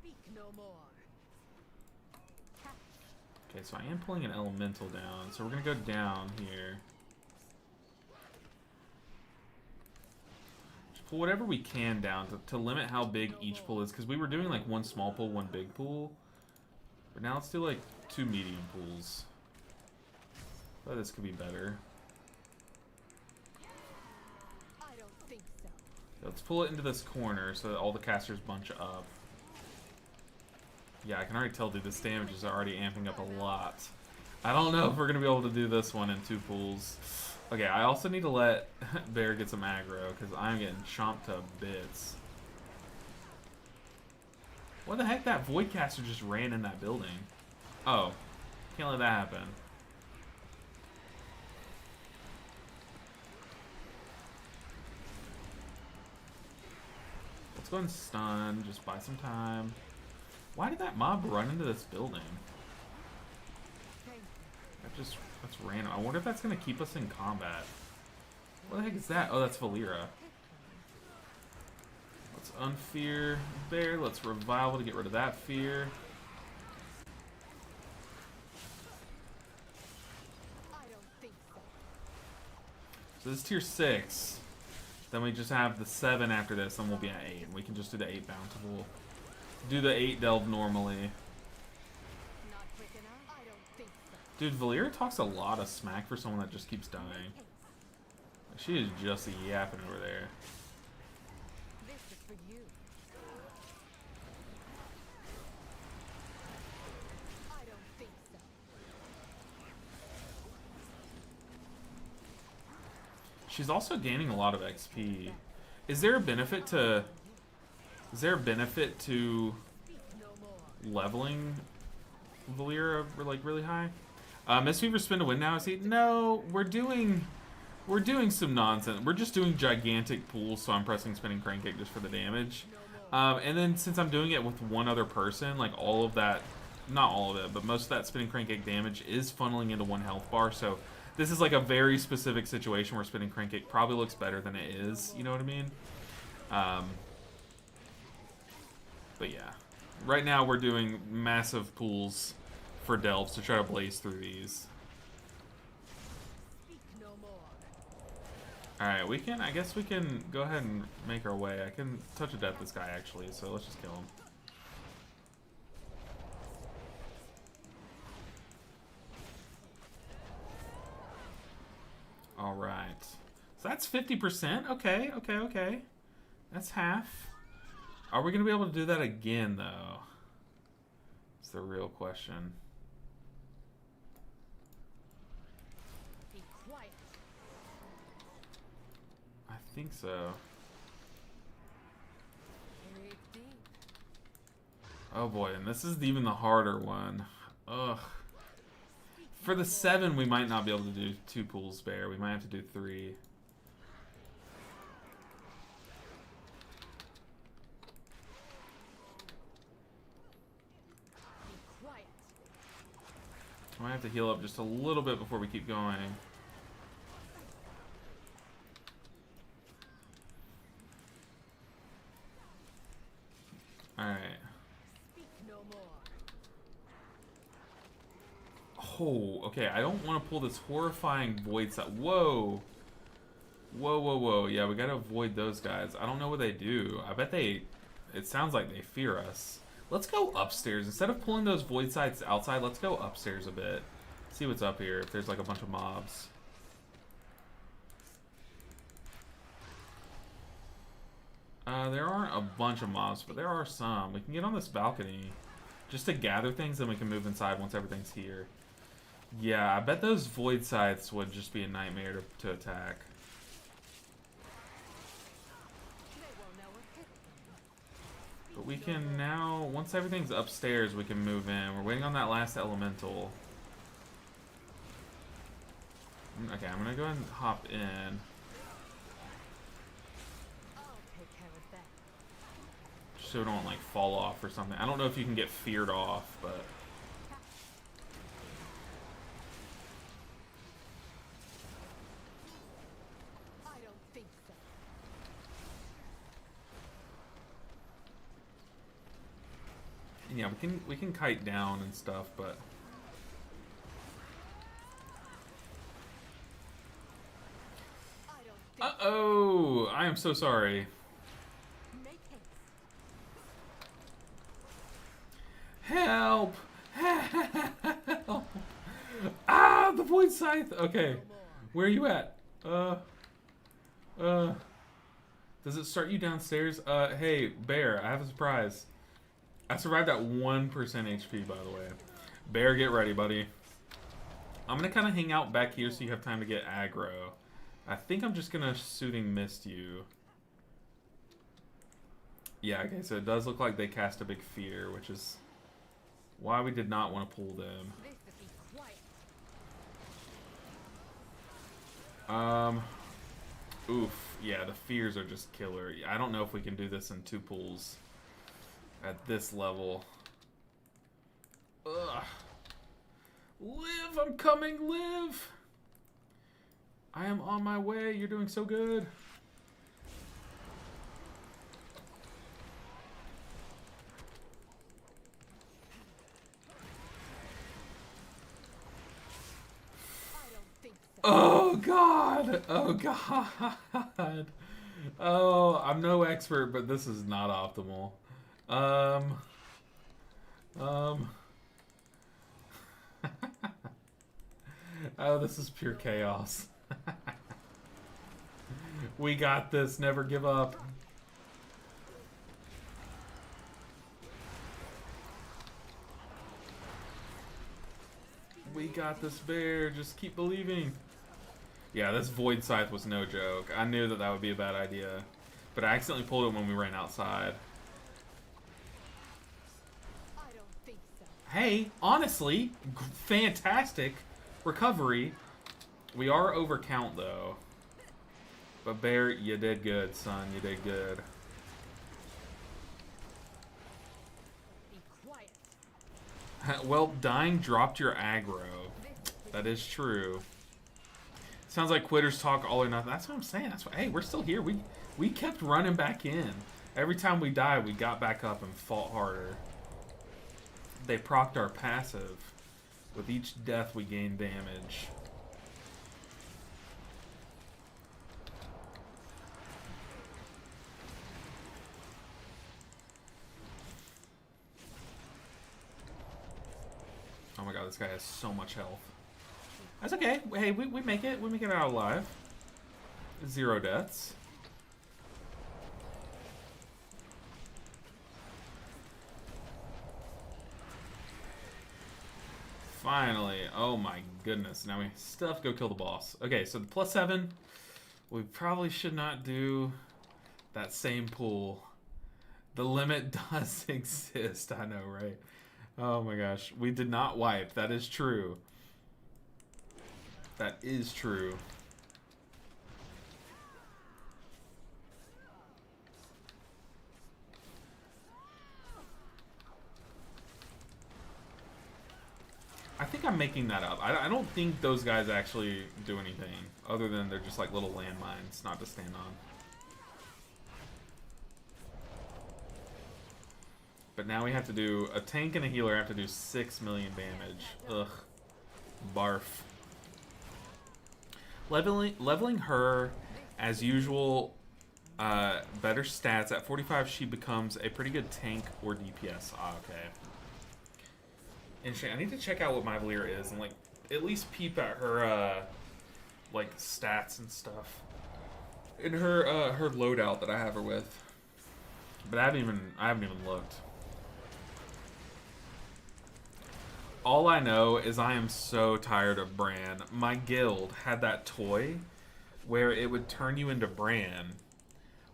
Speak no more. Okay, so I am pulling an elemental down, so we're gonna go down here. Just pull whatever we can down to limit how big each pool is, because we were doing like 1 small pool, 1 big pool. But now let's do like 2 medium pools. Oh, this could be better. Let's pull it into this corner so that all the casters bunch up. Yeah, I can already tell, dude, this damage is already amping up a lot. I don't know if we're going to be able to do this one in 2 pools. Okay, I also need to let Bear get some aggro because I'm getting chomped to bits. What the heck? That Voidcaster just ran in that building. Oh, can't let that happen. Let's go and stun, just buy some time. Why did that mob run into this building? That's random. I wonder if that's going to keep us in combat. What the heck is that? Oh, that's Valera. Let's unfear Bear. Let's revival to get rid of that fear. So this is tier 6. Then we just have the 7 after this, and we'll be at 8. We can just do the 8 bountiful. do the 8 delve normally. Not quick enough? I don't think so. Dude, Valyria talks a lot of smack for someone that just keeps dying. She is just yapping over there. This is for you. I don't think so. She's also gaining a lot of XP. Is there a benefit to... Is there a benefit to No more. leveling Valyria like really high? Misteaver spin to win now. Is he? No, we're doing some nonsense. We're just doing gigantic pools, so I'm pressing spinning crankcake just for the damage. And then since I'm doing it with one other person, like all of that, not all of it, but most of that spinning crankcake damage is funneling into one health bar. So this is like a very specific situation where spinning crankcake probably looks better than it is. You know what I mean? But yeah, right now we're doing massive pools for delves to try to blaze through these. Speak no more. Alright, we can, I guess we can go ahead and make our way. I can touch of death this guy actually, so let's just kill him. Alright. So that's 50%. Okay, okay, okay. That's half. Are we going to be able to do that again, though? It's the real question. Be quiet. I think so. Breathe deep. Oh boy, and this is even the harder one. Ugh. For the 7, we might not be able to do 2 pools bear. We might have to do 3. Be quiet. I might have to heal up just a little bit before we keep going. Alright. Speak no more. Oh, okay, I don't want to pull this horrifying void side. Whoa! Whoa, whoa, whoa. Yeah, we gotta avoid those guys. I don't know what they do. I bet they... It sounds like they fear us. Let's go upstairs. Instead of pulling those void sides outside, let's go upstairs a bit. See what's up here, if there's like a bunch of mobs. There aren't a bunch of mobs, but there are some. We can get on this balcony just to gather things, then we can move inside once everything's here. Yeah, I bet those void scythes would just be a nightmare to attack. They won't know a hit. But we can now, once everything's upstairs, we can move in. We're waiting on that last elemental. Okay, I'm gonna go ahead and hop in. I'll take care of that. So we don't like fall off or something. I don't know if you can get feared off, but I don't think so. yeah, we can kite down and stuff, but I don't think uh-oh, I am so sorry. Make haste. Help! Help! Ah, the void scythe. Okay, No more. where are you at? Does it start you downstairs? Hey, Bear, I have a surprise. I survived at 1% HP, by the way. Bear, get ready, buddy. I'm gonna kind of hang out back here so you have time to get aggro. I think I'm just gonna Soothing Mist you. Yeah, okay, so it does look like they cast a big fear, which is why we did not want to pull them. This is be quiet. Oof, yeah, the fears are just killer. I don't know if we can do this in 2 pools at this level. Ugh. Live, I'm coming, live! I am on my way, you're doing so good. I don't think so. Oh god! Oh god! Oh, I'm no expert, but this is not optimal. Um. Oh, this is pure chaos. We got this. Never give up. We got this, bear. Just keep believing. Yeah, this Void Scythe was no joke. I knew that that would be a bad idea. But I accidentally pulled it when we ran outside. I don't think so. Hey, honestly, fantastic recovery. We are over count, though. But Bear, you did good, son. You did good. Be quiet. Well, dying dropped your aggro. That is true. Sounds like quitters talk all or nothing. That's what I'm saying. That's what. Hey, we're still here. We kept running back in. Every time we died, we got back up and fought harder. They procced our passive. With each death, we gained damage. Oh my god, this guy has so much health. That's okay. Hey, we make it. We make it out alive. 0 deaths. Finally. Oh my goodness. Now we still have to go kill the boss. Okay, so the +7. We probably should not do that same pool. The limit does exist. I know, right? Oh my gosh. We did not wipe. That is true. That is true. I think I'm making that up. I don't think those guys actually do anything other than they're just like little landmines not to stand on. But now we have to do a tank and a healer have to do 6 million damage. Ugh. Barf. Leveling her as usual, better stats. At 45 she becomes a pretty good tank or DPS. Ah, okay. Interesting. I need to check out what my Valir is and like at least peep at her like stats and stuff. In her her loadout that I have her with. But I haven't even looked. All I know is I am so tired of Bran. My guild had that toy where it would turn you into Bran.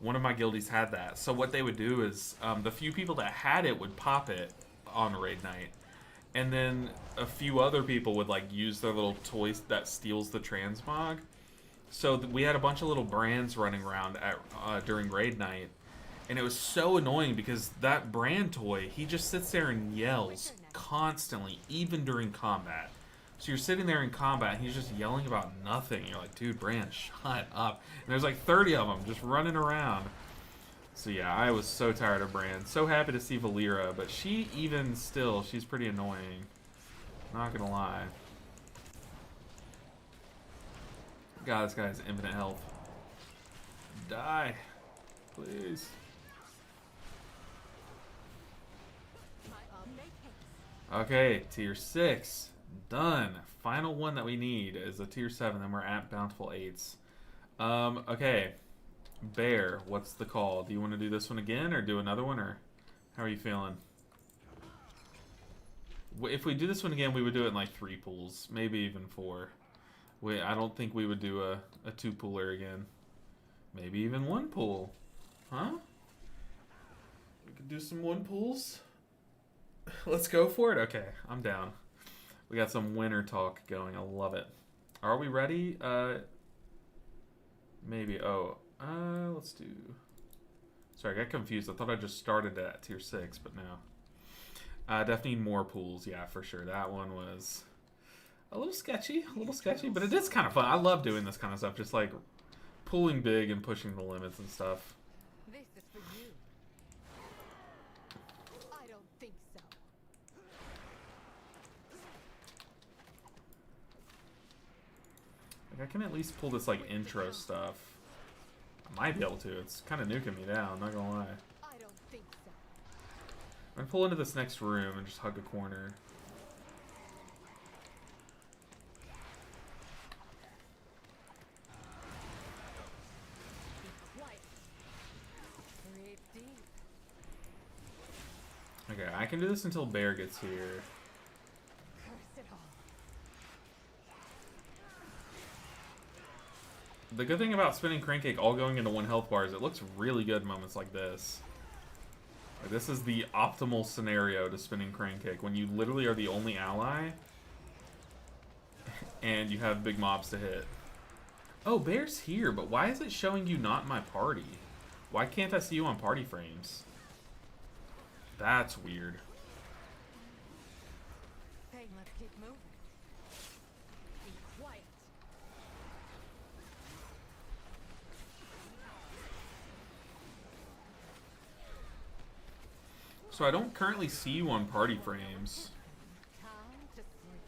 One of my guildies had that. So what they would do is the few people that had it would pop it on raid night. And then a few other people would like use their little toys that steals the transmog. So we had a bunch of little Brans running around at during raid night. And it was so annoying because that Bran toy, he just sits there and yells constantly, even during combat. So you're sitting there in combat and he's just yelling about nothing. You're like, dude, Bran, shut up. And there's like 30 of them just running around. So yeah, I was so tired of Bran. So happy to see Valera, but she even still, she's pretty annoying. Not gonna lie. God, this guy has infinite health. Die. Please. Okay, tier 6. Done. Final one that we need is a tier 7, then we're at bountiful 8s. Okay. Bear, what's the call? Do you want to do this one again or do another one, or how are you feeling? If we do this one again, we would do it in like 3 pools, maybe even 4. I don't think we would do a 2-pooler again. Maybe even 1 pool. Huh? We could do some 1 pools? Let's go for it? Okay, I'm down. We got some winter talk going. I love it. Are we ready? Maybe. Oh, let's do... Sorry, I got confused. I thought I just started at tier 6, but no. Definitely need more pools. Yeah, for sure. That one was a little sketchy. But it is kind of fun. I love doing this kind of stuff. Just like pulling big and pushing the limits and stuff. This is for you. I don't think so. Like, I can at least pull this like intro stuff. I might be able to. It's kind of nuking me down, not gonna lie. I don't think so. I'm gonna pull into this next room and just hug a corner. Be quiet. Breathe deep. Okay, I can do this until Bear gets here. Curse it all. The good thing about spinning Crankcake all going into 1 health bar is it looks really good in moments like this. Like, this is the optimal scenario to spinning Crankcake, when you literally are the only ally and you have big mobs to hit. Oh, Bear's here, but why is it showing you not in my party? Why can't I see you on party frames? That's weird. Hey, let's keep moving. Be quiet. So I don't currently see you on party frames. Time to sleep.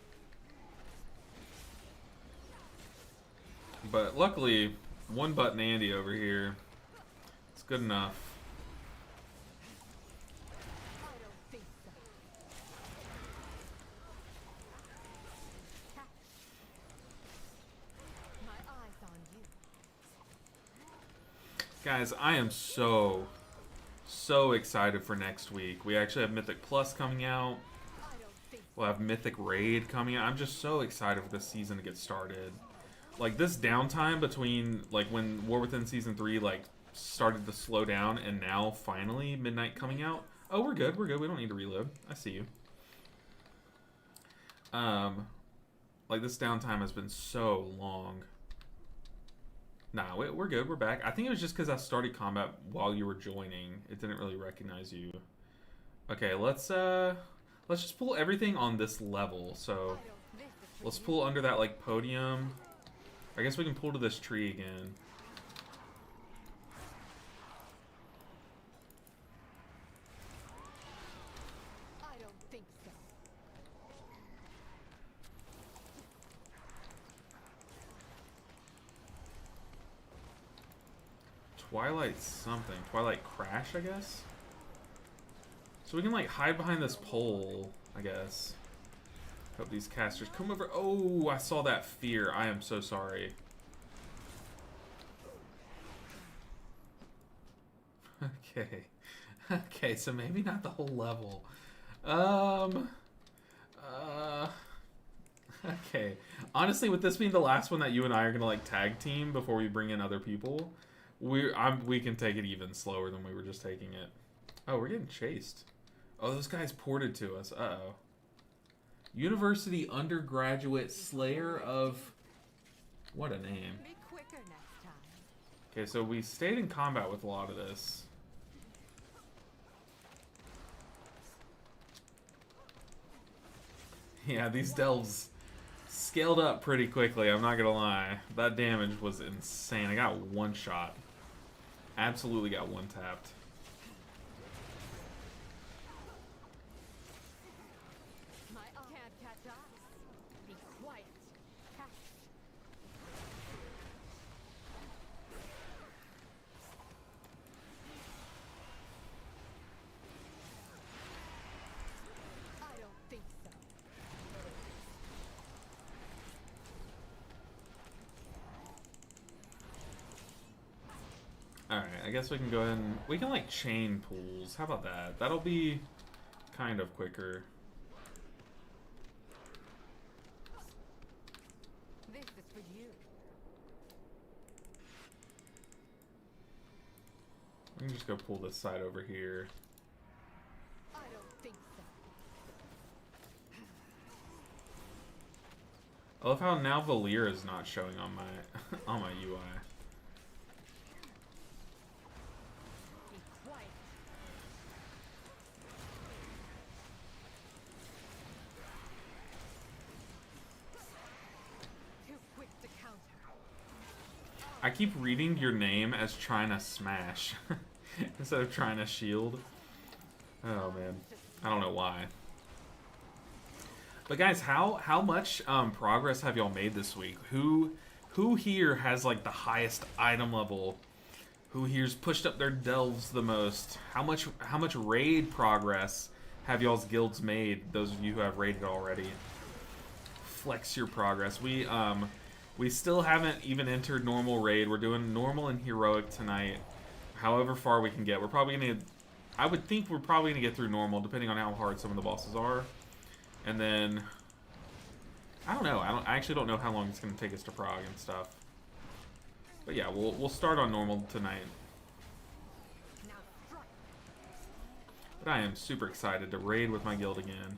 But luckily, one button Andy over here. It's good enough. I don't think so. Catch. My eyes on you. Guys, I am so excited for next week. We actually have Mythic Plus coming out. I don't think so. We'll have Mythic Raid coming out. I'm just so excited for this season to get started. Like, this downtime between, like, when War Within Season 3, like, started to slow down, and now, finally, Midnight coming out. Oh, we're good, we don't need to reload. I see you. Like, this downtime has been so long. Nah, we're good, we're back. I think it was just because I started combat while you were joining. It didn't really recognize you. Okay, let's just pull everything on this level. So, This is for let's you. pull under that, like, podium. I guess we can pull to this tree again. I don't think so. Twilight something. Twilight Crash, I guess? So we can, like, hide behind this pole, I guess. Hope these casters come over. Oh, I saw that fear. I am so sorry. Okay. Okay, so maybe not the whole level. Okay. Honestly, with this being the last one that you and I are gonna, like, tag team before we bring in other people, we can take it even slower than we were just taking it. Oh, we're getting chased. Oh, those guys ported to us. Uh-oh. University undergraduate slayer of... What a name. Be quicker next time. Okay, so we stayed in combat with a lot of this. Yeah, these delves scaled up pretty quickly, I'm not gonna lie. That damage was insane. I got one shot. Absolutely got one tapped. My eye can't catch eyes. Be quiet. Catch. I don't think so. Alright, I guess we can go ahead and... We can, like, chain pools. How about that? That'll be kind of quicker. This is for you. We can just go pull this side over here. I don't think so. I love how now Valir is not showing on my on my UI. Be quiet. Too quick to counter. I keep reading your name as trying to smash instead of trying to shield. Oh man, I don't know why. But guys, how much progress have y'all made this week? Who here has like the highest item level? Who here's pushed up their delves the most? How much raid progress have y'all's guilds made. Those of you who have raided already, flex your progress. We still haven't even entered normal raid. We're doing normal and heroic tonight. However far we can get. We're probably gonna. I would think we're probably gonna get through normal, depending on how hard some of the bosses are. And then I don't know. I actually don't know how long it's gonna take us to prog and stuff. But yeah, we'll start on normal tonight. But I am super excited to raid with my guild again.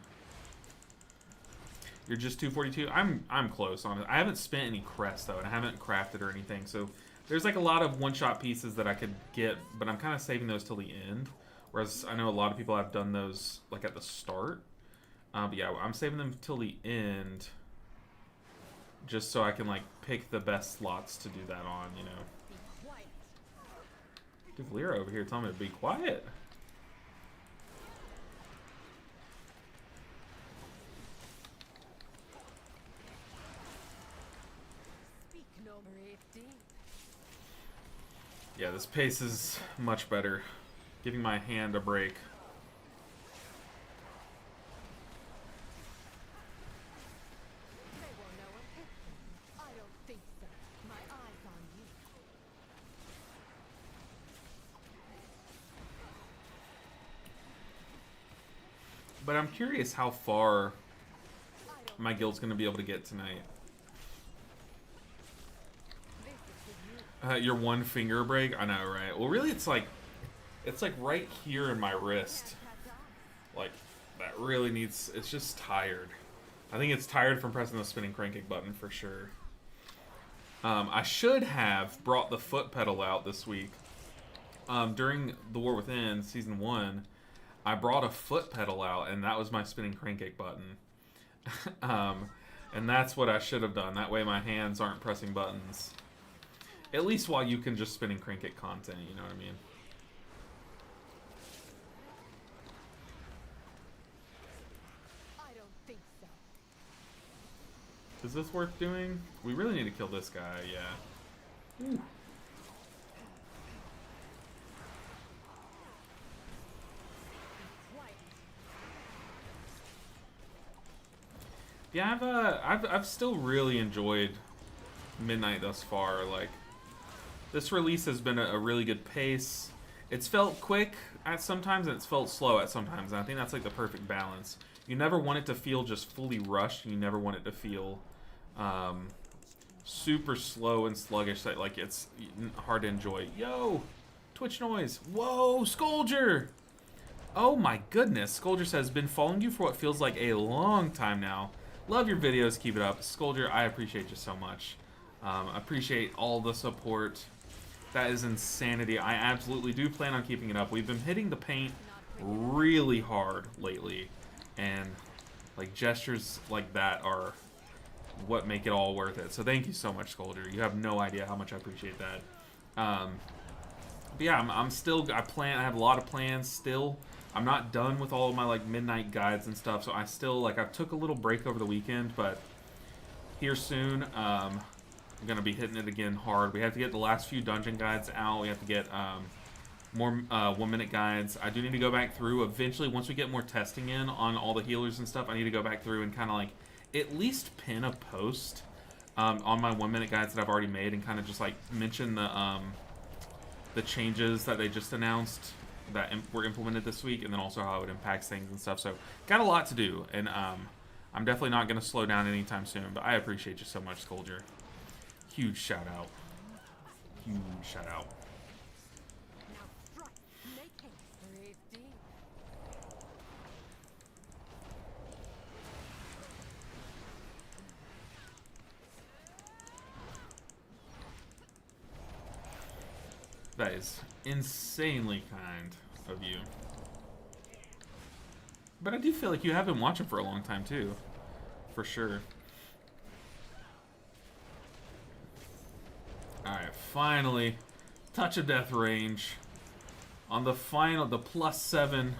You're just 242. I'm close on it. I haven't spent any crests though, and I haven't crafted or anything. So there's like a lot of one-shot pieces that I could get, but I'm kind of saving those till the end. Whereas I know a lot of people have done those like at the start. But yeah, I'm saving them till the end, just so I can like pick the best slots to do that on. You know. Valera over here telling me to be quiet. Yeah, this pace is much better. Giving my hand a break. They won't know what hit them. I don't think so. My eyes on you. But I'm curious how far my guild's going to be able to get tonight. Your one finger break? I know, right? Well, really, it's like right here in my wrist. Like, that really needs... It's just tired. I think it's tired from pressing the spinning crank kick button for sure. I should have brought the foot pedal out this week. During The War Within, Season 1, I brought a foot pedal out, and that was my spinning crank kick button. And that's what I should have done. That way my hands aren't pressing buttons. At least while you can just spin and crank it content, you know what I mean? I don't think so. Is this worth doing? We really need to kill this guy, yeah. Ooh. Yeah, I've still really enjoyed Midnight thus far. Like, this release has been a really good pace. It's felt quick at sometimes, and it's felt slow at sometimes, and I think that's like the perfect balance. You never want it to feel just fully rushed, and you never want it to feel super slow and sluggish, that like it's hard to enjoy. Yo! Twitch noise! Whoa! Scoldger! Oh my goodness! Scoldger says, been following you for what feels like a long time now. Love your videos, keep it up. Scoldger, I appreciate you so much. I appreciate all the support. That is insanity. I absolutely do plan on keeping it up. We've been hitting the paint really hard lately, and like gestures like that are what make it all worth it. So thank you so much, Scoldger. You have no idea how much I appreciate that. But yeah, I'm still. I have a lot of plans still. I'm not done with all of my like midnight guides and stuff. So I still like. I took a little break over the weekend, but here soon. I'm going to be hitting it again hard. We have to get the last few dungeon guides out. We have to get more 1 minute guides. I do need to go back through eventually. Once we get more testing in on all the healers and stuff, I need to go back through and kind of like at least pin a post on my 1 minute guides that I've already made, and kind of just like mention the changes that they just announced that were implemented this week, and then also how it impacts things and stuff. So got a lot to do, and I'm definitely not going to slow down anytime soon, but I appreciate you so much, Scoldger. Huge shout out. Huge shout out. Now strike. Make haste. Breathe deep. That is insanely kind of you. But I do feel like you have been watching for a long time too. For sure. Alright, finally. Touch of Death range. On the final, the +7.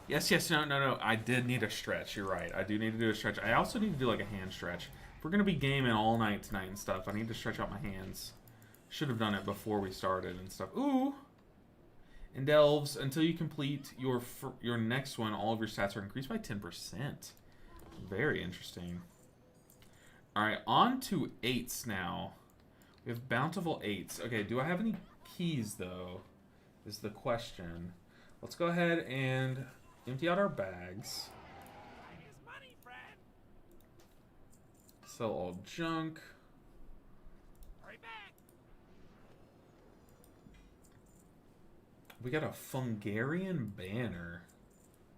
Yes, no. I did need a stretch. You're right. I do need to do a stretch. I also need to do like a hand stretch. If we're going to be gaming all night tonight and stuff, I need to stretch out my hands. Should have done it before we started and stuff. Ooh! And Delves, until you complete your next one, all of your stats are increased by 10%. Very interesting. Alright, on to 8s now. We have bountiful 8s. Okay, do I have any keys, though? Is the question. Let's go ahead and empty out our bags. Sell all junk. We got a Fungarian banner.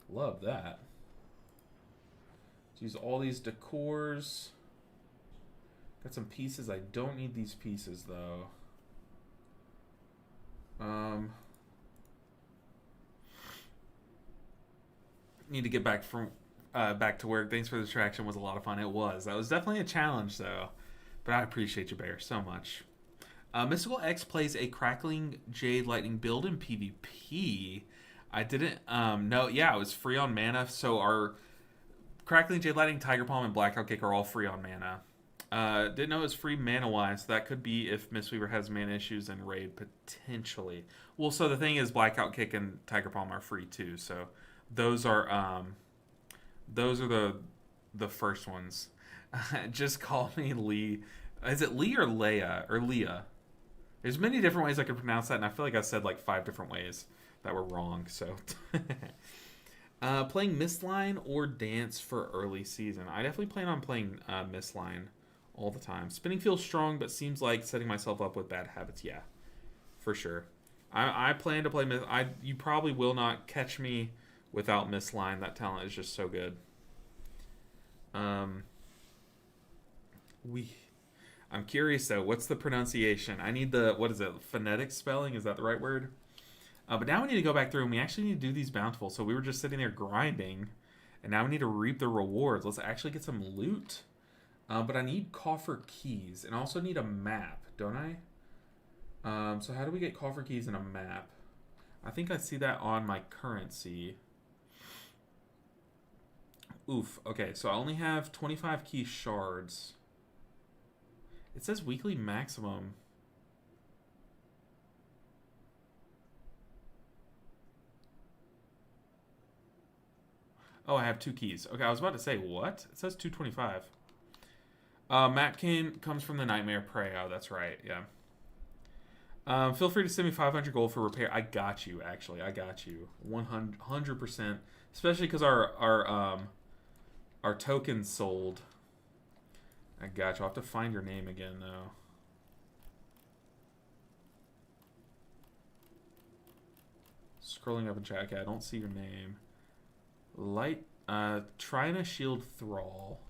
Love that. Let's use all these decors. Got some pieces. I don't need these pieces, though. Need to get back to work. Thanks for the distraction. Was a lot of fun. It was. That was definitely a challenge, though. But I appreciate you, Bear, so much. Mystical X plays a Crackling Jade Lightning build in PvP. I didn't know. Yeah, it was free on mana. So our Crackling Jade Lightning, Tiger Palm, and Blackout Kick are all free on mana. Didn't know it was free mana-wise. That could be if Mistweaver has mana issues and Raid, potentially. Well, so the thing is, Blackout Kick and Tiger Palm are free, too. So those are the first ones. Just call me Lee. Is it Lee or Leia? Or Leah? There's many different ways I could pronounce that, and I feel like I said like 5 different ways that were wrong, so. Playing Mistline or Dance for early season. I definitely plan on playing Mistline all the time. Spinning feels strong, but seems like setting myself up with bad habits. Yeah, for sure. I plan to play you probably will not catch me without Mistline. That talent is just so good. I'm curious though, what's the pronunciation? I need the, what is it, phonetic spelling? Is that the right word? But now we need to go back through and we actually need to do these bountiful. So we were just sitting there grinding and now we need to reap the rewards. Let's actually get some loot. But I need coffer keys and I also need a map, don't I? So how do we get coffer keys and a map? I think I see that on my currency. Oof, okay, so I only have 25 key shards. It says weekly maximum. Oh, I have 2 keys. Okay, I was about to say, what? It says 225. Map comes from the Nightmare Prey. Oh, that's right, yeah. Feel free to send me 500 gold for repair. I got you, actually. I got you. 100%. Especially because our tokens sold. I got you. I'll have to find your name again, though. Scrolling up in chat. Okay, I don't see your name. Trina Shield Thrall.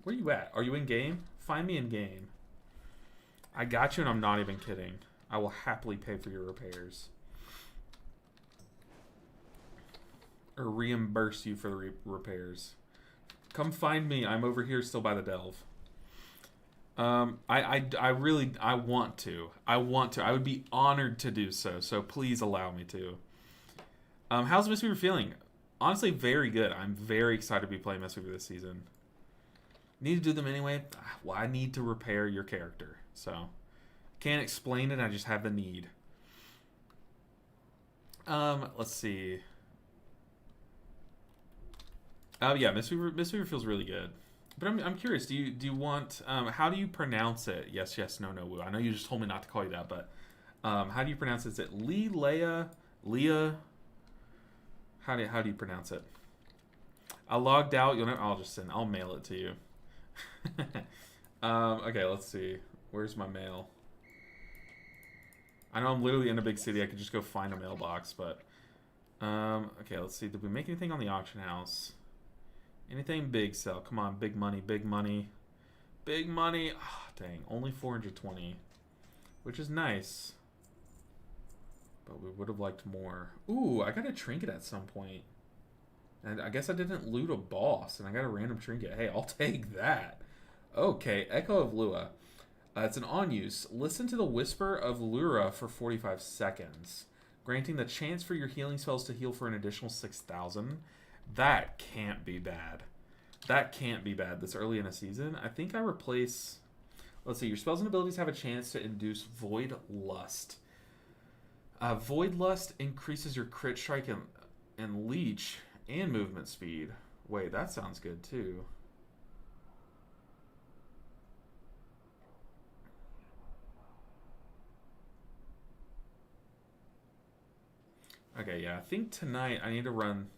Where you at? Are you in game? Find me in game. I got you, and I'm not even kidding. I will happily pay for your repairs. Or reimburse you for the repairs. Come find me. I'm over here still by the delve. I want to. I would be honored to do so. So please allow me to. How's Misteaver feeling? Honestly, very good. I'm very excited to be playing Misteaver this season. Need to do them anyway? Well, I need to repair your character. So, can't explain it. I just have the need. Let's see. Yeah, Misteaver feels really good. But I'm curious. Do you want? How do you pronounce it? Yes, no, woo. I know you just told me not to call you that, but how do you pronounce it? Is it Lee, Leia, Leah? How do you pronounce it? I logged out. I'll just send. I'll mail it to you. Okay, let's see. Where's my mail? I know I'm literally in a big city. I could just go find a mailbox, but okay, let's see. Did we make anything on the auction house? Anything big sell? Come on, big money, big money, big money. Oh, dang, only 420, which is nice, but we would have liked more. Ooh, I got a trinket at some point, and I guess I didn't loot a boss, and I got a random trinket. Hey, I'll take that. Okay, Echo of Lua. It's an on-use. Listen to the whisper of Lura for 45 seconds, granting the chance for your healing spells to heal for an additional 6,000. That can't be bad. That can't be bad this early in a season. I think I replace... Let's see. Your spells and abilities have a chance to induce Void Lust. Void Lust increases your crit strike and leech and movement speed. Wait, that sounds good too. Okay, yeah, I think tonight I need to run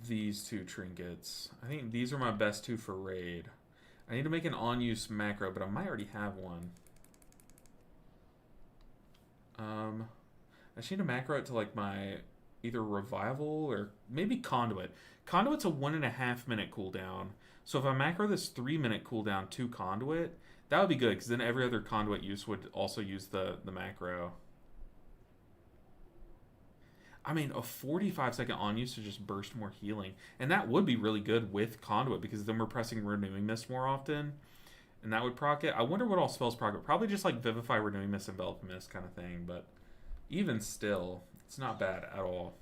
these two trinkets. I think these are my best two for raid. I need to make an on-use macro, but I might already have one. I just need to macro it to like my either revival or maybe conduit. Conduit's a 1.5 minute cooldown. So if I macro this 3-minute cooldown to conduit, that would be good because then every other conduit use would also use the macro. I mean, a 45-second on use to just burst more healing. And that would be really good with conduit because then we're pressing Renewing Mist more often. And that would proc it. I wonder what all spells proc it. Probably just like Vivify, Renewing Mist, Envelop Mist kind of thing. But even still, it's not bad at all.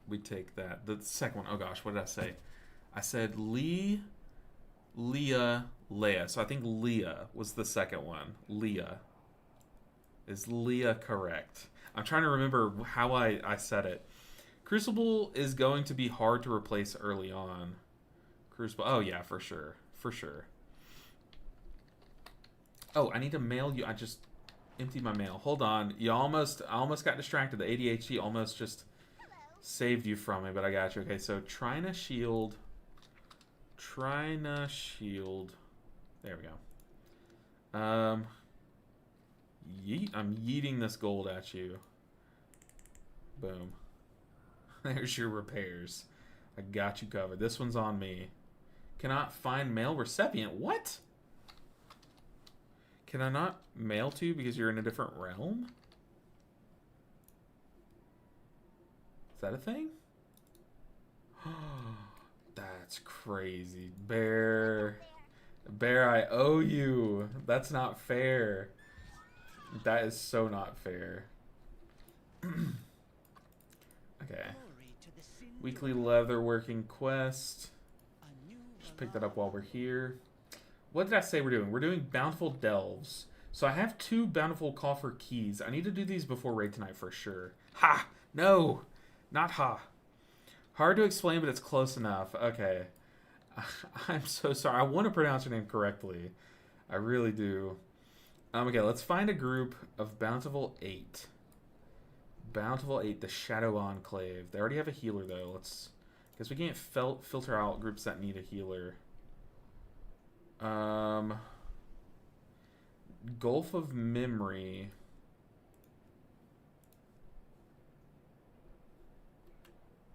We take that. The second one, oh gosh, what did I say? I said Leah, Leia. So I think Leah was the second one. Leah. Is Leah correct? I'm trying to remember how I said it. Crucible is going to be hard to replace early on. Crucible, oh yeah, for sure. For sure. Oh, I need to mail you. I just emptied my mail. Hold on. I almost got distracted. The ADHD almost just saved you from me, but I got you. Okay, so Trina Shield. Trina Shield. There we go. Yeet. I'm yeeting this gold at you. Boom. There's your repairs. I got you covered. This one's on me. Cannot find male recipient. What? Can I not mail to you because you're in a different realm? Is that a thing? That's crazy. Bear, I owe you. That's not fair. That is so not fair. Okay. Weekly leatherworking quest. Just pick that up while we're here. What did I say we're doing? We're doing Bountiful Delves. So I have 2 Bountiful Coffer Keys. I need to do these before raid tonight for sure. Ha! No! Not ha. Hard to explain, but it's close enough. Okay. I'm so sorry. I want to pronounce your name correctly. I really do. Okay, let's find a group of Bountiful 8. Bountiful 8, the Shadow Enclave. They already have a healer, though. Let's... Guess we can't filter out groups that need a healer. Gulf of Memory.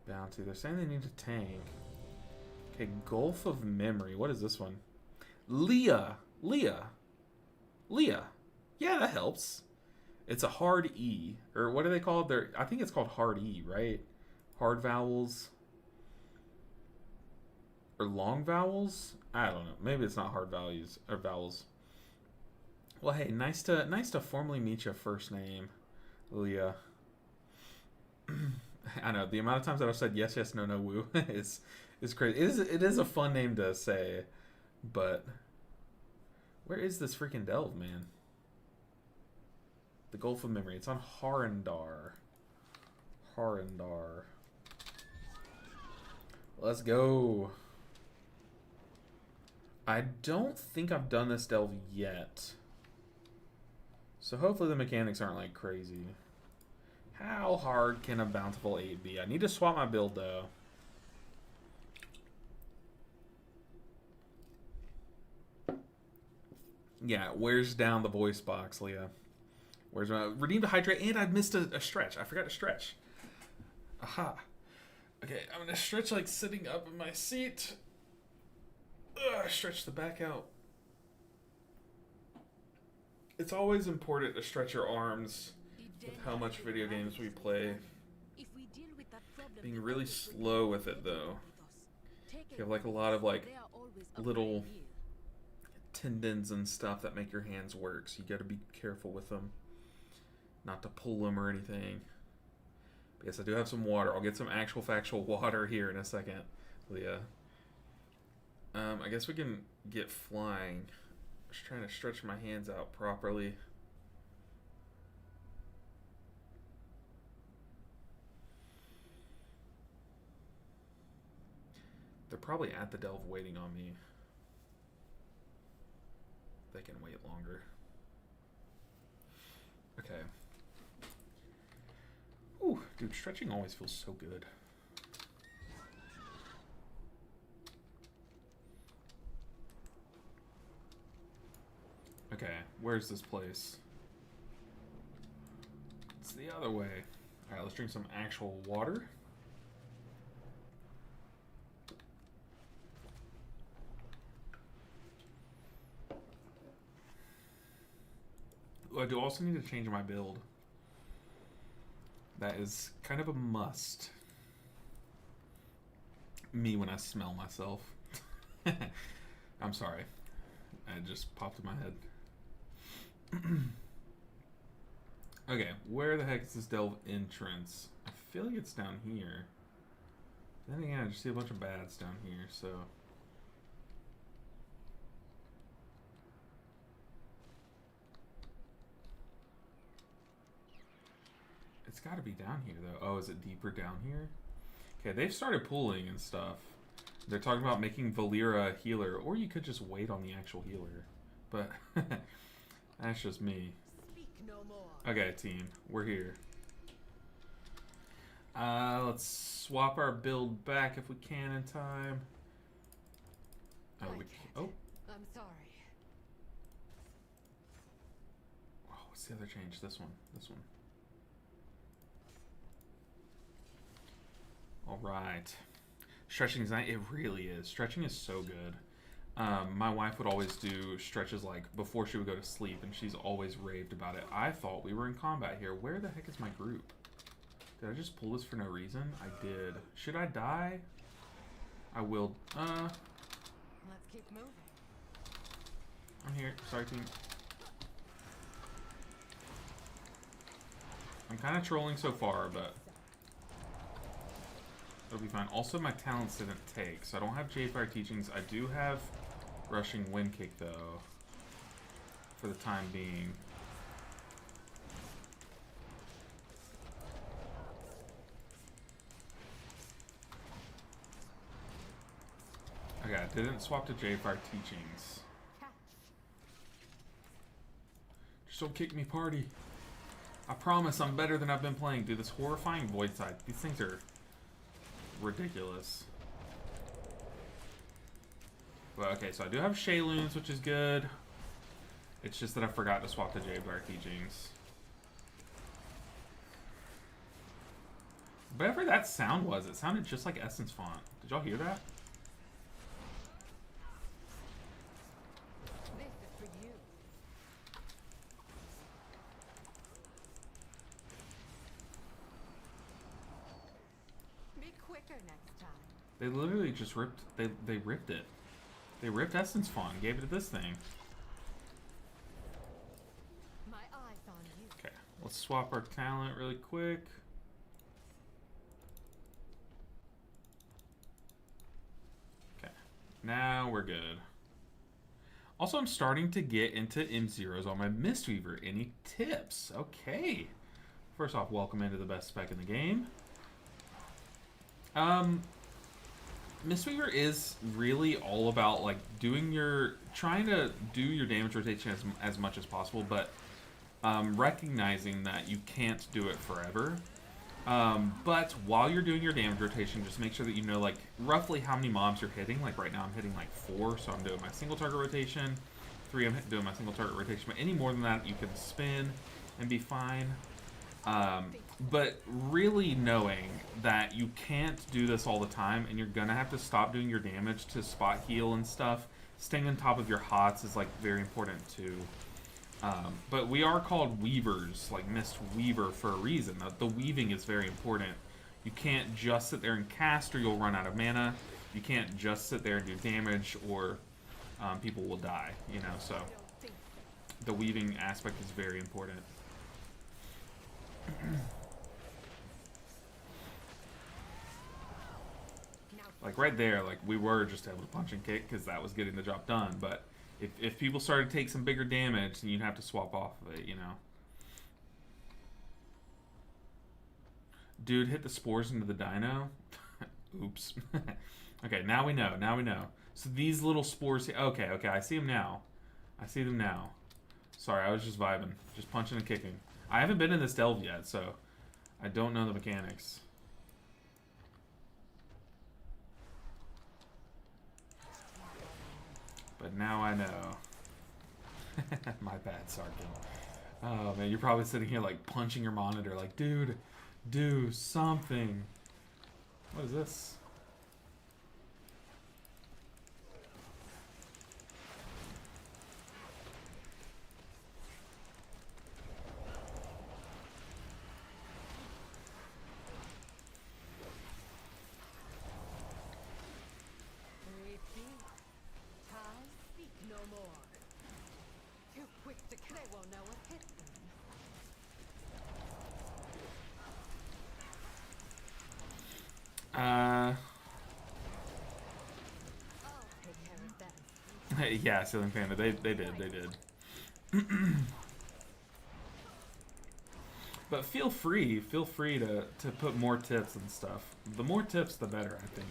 Bounty. They're saying they need a tank. Okay, Gulf of Memory. What is this one? Leah. Yeah, that helps. It's a hard E. Or what do they call it? I think it's called hard E, right? Hard vowels. Or long vowels? I don't know. Maybe it's not hard values or vowels. Well, hey, nice to formally meet you first name, Leah. I know the amount of times that I've said yes, no, woo is crazy. It is a fun name to say, but where is this freaking delve, man? The Gulf of Memory. It's on Harandar. Let's go. I don't think I've done this delve yet. So hopefully the mechanics aren't like crazy. How hard can a Bountiful 8 be? I need to swap my build though. Yeah, where's down the voice box, Leah? Where's my redeemed a hydrate? And I missed a stretch. I forgot to stretch. Aha. Okay, I'm gonna stretch like sitting up in my seat. Stretch the back out. It's always important to stretch your arms with how much video games we play. Being really slow with it though. You have like a lot of like little tendons and stuff that make your hands work, so you gotta be careful with them. Not to pull them or anything. But yes, I do have some water. I'll get some actual factual water here in a second, Leah. I guess we can get flying. Just trying to stretch my hands out properly. They're probably at the delve waiting on me. They can wait longer. Okay. Ooh, dude, stretching always feels so good. Okay, where's this place? It's the other way. Alright, let's drink some actual water. Ooh, I do also need to change my build. That is kind of a must. Me when I smell myself. I'm sorry. It just popped in my head. Okay, where the heck is this delve entrance? I feel like it's down here. Then again, I just see a bunch of bads down here, so... It's gotta be down here, though. Oh, is it deeper down here? Okay, they've started pooling and stuff. They're talking about making Valera a healer, or you could just wait on the actual healer. But, that's just me. Speak no more. Okay, team, we're here. Let's swap our build back if we can in time. Oh, we can't. Oh, I'm sorry. oh, what's the other change? This one. This one. All right. Stretching is nice. It really is. Stretching is so good. My wife would always do stretches like before she would go to sleep, and she's always raved about it. I thought we were in combat here. Where the heck is my group? Did I just pull this for no reason? I did. Should I die? I will. Let's keep moving. I'm here. Sorry, team. I'm kind of trolling so far, but it'll be fine. Also, my talents didn't take, so I don't have Jadefire Teachings. I do have Rushing Wind Kick, though, for the time being. Okay, I didn't swap to Jadefire Teachings. Catch. Just don't kick me, party. I promise I'm better than I've been playing. Dude, this horrifying Void Side. These things are ridiculous. But okay, so I do have Shayloons, which is good. It's just that I forgot to swap to Jadefire Teachings. Whatever that sound was, it sounded just like Essence Font. Did y'all hear that? This is for you. Be quicker next time. They literally just ripped. They ripped it. They ripped Essence Font and gave it to this thing. My eyes on you. Okay, let's swap our talent really quick. Okay, now we're good. Also, I'm starting to get into M0s on my Misteaver. Any tips? Okay. First off, welcome into the best spec in the game. Misteaver is really all about like trying to do your damage rotation as much as possible, but recognizing that you can't do it forever. But while you're doing your damage rotation, just make sure that you know like roughly how many mobs you're hitting. Like right now I'm hitting like 4, so I'm doing my single target rotation. 3, I'm doing my single target rotation, but any more than that you can spin and be fine. But really knowing that you can't do this all the time and you're gonna have to stop doing your damage to spot heal and stuff. Staying on top of your hots is like very important too. But we are called weavers, like Mist Weaver, for a reason. The weaving is very important. You can't just sit there and cast or you'll run out of mana. You can't just sit there and do damage or people will die, you know, so the weaving aspect is very important. Like right there, like we were just able to punch and kick because that was getting the job done, but if people started to take some bigger damage, then you'd have to swap off of it, you know. Dude hit the spores into the dino. Oops. Okay, now we know. Now we know. So these little spores... Okay, okay, I see them now. I see them now. Sorry, I was just vibing. Just punching and kicking. I haven't been in this delve yet, so I don't know the mechanics. But now I know. My bad, Sarkin. Oh, man, you're probably sitting here, like, punching your monitor. Like, dude, do something. What is this? Repeat. Time speak no more. Too quick to they won't know what hit them. I'll take care of them. Yeah, Ceiling Panda, they did. But feel free to put more tips and stuff. The more tips, the better, I think.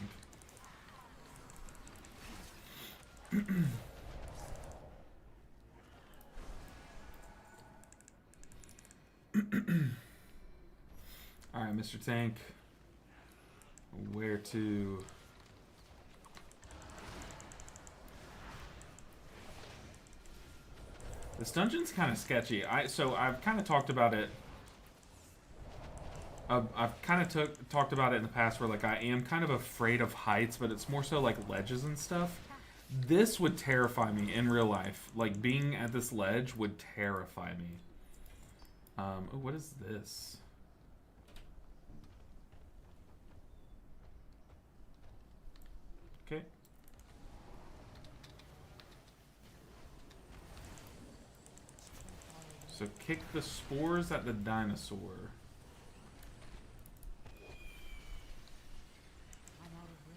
Alright, Mr. Tank. Where to? This dungeon's kind of sketchy. So I've kind of talked about it. I've kind of talked about it in the past where like I am kind of afraid of heights, but it's more so like ledges and stuff. This would terrify me in real life. Like being at this ledge would terrify me. Oh, what is this? Okay. So kick the spores at the dinosaur.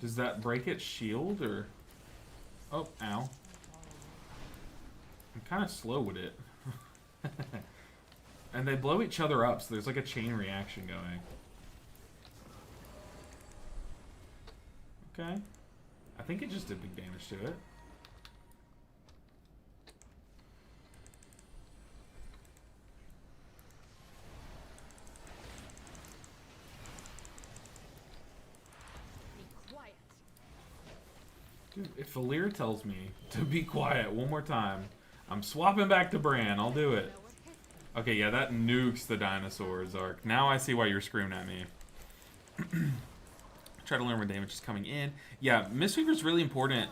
Does that break its shield or? Oh, ow. I'm kind of slow with it. And they blow each other up, so there's like a chain reaction going. Okay. I think it just did big damage to it. Be quiet. Dude, if Valir tells me to be quiet one more time, I'm swapping back to Bran. I'll do it. Okay, yeah, that nukes the dinosaurs, Ark. Now I see why you're screaming at me. Try to learn when damage is coming in. Yeah, Misteaver is really important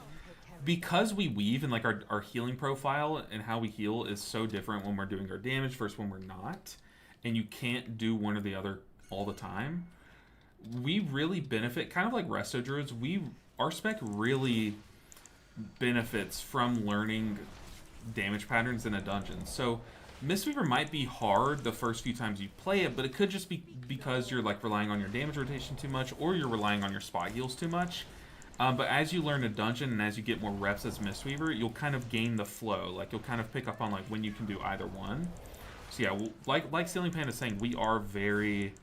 because we weave and like our healing profile and how we heal is so different when we're doing our damage versus when we're not. And you can't do one or the other all the time. We really benefit, kind of like Resto Druids, our spec really benefits from learning damage patterns in a dungeon. So Misteaver might be hard the first few times you play it, but it could just be because you're like relying on your damage rotation too much, or you're relying on your spot heals too much. But as you learn a dungeon and as you get more reps as Misteaver, you'll kind of gain the flow. Like you'll kind of pick up on like when you can do either one. So yeah, like Ceiling Panda is saying, we are very,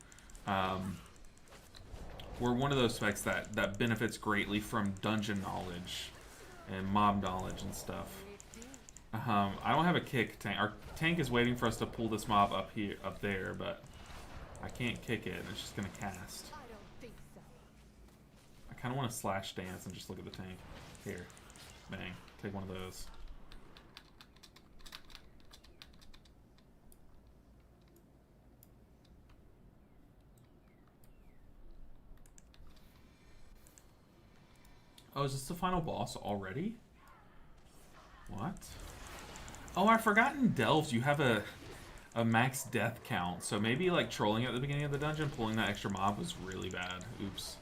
we're one of those specs that benefits greatly from dungeon knowledge and mob knowledge and stuff. I don't have a kick tank. Our tank is waiting for us to pull this mob up there, but I can't kick it. It's just gonna cast. I don't think so. I kind of want to slash dance and just look at the tank. Here, bang, take one of those. Oh, is this the final boss already? What? Oh, I forgot in Delves you have a max death count. So maybe like trolling at the beginning of the dungeon, pulling that extra mob was really bad. Oops.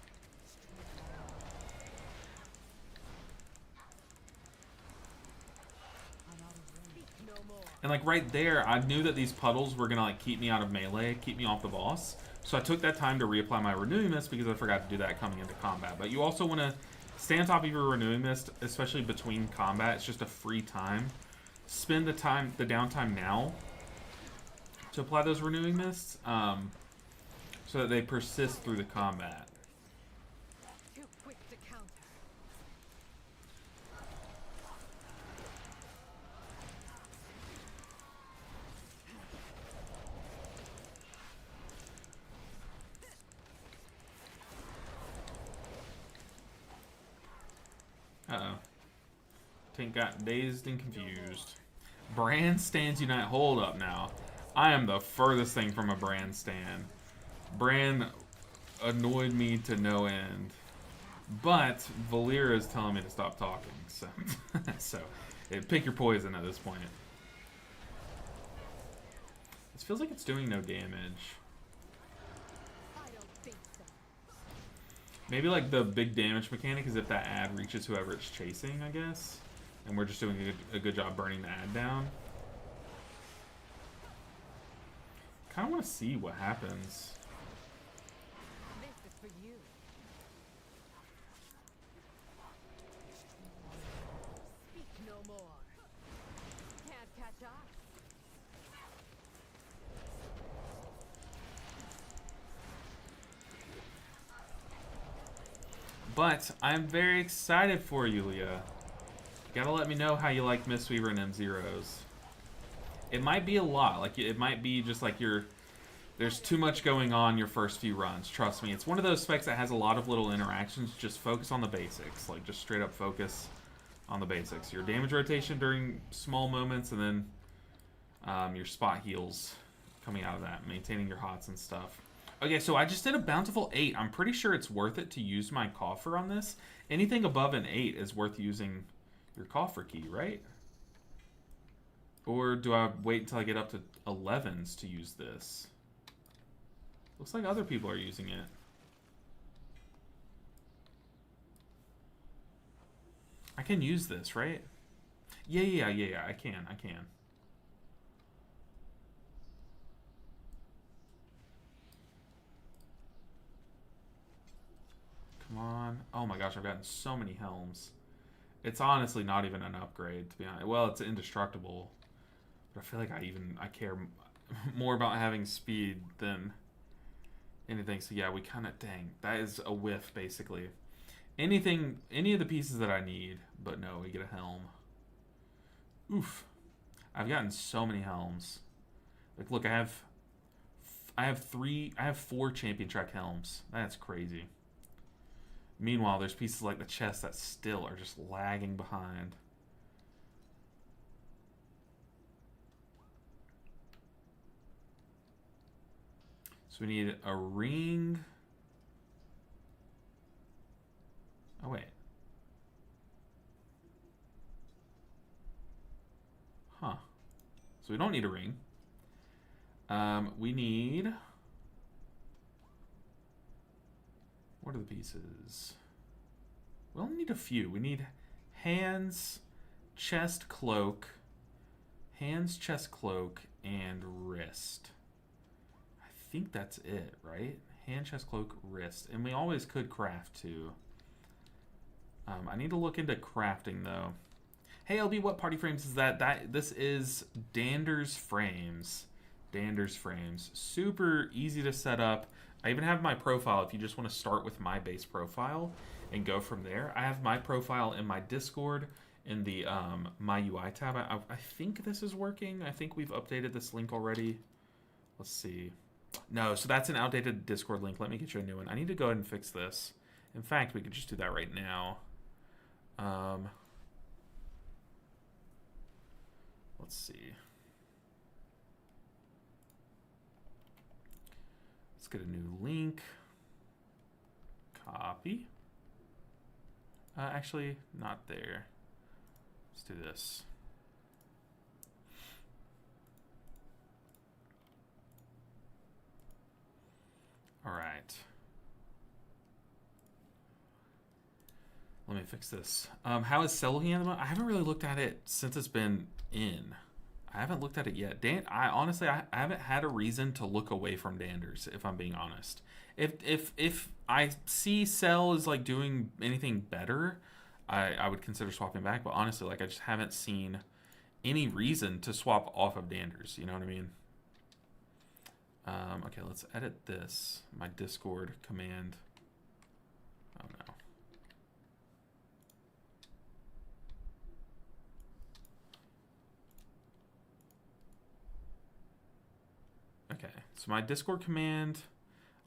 And like right there, I knew that these puddles were gonna like keep me out of melee, keep me off the boss. So I took that time to reapply my Renewing Mist because I forgot to do that coming into combat. But you also want to stay on top of your Renewing Mist, especially between combat. It's just a free time. Spend the downtime now to apply those Renewing Mists, so that they persist through the combat. Too Tank got dazed and confused. Brand stands unite. Hold up now. I am the furthest thing from a brand stand. Brand annoyed me to no end. But Valera is telling me to stop talking. So, so pick your poison at this point. This feels like it's doing no damage. I don't think so. Maybe like the big damage mechanic is if that ad reaches whoever it's chasing, I guess. And we're just doing a good job burning the ad down. Kind of want to see what happens. This is for you. Speak no more. Can't catch us. But I'm very excited for you, Leah. You gotta let me know how you like Misteaver and M0s. It might be a lot. Like, it might be just like there's too much going on your first few runs. Trust me. It's one of those specs that has a lot of little interactions. Just focus on the basics. Like, just straight up focus on the basics. Your damage rotation during small moments, and then your spot heals coming out of that. Maintaining your hots and stuff. Okay, so I just did a bountiful 8. I'm pretty sure it's worth it to use my coffer on this. Anything above an 8 is worth using your coffer key, right? Or do I wait until I get up to 11s to use this? Looks like other people are using it. I can use this, right? Yeah, I can. Come on. Oh my gosh, I've gotten so many helms. It's honestly not even an upgrade, to be honest. Well, it's indestructible. But I feel like I care more about having speed than anything. So yeah, we kind of, dang, that is a whiff, basically. Any of the pieces that I need, but no, we get a helm. Oof. I've gotten so many helms. Like, look, I have 4 champion track helms. That's crazy. Meanwhile, there's pieces like the chest that still are just lagging behind. So we need a ring. Oh, wait. Huh. So we don't need a ring. We need... What are the pieces? We only need a few. We need hands, chest, cloak, hands, chest, cloak, and wrist. I think that's it, right? Hand, chest, cloak, wrist. And we always could craft too. I need to look into crafting though. Hey LB, what party frames is that? This is Dander's frames. Dander's frames. Super easy to set up. I even have my profile if you just want to start with my base profile and go from there. I have my profile in my Discord in the my UI tab. I think this is working. I think we've updated this link already. Let's see. No, so that's an outdated Discord link. Let me get you a new one. I need to go ahead and fix this. In fact, we could just do that right now. Let's see. Let's get a new link. Copy. Actually, not there. Let's do this. All right. Let me fix this. How is Celohi at the moment? I haven't really looked at it since it's been in. I haven't looked at it yet. I honestly haven't had a reason to look away from Danders, if I'm being honest. If I see Cell is like doing anything better, I would consider swapping back. But honestly, like I just haven't seen any reason to swap off of Danders. You know what I mean? Okay, let's edit this. My Discord command. Oh no. Okay, so my Discord command,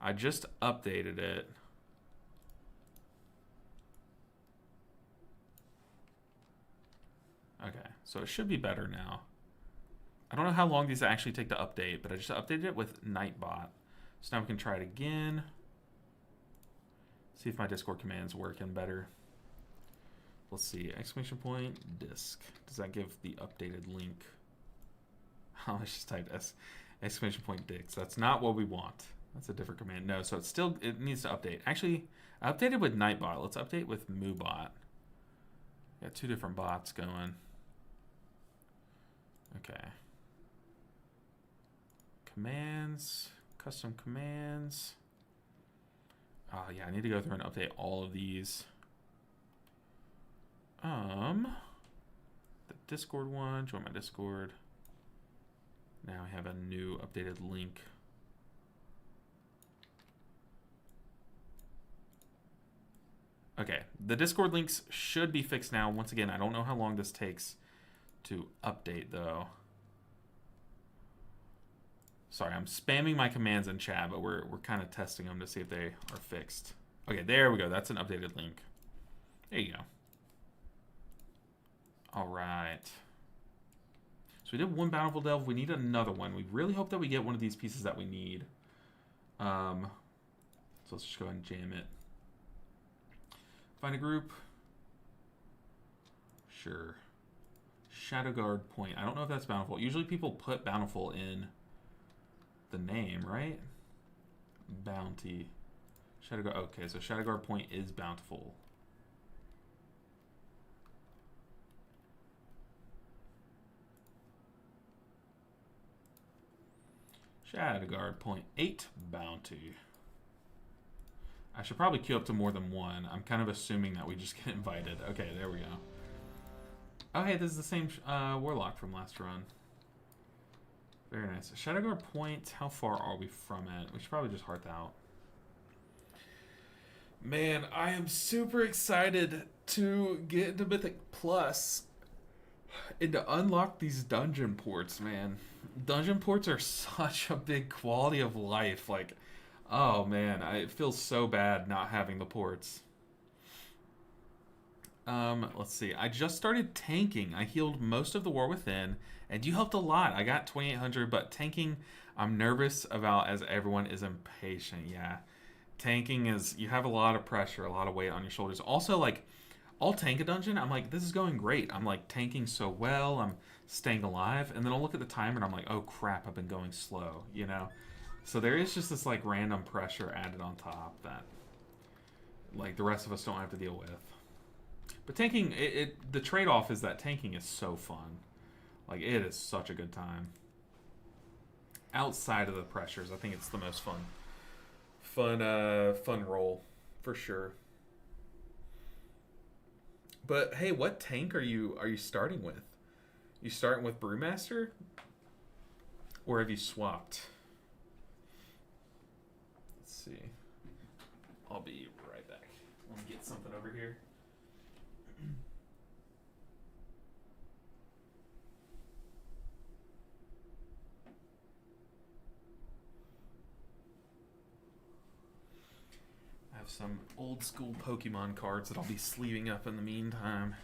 I just updated it. So it should be better now. I don't know how long these actually take to update, but I just updated it with Nightbot. So now we can try it again. See if my Discord command's working better. Let's see. Exclamation point disk. Does that give the updated link? Oh, I just typed exclamation point dix. That's not what we want. That's a different command. No, so it needs to update. Actually, I updated with Nightbot. Let's update with MooBot. Got two different bots going. Okay. Commands, custom commands. Oh yeah, I need to go through and update all of these. The Discord one, join my Discord. Now I have a new updated link. Okay, the Discord links should be fixed now. Once again, I don't know how long this takes to update though. Sorry, I'm spamming my commands in chat, but we're kind of testing them to see if they are fixed. Okay, there we go. That's an updated link. There you go. All right. So we did one Bountiful Delve. We need another one. We really hope that we get one of these pieces that we need. So let's just go ahead and jam it. Find a group. Sure. Shadow Guard Point. I don't know if that's Bountiful. Usually people put Bountiful in the name, right? Bounty. Shadow Guard. Okay, so Shadow Guard Point is Bountiful. Shadow Guard Point 8 Bounty. I should probably queue up to more than one. I'm kind of assuming that we just get invited. Okay, there we go. Oh, hey, this is the same Warlock from last run. Very nice. Shadow Guard Point, how far are we from it? We should probably just hearth out. Man, I am super excited to get into Mythic Plus and to unlock these dungeon ports, man. Dungeon ports are such a big quality of life. Like, oh man, it feels so bad not having the ports. Let's see. I just started tanking. I healed most of the War Within, and you helped a lot. I got 2,800, but tanking, I'm nervous about as everyone is impatient. Yeah. Tanking is, you have a lot of pressure, a lot of weight on your shoulders. Also, like, I'll tank a dungeon. I'm like, this is going great. I'm like tanking so well. I'm staying alive. And then I'll look at the timer and I'm like, oh crap, I've been going slow, you know? So there is just this like random pressure added on top that like the rest of us don't have to deal with. But tanking, the trade-off is that tanking is so fun. Like, it is such a good time. Outside of the pressures, I think it's the most fun role, for sure. But, hey, what tank are you starting with? You starting with Brewmaster? Or have you swapped? Let's see. I'll be right back. Let me get something over here. I have some old school Pokemon cards that I'll be sleeving up in the meantime.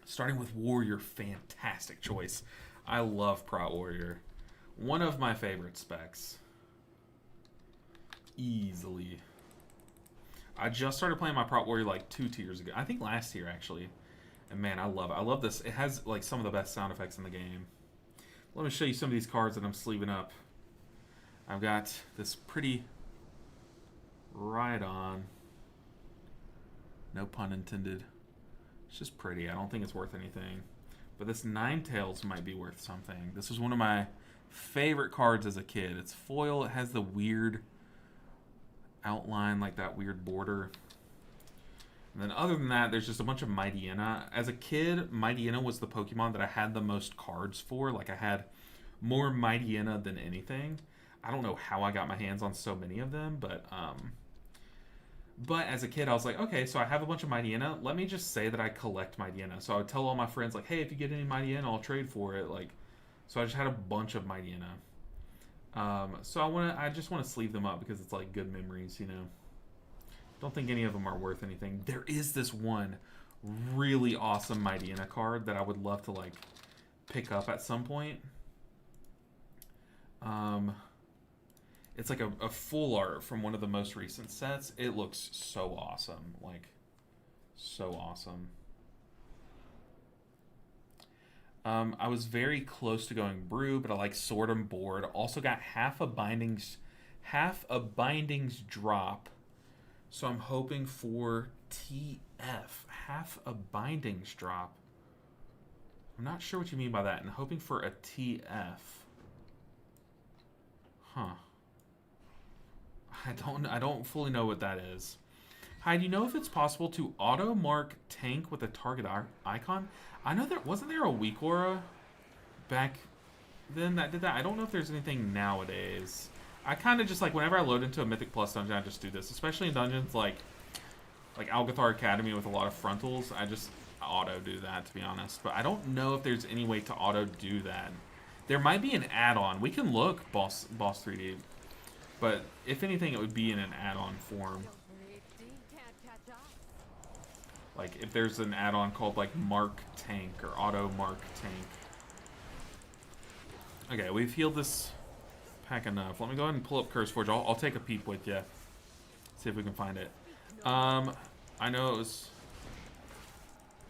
Starting with Warrior, fantastic choice. I love Prot Warrior. One of my favorite specs. Easily. I just started playing my Prot Warrior like 2 tiers ago. I think last year, actually. And man, I love it. I love this. It has like some of the best sound effects in the game. Let me show you some of these cards that I'm sleeving up. I've got this pretty Rhydon. No pun intended. It's just pretty. I don't think it's worth anything. But this Ninetales might be worth something. This was one of my favorite cards as a kid. It's foil. It has the weird outline, like that weird border. And then other than that, there's just a bunch of Mightyena. As a kid, Mightyena was the Pokemon that I had the most cards for. Like, I had more Mightyena than anything. I don't know how I got my hands on so many of them, but as a kid, I was like, okay, so I have a bunch of Mightyena. Let me just say that I collect Mightyena. So I would tell all my friends, like, hey, if you get any Mightyena, I'll trade for it. Like, so I just had a bunch of Mightyena. So I just want to sleeve them up because it's like good memories, you know. Don't think any of them are worth anything. There is this one really awesome Mightyena card that I would love to like pick up at some point. It's like a full art from one of the most recent sets. It looks so awesome, like so awesome. I was very close to going brew, but I like sword and board. Also got half a bindings drop. So I'm hoping for TF, half a bindings drop. I'm not sure what you mean by that. And hoping for a TF. Huh. I don't fully know what that is. Hi, do you know if it's possible to auto mark tank with a target icon? I know wasn't there a weak aura back then that did that. I don't know if there's anything nowadays. I kind of just like whenever I load into a Mythic Plus dungeon, I just do this, especially in dungeons like Algathar Academy with a lot of frontals. I just auto do that, to be honest. But I don't know if there's any way to auto do that. There might be an add-on. We can look, Boss 3D. But if anything, it would be in an add-on form. Like if there's an add-on called like Mark Tank or Auto Mark Tank. Okay, we've healed this pack enough. Let me go ahead and pull up Curseforge. I'll take a peep with you. See if we can find it. I know it was...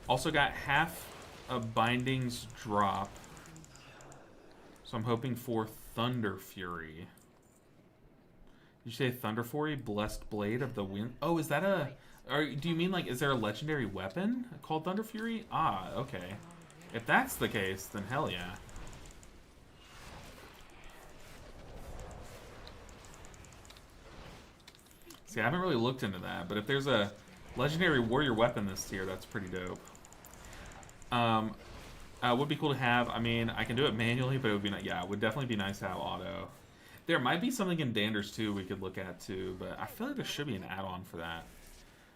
Also got half a bindings drop. So I'm hoping for Thunder Fury. Did you say Thunder Fury? Blessed Blade of the Wind? Oh, is that a... Or do you mean like, is there a legendary weapon called Thunder Fury? Ah, okay. If that's the case, then hell yeah. See, I haven't really looked into that, but if there's a legendary warrior weapon this tier, that's pretty dope. Would be cool to have. I mean, I can do it manually, but it would be yeah, it would definitely be nice to have auto. There might be something in Danders too we could look at too, but I feel like there should be an add-on for that.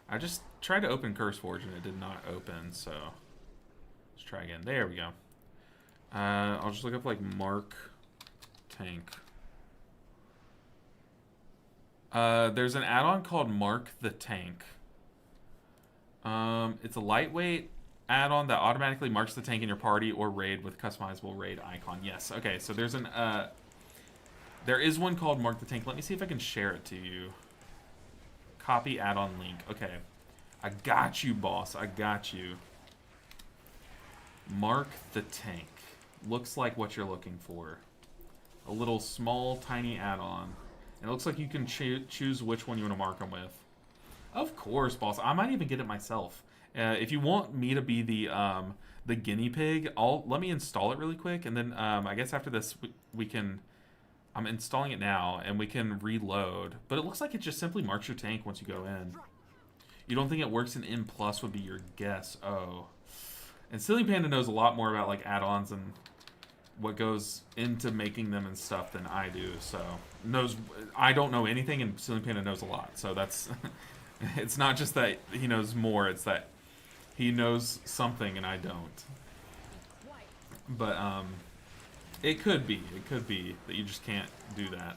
I just tried to open Curseforge and it did not open, so let's try again. There we go. I'll just look up like Mark Tank. There's an add-on called Mark the Tank. It's a lightweight add-on that automatically marks the tank in your party or raid with customizable raid icon. Yes, okay, so there's an there is one called Mark the Tank. Let me see if I can share it to you. Copy add-on link. Okay. I got you, boss. I got you. Mark the Tank. Looks like what you're looking for. A little small, tiny add-on. And it looks like you can choose which one you want to mark them with. Of course, boss. I might even get it myself. If you want me to be the guinea pig, let me install it really quick. And then I guess after this, we can... I'm installing it now, and we can reload. But it looks like it just simply marks your tank once you go in. You don't think it works in M+ would be your guess. Oh. And Silly Panda knows a lot more about like add-ons and what goes into making them and stuff than I do. So I don't know anything, and Silly Panda knows a lot. So that's... It's not just that he knows more, it's that he knows something and I don't. But, it could be that you just can't do that.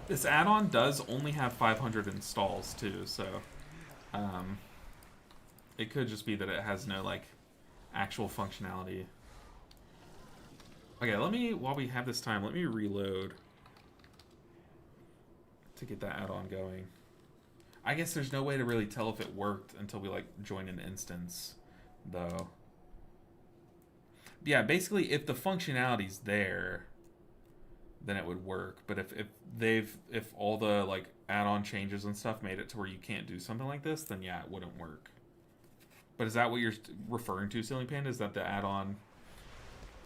This add-on does only have 500 installs too, so it could just be that it has no like actual functionality. Okay, while we have this time, let me reload to get that add-on going. I guess there's no way to really tell if it worked until we like join an instance, though. Yeah, basically, if the functionality's there, then it would work. But if all the like add-on changes and stuff made it to where you can't do something like this, then yeah, it wouldn't work. But is that what you're referring to, Silly Panda? Is that the add-on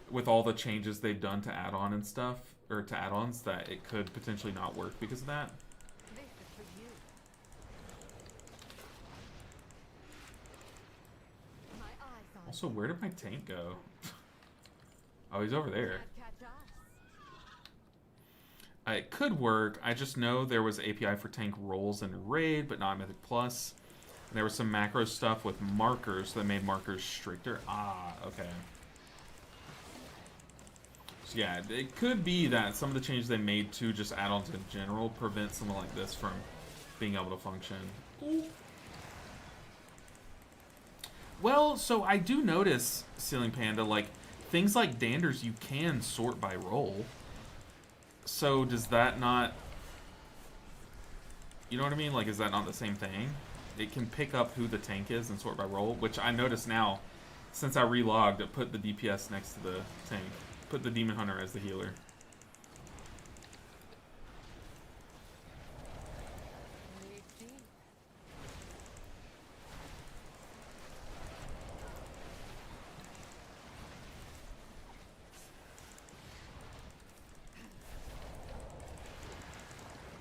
with all the changes they've done to add-on and stuff, or to add-ons, that it could potentially not work because of that? Also, where did my tank go? Oh, he's over there. It could work. I just know there was API for tank rolls in Raid, but not Mythic Plus. And there was some macro stuff with markers that made markers stricter. Ah, okay. So yeah, it could be that some of the changes they made to just add-ons in general prevent something like this from being able to function. Ooh. Well, so I do notice, Ceiling Panda, like, things like Danders you can sort by role. So does that not... You know what I mean? Like, is that not the same thing? It can pick up who the tank is and sort by role, which I notice now, since I relogged, it put the DPS next to the tank. Put the Demon Hunter as the healer.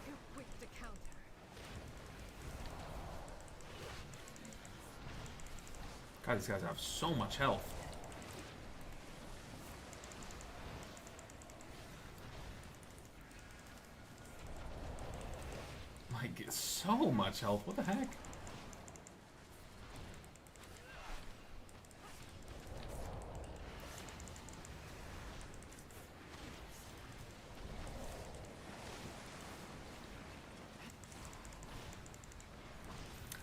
Too quick to counter. God, these guys have so much health. Like, so much health. What the heck?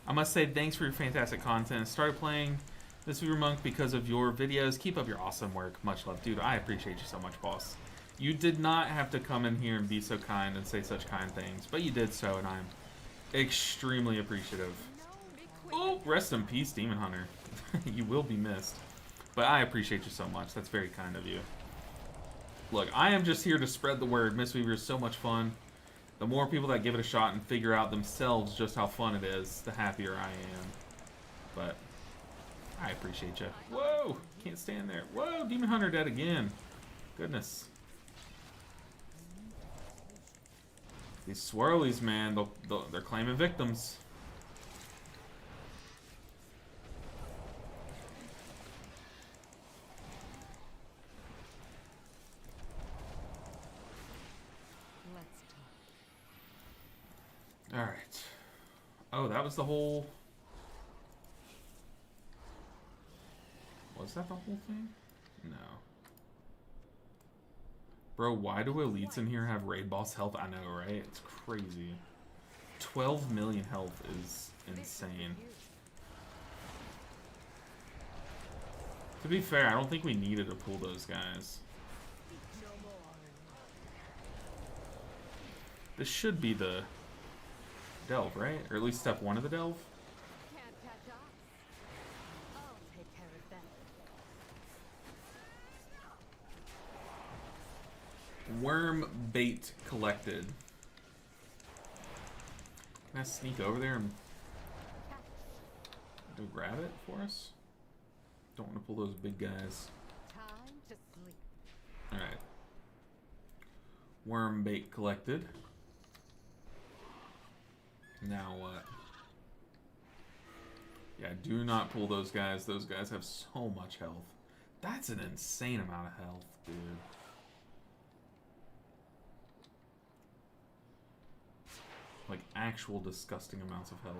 I must say thanks for your fantastic content. I started playing Misteaver Monk because of your videos. Keep up your awesome work. Much love. Dude, I appreciate you so much, boss. You did not have to come in here and be so kind and say such kind things, but you did so, and I'm extremely appreciative. Oh, rest in peace, Demon Hunter. You will be missed. But I appreciate you so much. That's very kind of you. Look, I am just here to spread the word. Misteaver is so much fun. The more people that give it a shot and figure out themselves just how fun it is, the happier I am. But I appreciate you. Whoa! Can't stand there. Whoa! Demon Hunter dead again. Goodness. These swirlies, man, they're claiming victims. All right. Oh, that was the whole... Was that the whole thing? No. Bro, why do elites in here have raid boss health? I know, right? It's crazy. 12 million health is insane. To be fair, I don't think we needed to pull those guys. This should be the delve, right? Or at least step 1 of the delve? Can't catch up. I'll take care of them. Worm bait collected. Can I sneak over there and go grab it for us? Don't want to pull those big guys. Time to sleep. Alright. Worm bait collected. Now what? Yeah, do not pull those guys. Those guys have so much health. That's an insane amount of health, dude. Like, actual disgusting amounts of health.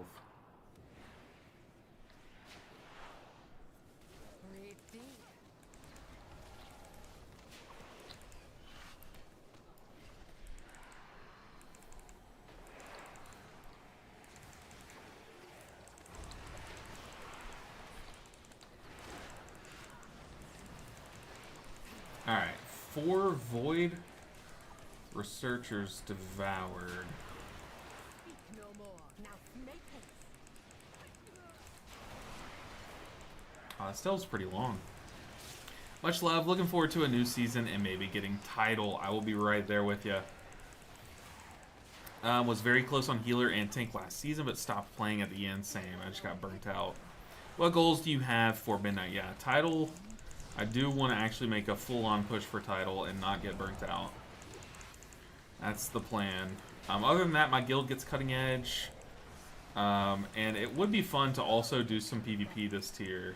Breathe deep. Alright, 4 void researchers devoured. Speak no more. Now make haste. That still's pretty long. Much love. Looking forward to a new season and maybe getting title. I will be right there with you. Was very close on healer and tank last season, but stopped playing at the end. Same. I just got burnt out. What goals do you have for Midnight? Yeah, title. I do want to actually make a full-on push for title and not get burnt out. That's the plan. Other than that, my guild gets cutting edge. And it would be fun to also do some PvP this tier.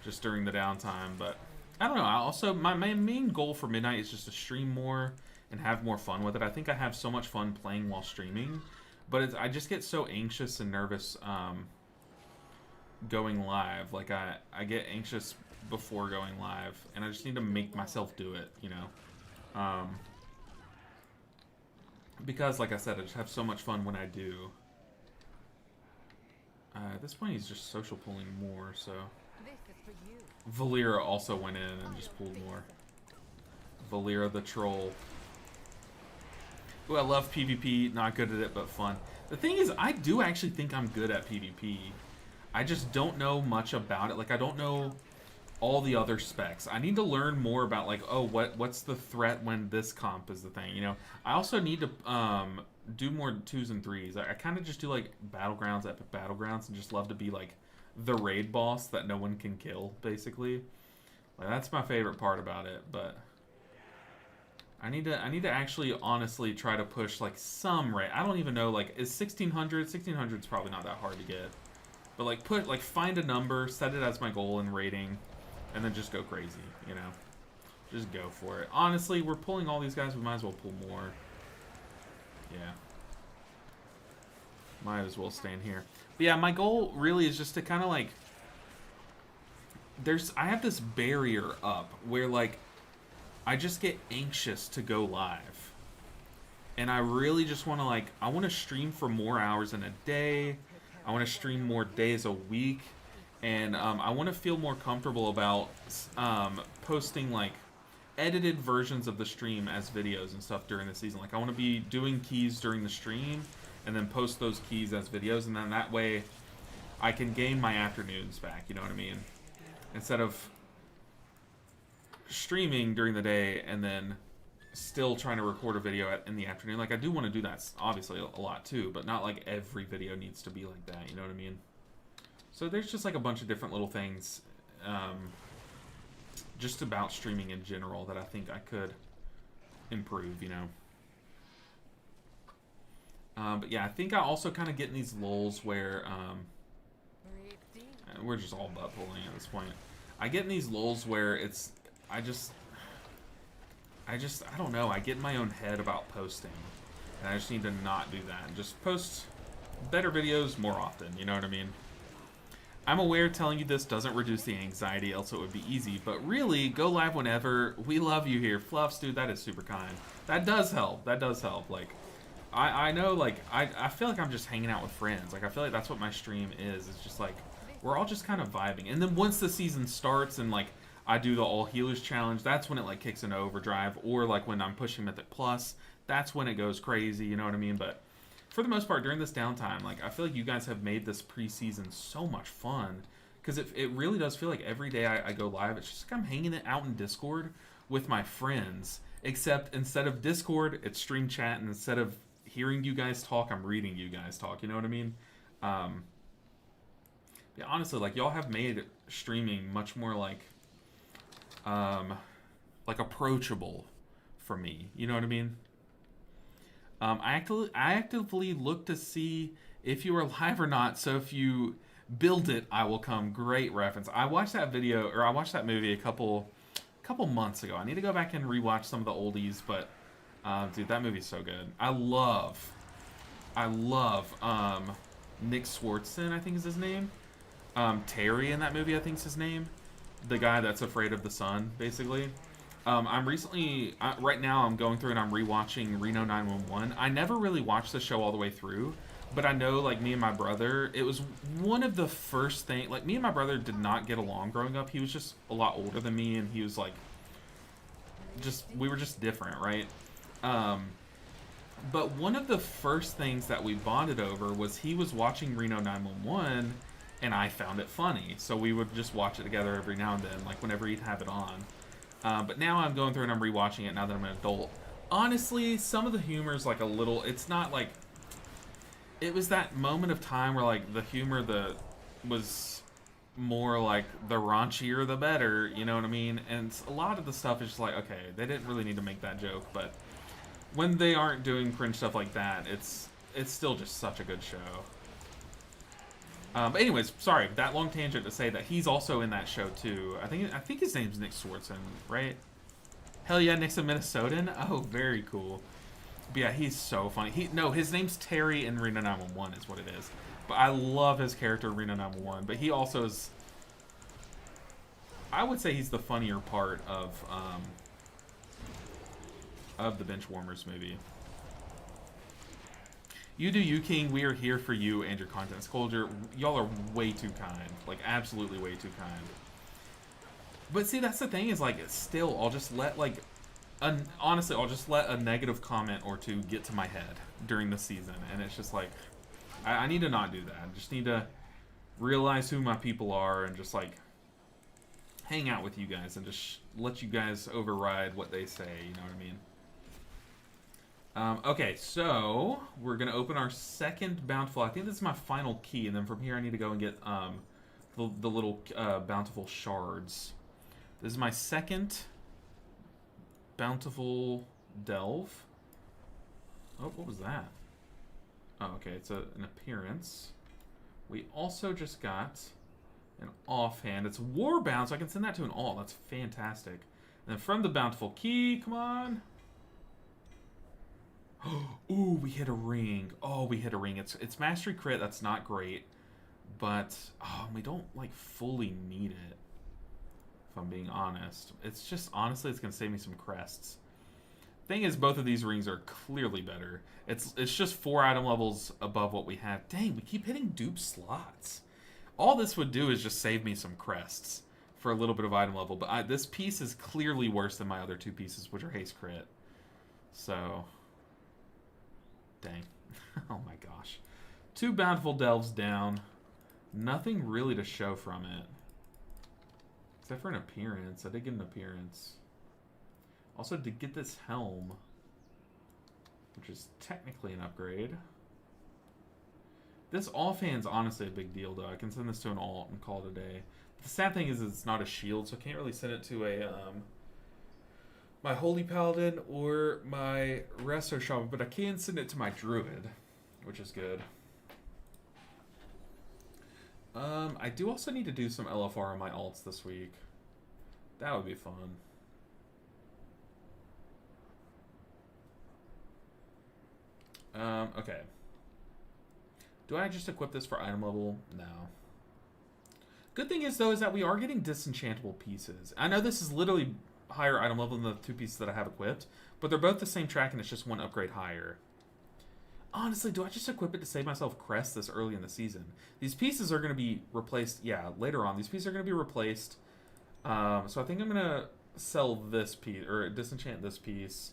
Just during the downtime, but I don't know. My main goal for Midnight is just to stream more and have more fun with it. I think I have so much fun playing while streaming, but I just get so anxious and nervous going live. Like I get anxious before going live, and I just need to make myself do it, you know. Because, like I said, I just have so much fun when I do. At this point, he's just social pulling more, so... for you. Valera also went in and just pulled more. Valera the troll. Ooh, I love PvP. Not good at it, but fun. The thing is, I do actually think I'm good at PvP. I just don't know much about it. Like, I don't know all the other specs. I need to learn more about, like, oh, what's the threat when this comp is the thing, you know? I also need to do more 2s and 3s. I kind of just do, like, Battlegrounds, Epic Battlegrounds, and just love to be, like, the raid boss that no one can kill, basically. Like, that's my favorite part about it, but I need to actually honestly try to push, like, some raid. I don't even know, like, is 1600? 1600 is probably not that hard to get. But, like, find a number, set it as my goal in raiding, and then just go crazy, you know? Just go for it. Honestly, we're pulling all these guys. We might as well pull more. Yeah. Might as well stay in here. But yeah, my goal really is just to kind of, like... I have this barrier up where, like, I just get anxious to go live. And I really just want to, like... I want to stream for more hours in a day. I want to stream more days a week. And I want to feel more comfortable about posting, like, edited versions of the stream as videos and stuff during the season. Like, I want to be doing keys during the stream and then post those keys as videos. And then that way I can gain my afternoons back, you know what I mean? Instead of streaming during the day and then still trying to record a video in the afternoon. Like, I do want to do that, obviously, a lot too, but not like every video needs to be like that, you know what I mean? So there's just like a bunch of different little things just about streaming in general that I think I could improve, you know? But yeah, I think I also kind of get in these lulls where we're just all butt pulling at this point. I get in these lulls where it's I don't know, I get in my own head about posting, and I just need to not do that and just post better videos more often, you know what I mean? I'm aware telling you this doesn't reduce the anxiety, else it would be easy, but really, go live whenever. We love you here. Fluffs, dude, that is super kind. That does help. That does help. Like, I know, like, I feel like I'm just hanging out with friends. Like, I feel like that's what my stream is. It's just like, we're all just kind of vibing. And then once the season starts and, like, I do the All Healers Challenge, that's when it, like, kicks into overdrive. Or, like, when I'm pushing Mythic Plus, that's when it goes crazy, you know what I mean? But for the most part, during this downtime, like, I feel like you guys have made this preseason so much fun. Because it really does feel like every day I go live, it's just like I'm hanging it out in Discord with my friends. Except instead of Discord, it's stream chat. And instead of hearing you guys talk, I'm reading you guys talk. You know what I mean? Yeah, honestly, like, y'all have made streaming much more, like approachable for me. You know what I mean? I actively look to see if you are live or not, so if you build it, I will come. Great reference. I watched that video, or I watched that movie a couple months ago. I need to go back and rewatch some of the oldies, but dude, that movie's so good. I love Nick Swartzen, I think is his name. Terry in that movie, I think is his name. The guy that's afraid of the sun, basically. I'm recently, right now I'm going through and I'm rewatching Reno 911. I never really watched the show all the way through, but I know, like, me and my brother, it was one of the first things, like, me and my brother did not get along growing up. He was just a lot older than me, and he was, like, we were just different, right? But one of the first things that we bonded over was he was watching Reno 911, and I found it funny. So we would just watch it together every now and then, like, whenever he'd have it on. But now I'm going through and I'm rewatching it now that I'm an adult. Honestly, some of the humor is, like, a little... It's not, like... It was that moment of time where, like, the humor was more, like, the raunchier the better, you know what I mean? And a lot of the stuff is just like, okay, they didn't really need to make that joke, but when they aren't doing cringe stuff like that, it's still just such a good show. But anyways, sorry, that long tangent to say that he's also in that show too. I think his name's Nick Swartzen, right? Hell yeah, Nick's a Minnesotan? Oh, very cool. But yeah, he's so funny. His name's Terry in Reno 911 is what it is. But I love his character Reno 911. But he also is... I would say he's the funnier part of the Benchwarmers movie. You do you, King. We are here for you and your content. Scolder, y'all are way too kind. Like, absolutely way too kind. But see, that's the thing is, like, still, I'll just let, like, honestly, I'll just let a negative comment or two get to my head during the season. And it's just like, I need to not do that. I just need to realize who my people are and just, like, hang out with you guys and just let you guys override what they say, you know what I mean? Okay, so we're going to open our second bountiful. I think this is my final key, and then from here I need to go and get the little bountiful shards. This is my second bountiful delve. Oh, what was that? Oh, okay, it's an appearance. We also just got an offhand. It's warbound, so I can send that to an alt. That's fantastic. And then from the bountiful key, come on. Ooh, we hit a ring. Oh, we hit a ring. It's mastery crit. That's not great, but we don't like fully need it. If I'm being honest, it's just honestly, it's gonna save me some crests. Thing is, both of these rings are clearly better. It's just 4 item levels above what we have. Dang, we keep hitting dupe slots. All this would do is just save me some crests for a little bit of item level. But this piece is clearly worse than my other 2 pieces, which are haste crit. So. Dang. Oh my gosh. 2 bountiful delves down. Nothing really to show from it. Except for an appearance. I did get an appearance. Also did get this helm, which is technically an upgrade. This offhand's honestly a big deal though. I can send this to an alt and call it a day. The sad thing is it's not a shield, so I can't really send it to a my Holy Paladin or my Resto Shaman, but I can send it to my Druid, which is good. I do also need to do some LFR on my alts this week. That would be fun. Okay. Do I just equip this for item level? No. Good thing is, though, is that we are getting disenchantable pieces. I know this is literally higher item level than the 2 pieces that I have equipped, but they're both the same track and it's just 1 upgrade higher. Honestly, do I just equip it to save myself crests this early in the season? These pieces are going to be replaced, yeah, later on. These pieces are going to be replaced. So I think I'm going to sell this piece, or disenchant this piece.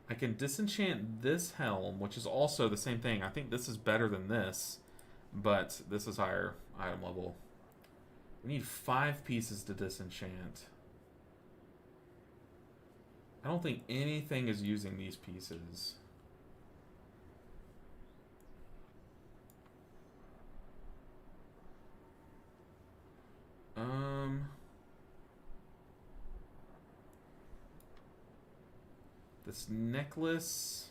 I can disenchant this helm, which is also the same thing. I think this is better than this, but this is higher item level. We need 5 pieces to disenchant. I don't think anything is using these pieces. This necklace.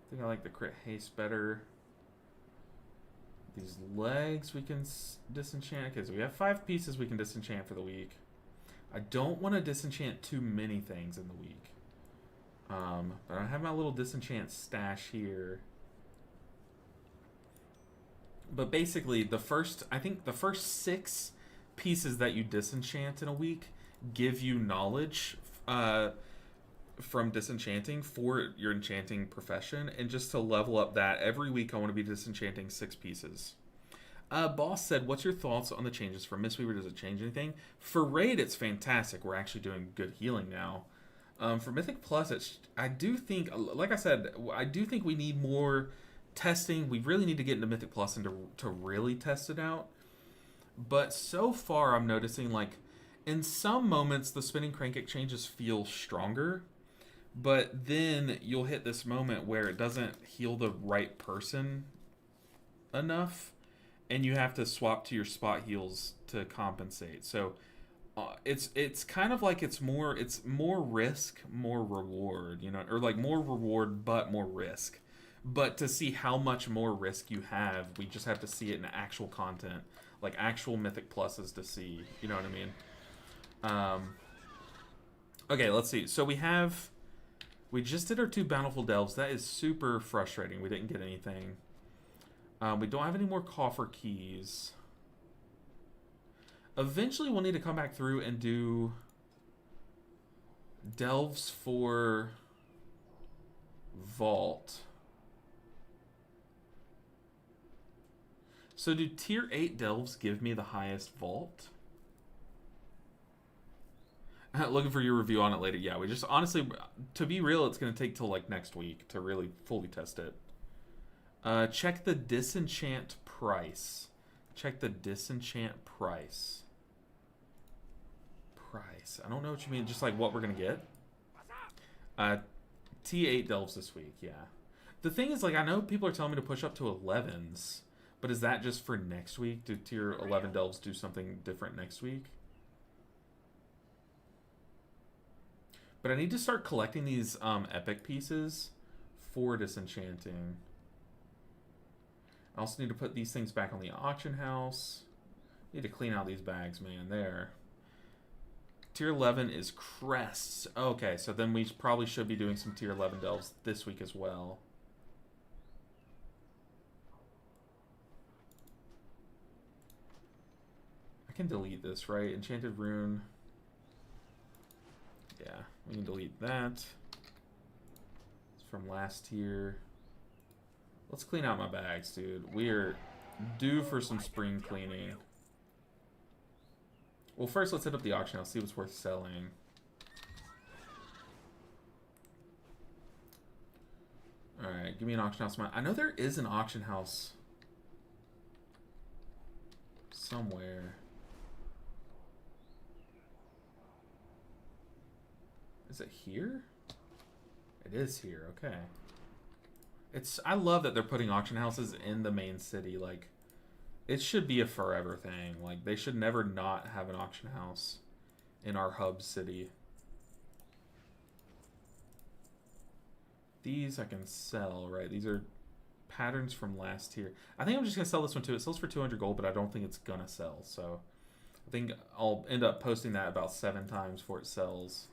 I think I like the crit haste better. These legs we can disenchant. Okay, so we have 5 pieces we can disenchant for the week. I don't want to disenchant too many things in the week. But I have my little disenchant stash here. But basically, I think the first 6 pieces that you disenchant in a week give you knowledge from disenchanting for your enchanting profession. And just to level up that, every week I want to be disenchanting 6 pieces. Boss said, what's your thoughts on the changes for Misteaver? Does it change anything? For Raid, it's fantastic. We're actually doing good healing now. For Mythic Plus, I do think, like I said, I do think we need more testing. We really need to get into Mythic Plus and to really test it out. But so far, I'm noticing, like, in some moments, the spinning crank exchanges feel stronger. But then you'll hit this moment where it doesn't heal the right person enough. And you have to swap to your spot heals to compensate. So it's kind of like it's more risk, more reward, you know, or like more reward but more risk. But to see how much more risk you have, we just have to see it in actual content, like actual Mythic Pluses to see, you know what I mean? Okay, let's see. So we just did our 2 bountiful delves. That is super frustrating. We didn't get anything. We don't have any more coffer keys. Eventually, we'll need to come back through and do delves for vault. So do tier 8 delves give me the highest vault? Looking for your review on it later. Yeah, we just honestly, to be real, it's gonna take till like next week to really fully test it. Check the disenchant price. Check the disenchant price. Price. I don't know what you mean. Just like what we're gonna get. T8 delves this week. Yeah. The thing is, like, I know people are telling me to push up to 11s, but is that just for next week? Do tier 11 delves do something different next week? But I need to start collecting these epic pieces for disenchanting. I also need to put these things back on the auction house. Need to clean out these bags, man. There. Tier 11 is crests. Okay, so then we probably should be doing some tier 11 delves this week as well. I can delete this, right? Enchanted rune. Yeah, we can delete that. It's from last tier. Let's clean out my bags, dude. We're due for some spring cleaning. Well, first let's hit up the auction house, see what's worth selling. Alright, give me an auction house. I know there is an auction house somewhere. Is it here? It is here, okay. I love that they're putting auction houses in the main city. Like, it should be a forever thing. Like, they should never not have an auction house in our hub city. These I can sell, right? These are patterns from last tier. I think I'm just going to sell this one too. It sells for 200 gold, but I don't think it's going to sell. So I think I'll end up posting that about 7 times before it sells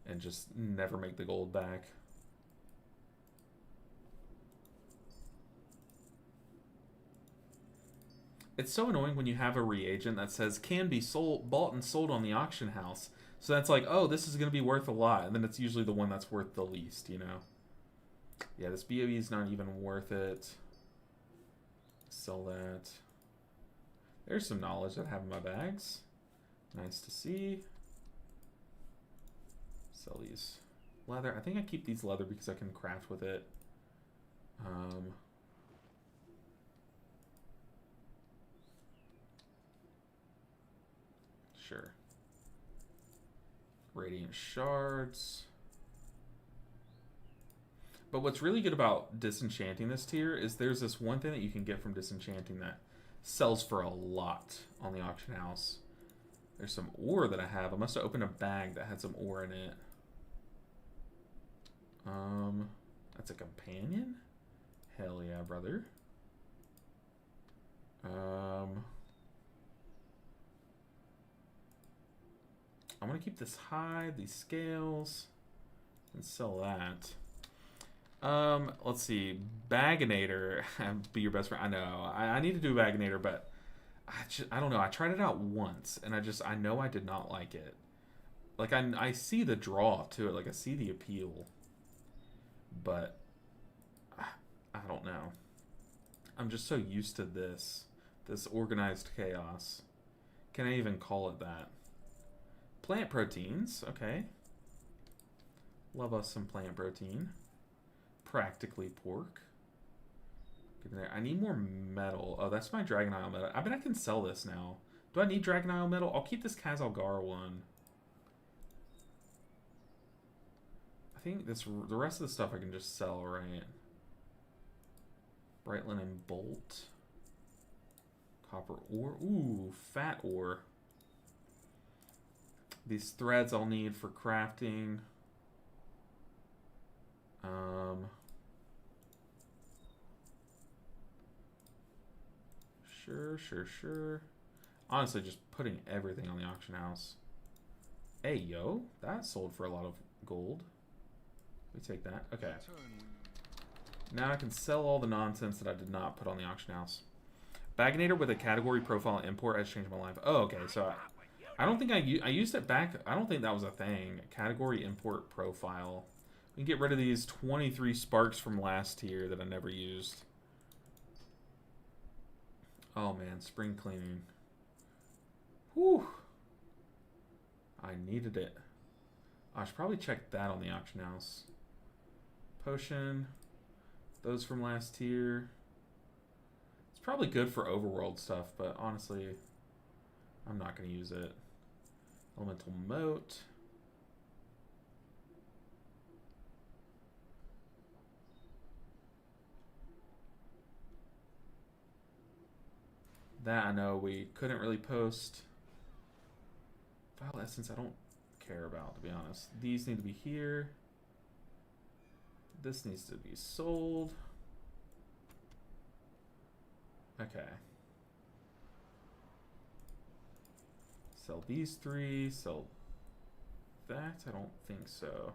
and just never make the gold back. It's so annoying when you have a reagent that says can be sold, bought and sold on the auction house. So that's like, oh, this is going to be worth a lot. And then it's usually the one that's worth the least, you know? Yeah, this BOE is not even worth it. Sell that. There's some knowledge that I have in my bags. Nice to see. Sell these. Leather. I think I keep these leather because I can craft with it. Sure. Radiant shards. But what's really good about disenchanting this tier is there's this one thing that you can get from disenchanting that sells for a lot on the auction house. There's some ore that I have. I must have opened a bag that had some ore in it. That's a companion? Hell yeah, brother. I'm gonna keep this hide, these scales, and sell that. Let's see. Baginator. Be your best friend. I know. I need to do a Baginator, but I don't know. I tried it out once, and I know I did not like it. Like, I see the draw to it. Like, I see the appeal. But I don't know. I'm just so used to this organized chaos. Can I even call it that? Plant proteins, okay. Love us some plant protein. Practically pork. Get in there. I need more metal. Oh, that's my Dragon Isle metal. I bet I can sell this now. Do I need Dragon Isle metal? I'll keep this Kazalgar one. I think the rest of the stuff I can just sell, right? Bright linen bolt. Copper ore. Ooh, fat ore. These threads I'll need for crafting. Sure. Honestly, just putting everything on the auction house. Hey, yo. That sold for a lot of gold. We take that. Okay. Now I can sell all the nonsense that I did not put on the auction house. Baginator with a category profile import has changed my life. Oh, okay. So I don't think I used it back. I don't think that was a thing. Category import profile. We can get rid of these 23 sparks from last tier that I never used. Oh man, spring cleaning. Whew. I needed it. I should probably check that on the auction house. Potion. Those from last tier. It's probably good for overworld stuff, but honestly, I'm not going to use it. Elemental Moat. That I know we couldn't really post. Vile Essence I don't care about, to be honest. These need to be here. This needs to be sold. Okay. Sell these 3. Sell that? I don't think so.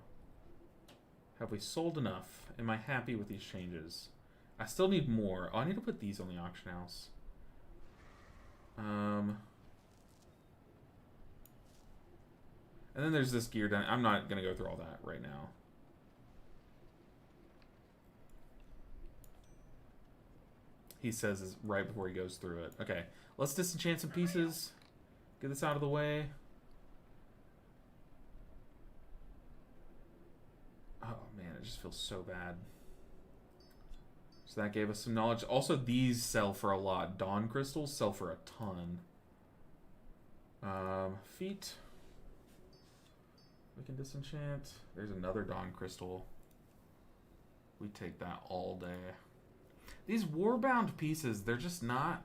Have we sold enough? Am I happy with these changes? I still need more. Oh, I need to put these on the auction house. And then there's this gear down. I'm not going to go through all that right now. He says is right before he goes through it. Okay, let's disenchant some pieces. Get this out of the way. Oh man, it just feels so bad. So that gave us some knowledge. Also, these sell for a lot. Dawn crystals sell for a ton. Feet. We can disenchant. There's another Dawn crystal. We take that all day. These warbound pieces, they're just not...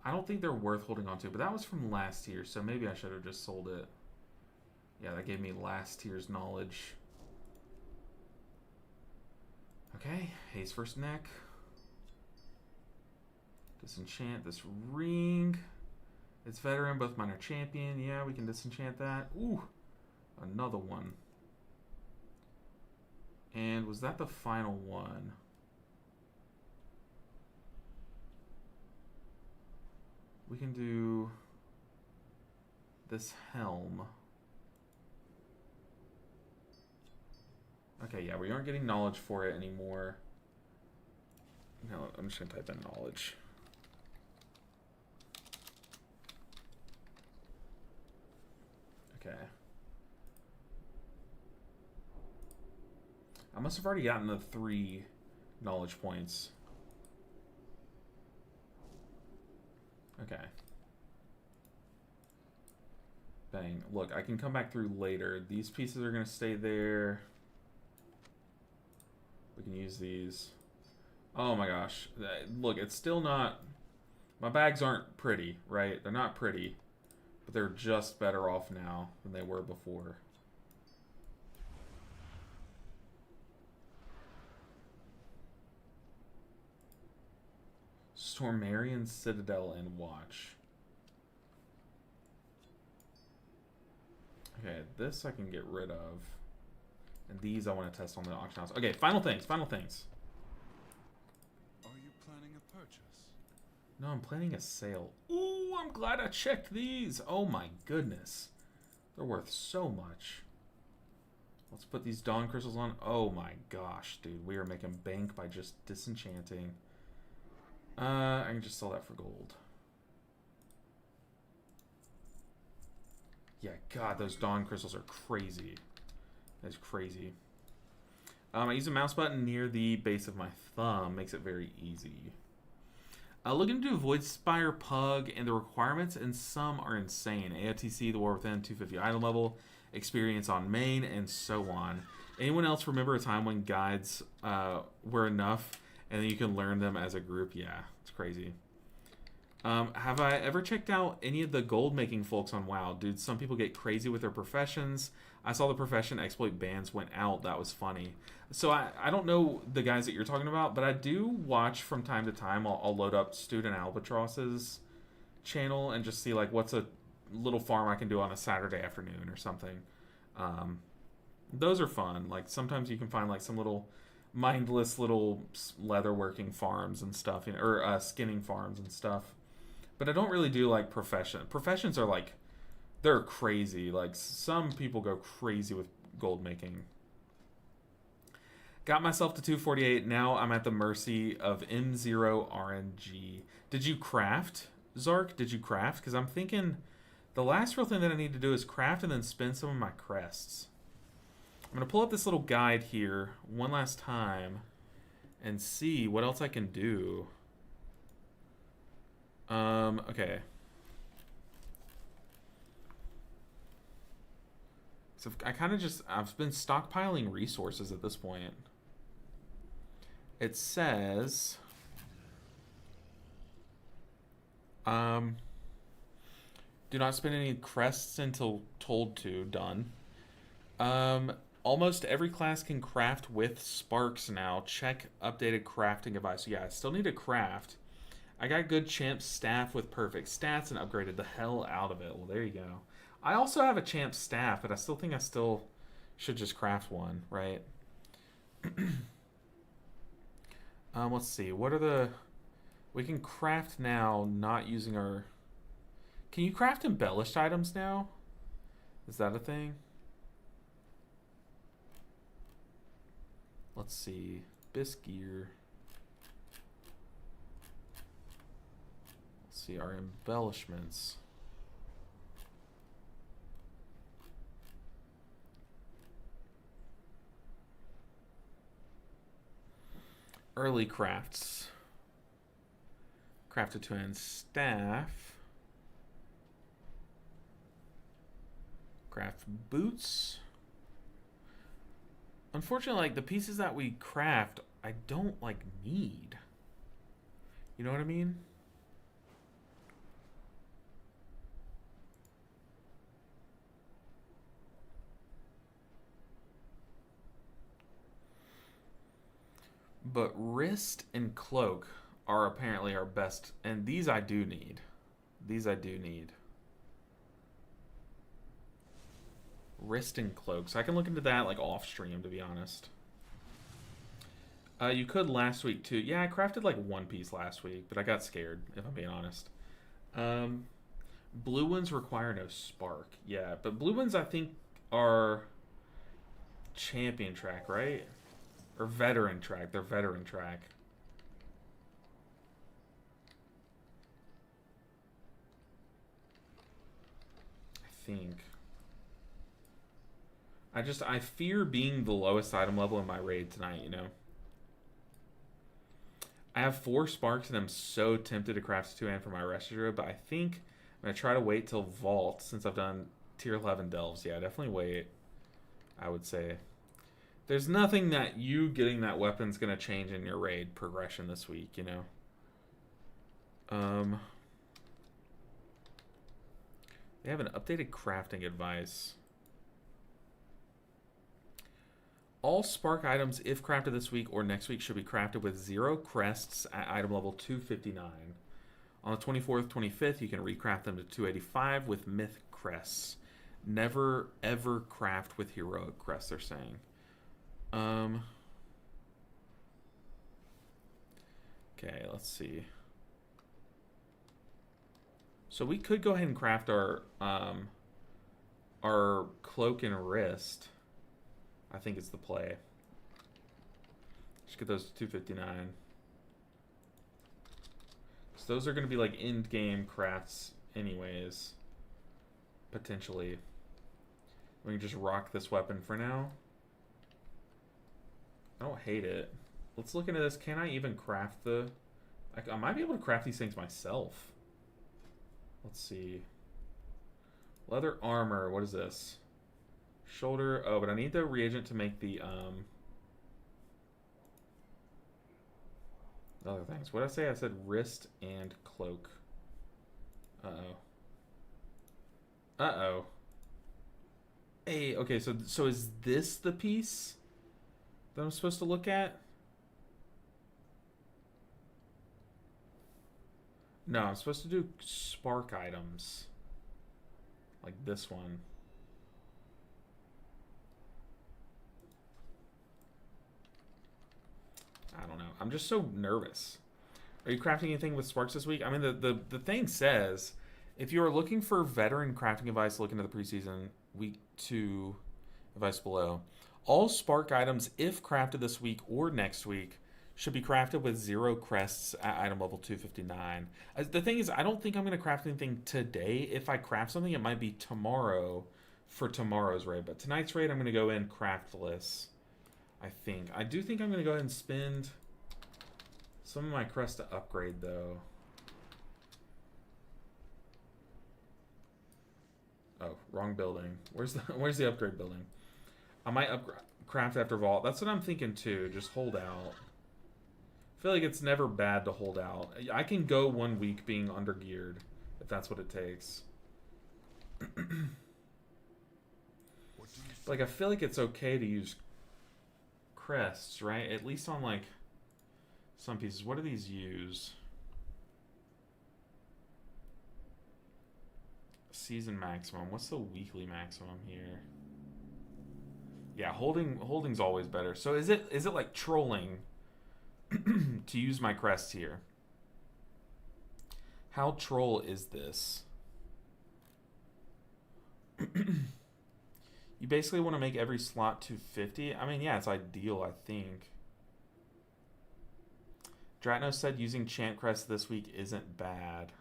I don't think they're worth holding on to. But that was from last year, so maybe I should have just sold it. Yeah, that gave me last year's knowledge. Okay, Haze first neck. Disenchant this ring. It's veteran, both mine are champion. Yeah, we can disenchant that. Ooh, another one. And was that the final one? We can do this helm. Okay, yeah, we aren't getting knowledge for it anymore. No, I'm just gonna type in knowledge. Okay. I must have already gotten the 3 knowledge points. Okay. Bang. Look, I can come back through later. These pieces are going to stay there. We can use these. Oh my gosh. Look, it's still not... My bags aren't pretty, right? They're not pretty. But they're just better off now than they were before. Stormarian Citadel and Watch. Okay, this I can get rid of. And these I want to test on the auction house. Okay, final things, final things. Are you planning a purchase? No, I'm planning a sale. Ooh, I'm glad I checked these. Oh my goodness. They're worth so much. Let's put these Dawn Crystals on. Oh my gosh, dude. We are making bank by just disenchanting. I can just sell that for gold. Yeah, God, those Dawn Crystals are crazy. That's crazy. I use a mouse button near the base of my thumb. Makes it very easy. Looking to do Void Spire Pug, and the requirements in some are insane. AOTC, the War Within, 250 item level, experience on main, and so on. Anyone else remember a time when guides were enough and then you can learn them as a group? Yeah, it's crazy. Have I ever checked out any of the gold making folks on WoW? Dude, some people get crazy with their professions. I saw the profession exploit bans went out. That was funny. So I don't know the guys that you're talking about, but I do watch from time to time. I'll load up Student Albatross's channel and just see like what's a little farm I can do on a Saturday afternoon or something. Those are fun. Like sometimes you can find like some little mindless little leatherworking farms and stuff, you know, or skinning farms and stuff. But I don't really do like professions are like, they're crazy. Like some people go crazy with gold making. Got myself to 248. Now I'm at the mercy of M0 RNG. Did you craft, Zark? Did you craft? Because I'm thinking The last real thing that I need to do is craft and then spin some of my crests. I'm going to pull up this little guide here one last time and see what else I can do. Okay. So I've been stockpiling resources at this point. It says, do not spend any crests until told to. Done. Almost every class can craft with sparks now. Check updated crafting advice. So yeah, I still need to craft. I got good champ staff with perfect stats and upgraded the hell out of it. Well, there you go. I also have a champ staff, but I still think I still should just craft one, right? Let's see. What are the... We can craft now, not using our... Can you craft embellished items now? Is that a thing? Let's see. Bisque gear. Let's see our embellishments. Early crafts. Crafted to end staff. Craft boots. Unfortunately, like the pieces that we craft, I don't like need. You know what I mean? But wrist and cloak are apparently our best, and these I do need. These I do need. Wrist and cloak. So I can look into that like off stream, to be honest. You could last week too. Yeah, I crafted like one piece last week, but I got scared, if I'm being honest. Blue ones require no spark. Yeah, but blue ones I think are champion track, right? Or veteran track. They're veteran track. I think. I fear being the lowest item level in my raid tonight, you know? I have 4 sparks and I'm so tempted to craft 2 and for my rescue Druid, but I think I'm going to try to wait till Vault since I've done tier 11 delves. Yeah, definitely wait, I would say. There's nothing that you getting that weapon's going to change in your raid progression this week, you know? They have an updated crafting advice. All spark items, if crafted this week or next week, should be crafted with 0 crests at item level 259. On the 24th, 25th, you can recraft them to 285 with myth crests. Never, ever craft with heroic crests, they're saying. Okay, let's see. So we could go ahead and craft our cloak and wrist. I think it's the play. Just get those to 259. So those are going to be like end game crafts anyways. Potentially. We can just rock this weapon for now. I don't hate it. Let's look into this. Can I even craft the... I might be able to craft these things myself. Let's see. Leather armor. What is this? Shoulder. Oh, but I need the reagent to make the other things. What did I say? I said wrist and cloak. Uh-oh. Uh-oh. Hey, okay, so is this the piece that I'm supposed to look at? No, I'm supposed to do spark items. Like this one. I don't know. I'm just so nervous. Are you crafting anything with sparks this week? I mean, the thing says, if you are looking for veteran crafting advice, look into the preseason week 2 advice below. All spark items, if crafted this week or next week, should be crafted with 0 crests at item level 259. The thing is, I don't think I'm going to craft anything today. If I craft something, it might be tomorrow for tomorrow's raid. But tonight's raid, I'm going to go in craftless, I think. I do think I'm going to go ahead and spend some of my crests to upgrade, though. Oh, wrong building. Where's the upgrade building? I might craft after vault. That's what I'm thinking too. Just hold out. I feel like it's never bad to hold out. I can go 1 week being undergeared if that's what it takes. Like, I feel like it's okay to use crests, right? At least on like some pieces. What do these use? Season maximum. What's the weekly maximum here? Yeah, holding's always better. So is it like trolling to use my crests here? How troll is this? You basically want to make every slot 250. I mean, yeah, it's ideal, I think. Dratno said using chant crests this week isn't bad.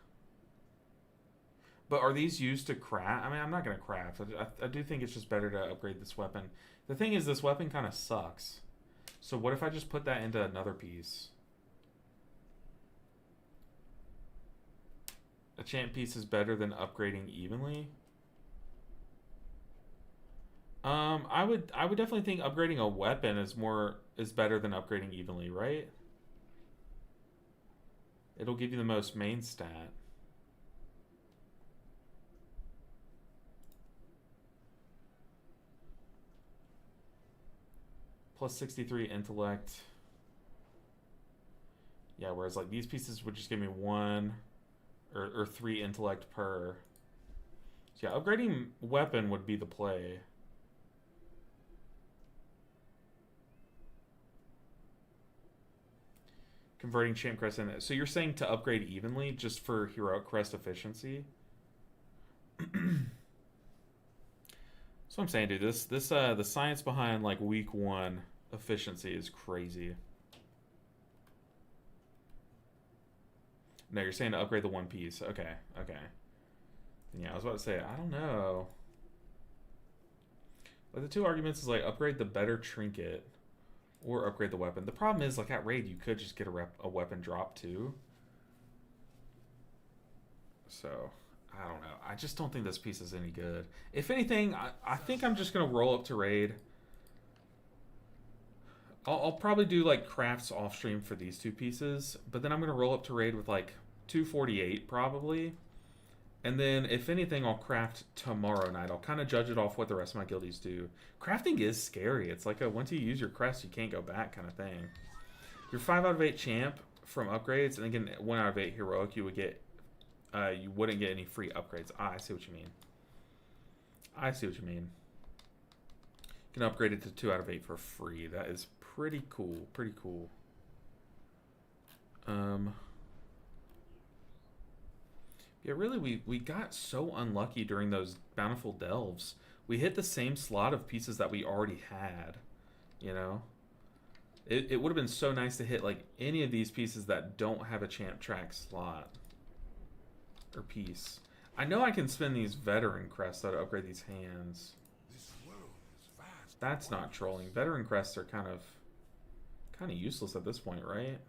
But are these used to craft? I mean, I'm not going to craft. I do think it's just better to upgrade this weapon. The thing is, this weapon kind of sucks. So what if I just put that into another piece? A chant piece is better than upgrading evenly? I would definitely think upgrading a weapon is better than upgrading evenly, right? It'll give you the most main stat. Plus 63 intellect. Yeah, whereas like these pieces would just give me 1 or 3 intellect per. So yeah, upgrading weapon would be the play. Converting champ crest in it. So you're saying to upgrade evenly just for heroic crest efficiency? So I'm saying, dude, the science behind like week 1 efficiency is crazy. No, you're saying to upgrade the 1 piece. Okay, okay. Yeah, I was about to say, I don't know. But the 2 arguments is like upgrade the better trinket or upgrade the weapon. The problem is, like at raid, you could just get a weapon drop too. So I don't know. I just don't think this piece is any good. If anything, I think I'm just going to roll up to raid. I'll probably do like crafts off stream for these 2 pieces, but then I'm going to roll up to raid with like 248 probably. And then if anything, I'll craft tomorrow night. I'll kind of judge it off what the rest of my guildies do. Crafting is scary. It's like once you use your crest, you can't go back kind of thing. Your 5 out of 8 champ from upgrades, and again 1 out of 8 heroic, you would get you wouldn't get any free upgrades. I see what you mean. I see what you mean. You can upgrade it to 2 out of 8 for free. That is pretty cool. Pretty cool. Yeah, really, we got so unlucky during those bountiful delves. We hit the same slot of pieces that we already had, you know? It would have been so nice to hit, like, any of these pieces that don't have a champ track slot. Or piece. I know I can spend these veteran crests, though, to upgrade these hands. This world is vast. That's not trolling. Veteran crests are kind of useless at this point, right?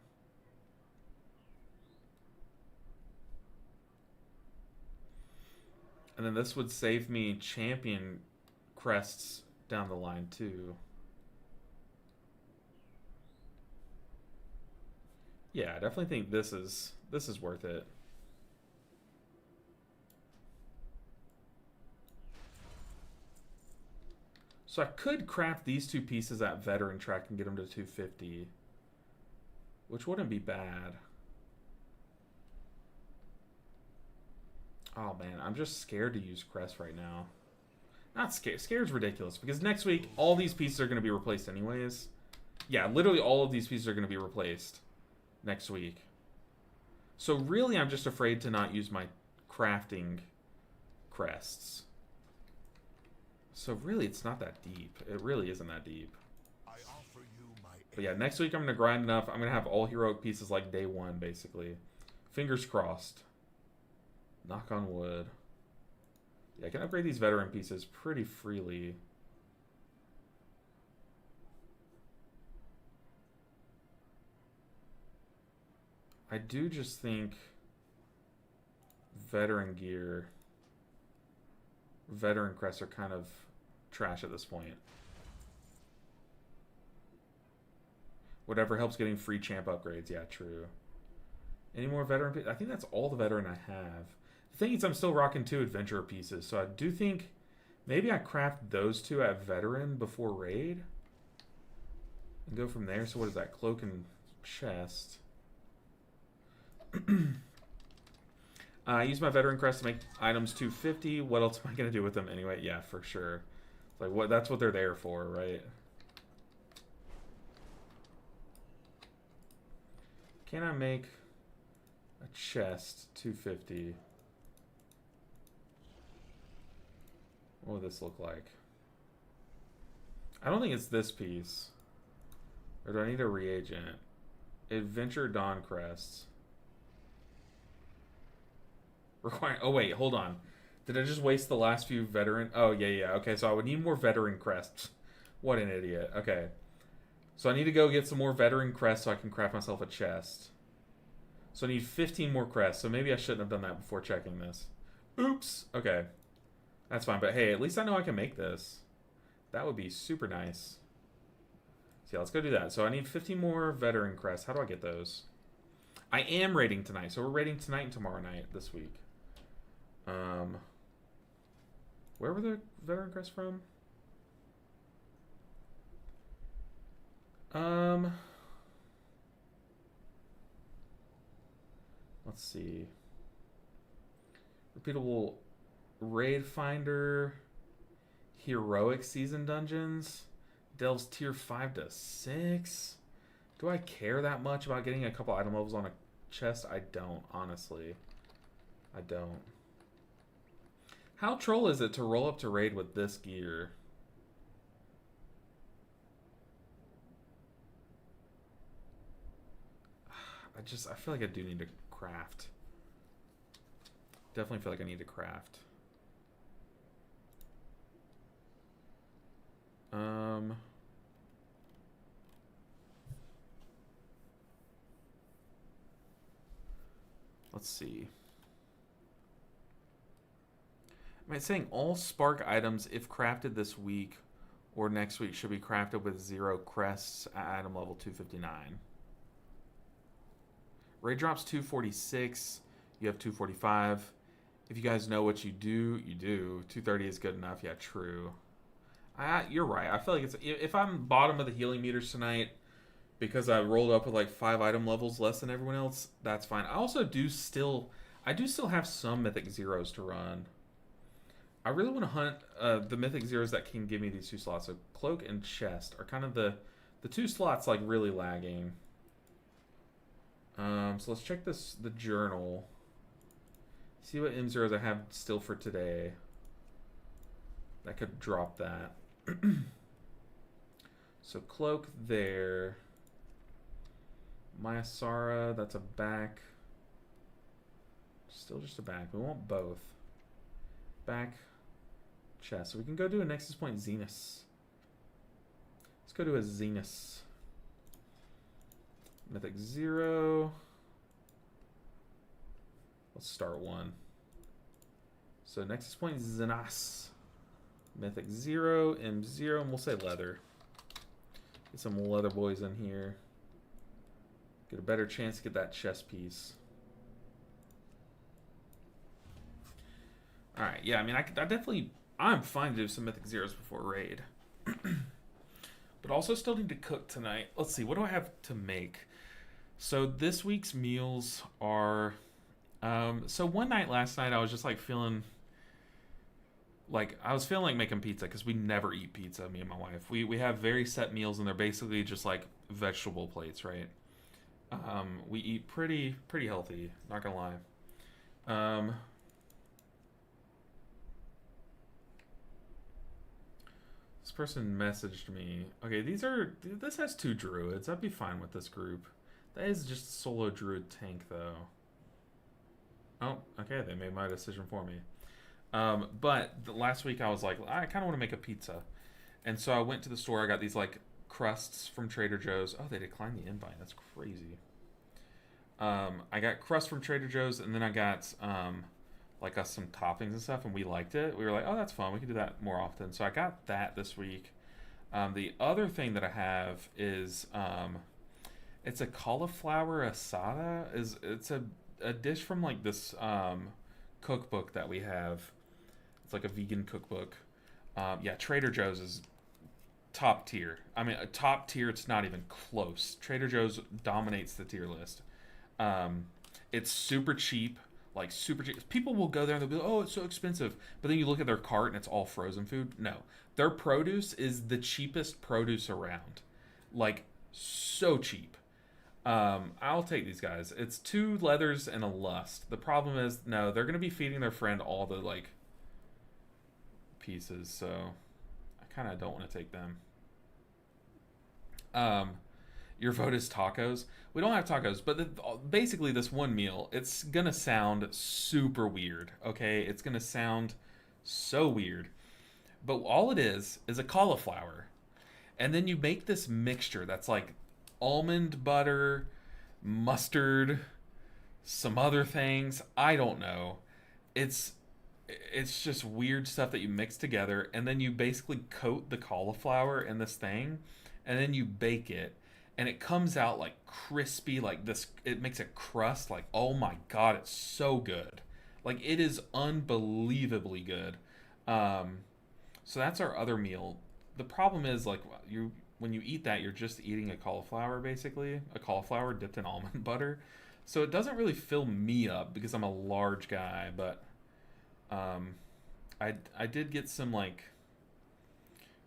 And then this would save me champion crests down the line too. Yeah, I definitely think this is worth it. So I could craft these 2 pieces at veteran track and get them to 250, which wouldn't be bad. Oh man, I'm just scared to use crest right now. Not scared. Scared's ridiculous because next week all these pieces are going to be replaced anyways. Yeah, literally all of these pieces are going to be replaced next week. So really I'm just afraid to not use my crafting crests. So really it's not that deep. It really isn't that deep. I offer you my But yeah, next week I'm going to grind enough. I'm going to have all heroic pieces like day one, basically. Fingers crossed. Knock on wood. Yeah, I can upgrade these veteran pieces pretty freely. I do just think veteran gear, veteran crests are kind of trash at this point. Whatever helps getting free champ upgrades. Yeah, true. Any more veteran? I think that's all the veteran I have. The thing is, I'm still rocking 2 adventurer pieces, so I do think maybe I craft those 2 at veteran before raid and go from there. So what is that? Cloak and chest. I use my veteran crest to make items 250. What else am I gonna do with them anyway? Yeah, for sure. Like what? That's what they're there for, right? Can I make a chest 250? What would this look like? I don't think it's this piece. Or do I need a reagent? Adventure Dawn crests. Require. Oh wait, hold on. Did I just waste the last few veteran? Oh yeah. Okay, so I would need more veteran crests. What an idiot. Okay. So I need to go get some more veteran crests so I can craft myself a chest. So I need 15 more crests. So maybe I shouldn't have done that before checking this. Oops. Okay. That's fine. But hey, at least I know I can make this. That would be super nice. So yeah, let's go do that. So I need 15 more veteran crests. How do I get those? I am raiding tonight. So we're raiding tonight and tomorrow night this week. Where were the veteran crests from? Let's see. Repeatable raid finder. Heroic season dungeons. Delves tier 5 to 6. Do I care that much about getting a couple item levels on a chest? I don't, honestly. I don't. How troll is it to roll up to raid with this gear? I feel like I do need to craft. Definitely feel like I need to craft. Let's see. Am I saying all spark items, if crafted this week or next week, should be crafted with 0 crests at item level 259? Raid drops 246. You have 245. If you guys know what you do, you do. 230 is good enough. Yeah, true. You're right. I feel like if I'm bottom of the healing meters tonight because I rolled up with like 5 item levels less than everyone else, that's fine. I also do still have some mythic zeros to run. I really want to hunt the mythic zeros that can give me these 2 slots. So cloak and chest are kind of the 2 slots like really lagging. So let's check the journal. See what M0s I have still for today. That could drop that. So cloak there. Mayasara, that's a back. Still just a back. We want both. Back, chest. So we can go do a Nexus Point Zenus. Let's go to a Zenus. Mythic 0. Let's start one. So Nexus Point Zenas. Mythic 0, M0, and we'll say leather. Get some leather boys in here. Get a better chance to get that chest piece. Alright, yeah, I mean, I'm fine to do some Mythic Zeros before raid. But also still need to cook tonight. Let's see, what do I have to make? So this week's meals are... so one night last night, I was just like feeling... I was feeling like making pizza because we never eat pizza, me and my wife. We have very set meals and they're basically just like vegetable plates, right? We eat pretty healthy, not gonna lie. Let's person messaged me. Okay, this has 2 druids. I'd be fine with this group. That is just solo druid tank though. Oh, okay, they made my decision for me. But last week I was like, I kind of want to make a pizza. And so I went to the store. I got these like crusts from Trader Joe's. Oh, they declined the invite. That's crazy. I got crust from Trader Joe's, and then I got like some toppings and stuff, and we liked it. We were like, oh, that's fun. We can do that more often. So I got that this week. The other thing that I have is it's a cauliflower asada. It's a dish from like this cookbook that we have. It's like a vegan cookbook. Yeah, Trader Joe's is top tier. I mean, a top tier. It's not even close. Trader Joe's dominates the tier list. It's super cheap. Like super cheap. People will go there and they'll be like, oh, it's so expensive. But then you look at their cart and it's all frozen food. No. Their produce is the cheapest produce around. Like, so cheap. I'll take these guys. It's 2 leathers and a lust. The problem is, no, they're going to be feeding their friend all the, like, pieces. So, I kind of don't want to take them. Your vote is tacos. We don't have tacos, but basically this one meal, it's going to sound super weird, okay? It's going to sound so weird. But all it is a cauliflower. And then you make this mixture that's like almond butter, mustard, some other things. I don't know. It's just weird stuff that you mix together, and then you basically coat the cauliflower in this thing, and then you bake it. And it comes out like crispy, like this. It makes a crust. Like, oh my god, it's so good. Like, it is unbelievably good. So that's our other meal. The problem is, like, when you eat that, you're just eating a cauliflower, basically. A cauliflower dipped in almond butter. So it doesn't really fill me up because I'm a large guy. But I did get some, like,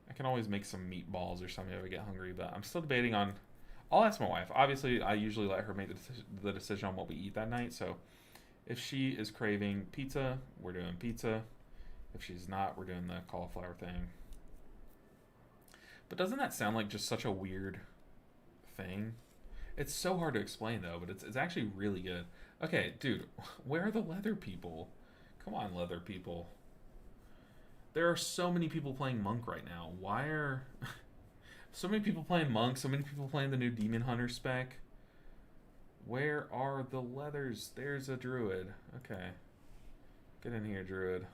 I can always make some meatballs or something if I get hungry. But I'm still debating on... I'll ask my wife. Obviously, I usually let her make the decision on what we eat that night. So if she is craving pizza, we're doing pizza. If she's not, we're doing the cauliflower thing. But doesn't that sound like just such a weird thing? It's so hard to explain, though, but it's actually really good. Okay, dude, where are the leather people? Come on, leather people. There are so many people playing Monk right now. Why are... so many people playing Monk, so many people playing the new Demon Hunter spec. Where are the leathers? There's a Druid. Okay. Get in here, Druid.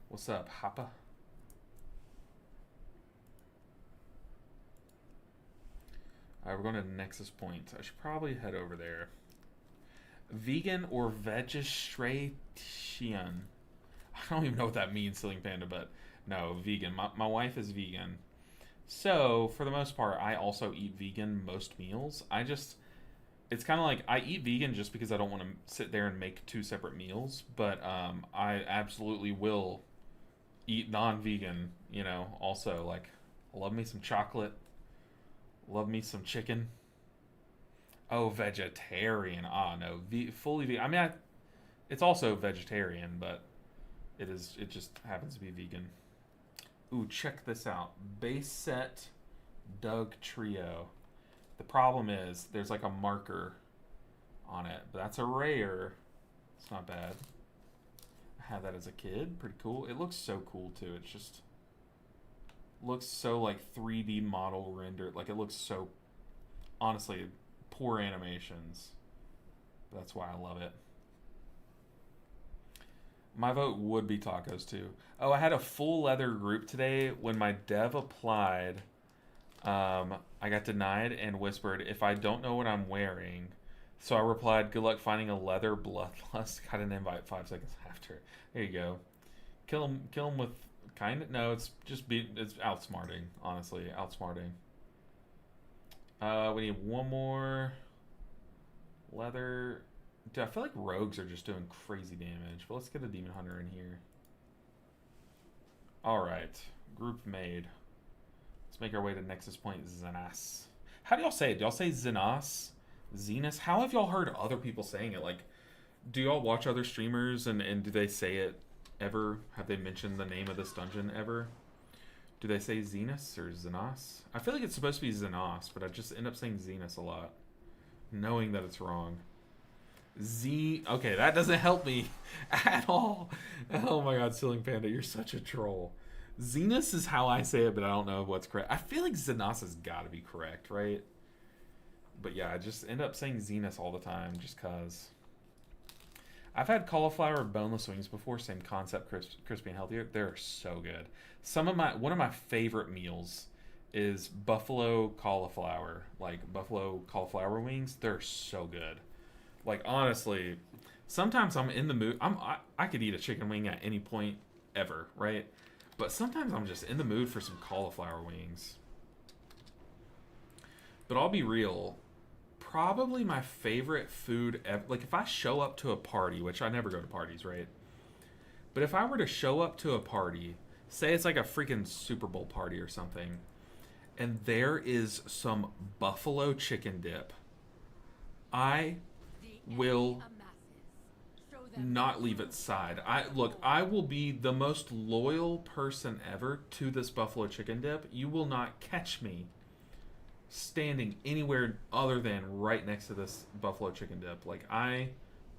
What's up, Hoppa? Alright, we're going to Nexus Point. I should probably head over there. Vegan or vegetarian? I don't even know what that means, Ceiling Panda, but no, vegan. My wife is vegan. So, for the most part, I also eat vegan most meals. It's kind of like, I eat vegan just because I don't want to sit there and make 2 separate meals, but I absolutely will eat non-vegan, you know, also. Like, I love me some chocolate, love me some chicken. Oh, vegetarian. No, fully vegan. I mean, it's also vegetarian, but it just happens to be vegan. Ooh, check this out. Base set Doug Trio. The problem is there's like a marker on it, but that's a rare. It's not bad. I had that as a kid. Pretty cool. It looks so cool too. It just looks so like 3D model rendered. Like, it looks so, honestly, poor animations. That's why I love it. My vote would be tacos too. Oh, I had a full leather group today. When my dev applied, I got denied and whispered, if I don't know what I'm wearing. So I replied, good luck finding a leather bloodlust. Got an invite 5 seconds after. There you go. Kill him with kind of... No, it's just it's outsmarting, honestly. Outsmarting. We need one more leather... Dude, I feel like rogues are just doing crazy damage, but let's get a Demon Hunter in here. Alright, group made. Let's make our way to Nexus Point, Zenas. How do y'all say it? Do y'all say Zenas? Zenus? How have y'all heard other people saying it? Like, do y'all watch other streamers and do they say it ever? Have they mentioned the name of this dungeon ever? Do they say Xenos or Xenos? I feel like it's supposed to be Xenos, but I just end up saying Xenos a lot, knowing that it's wrong. Okay, that doesn't help me at all. Oh my god, Ceiling Panda, you're such a troll. Xenos is how I say it, but I don't know what's correct. I feel like Xenos has got to be correct, right? But yeah, I just end up saying Xenos all the time, just cause. I've had cauliflower boneless wings before, same concept, crispy and healthier. They're so good. One of my favorite meals is buffalo cauliflower, like buffalo cauliflower wings. They're so good. Like honestly, sometimes I'm in the mood. I could eat a chicken wing at any point ever, right? But sometimes I'm just in the mood for some cauliflower wings. But I'll be real. Probably my favorite food ever. Like if I show up to a party, which I never go to parties, right? But if I were to show up to a party, say it's like a freaking Super Bowl party or something, and there is some buffalo chicken dip, I will not leave its side. I will be the most loyal person ever to this buffalo chicken dip. You will not catch me standing anywhere other than right next to this buffalo chicken dip. Like, I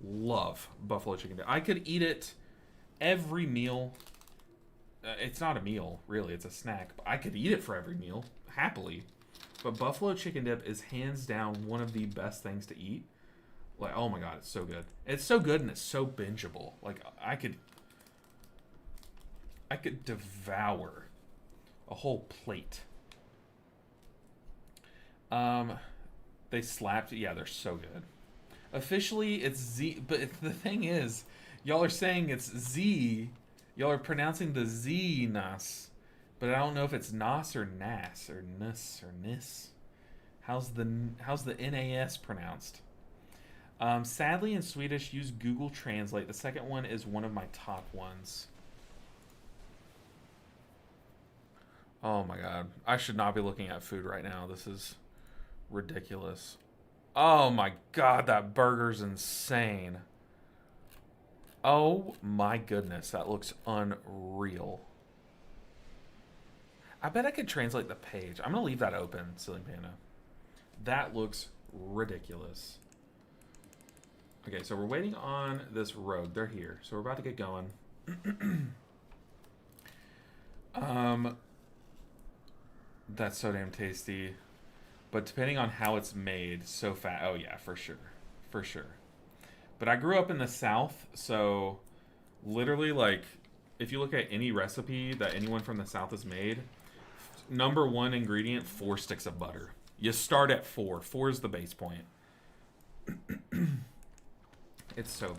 love buffalo chicken dip. I could eat it every meal. It's not a meal, really. It's a snack. But I could eat it for every meal, happily. But buffalo chicken dip is hands down one of the best things to eat. Like, oh my god, it's so good. It's so good and it's so bingeable. Like, I could devour a whole plate. They slapped. Yeah, they're so good. Officially, it's Z. But the thing is, y'all are saying it's Z. Y'all are pronouncing the Z nas. But I don't know if it's nas or nas or nus or nis. How's the NAS pronounced? Sadly, in Swedish, use Google Translate. The second one is one of my top ones. Oh my god. I should not be looking at food right now. This is ridiculous. Oh my god, that burger's insane. Oh my goodness, that looks unreal. I bet I could translate the page. I'm going to leave that open, Silly Panda. That looks ridiculous. Okay, so we're waiting on this rogue. They're here. So we're about to get going. That's so damn tasty. But depending on how it's made, so fat. Oh yeah, for sure. For sure. But I grew up in the South, so literally, like, if you look at any recipe that anyone from the South has made, number one ingredient, 4 sticks of butter. You start at 4. 4 is the base point. It's so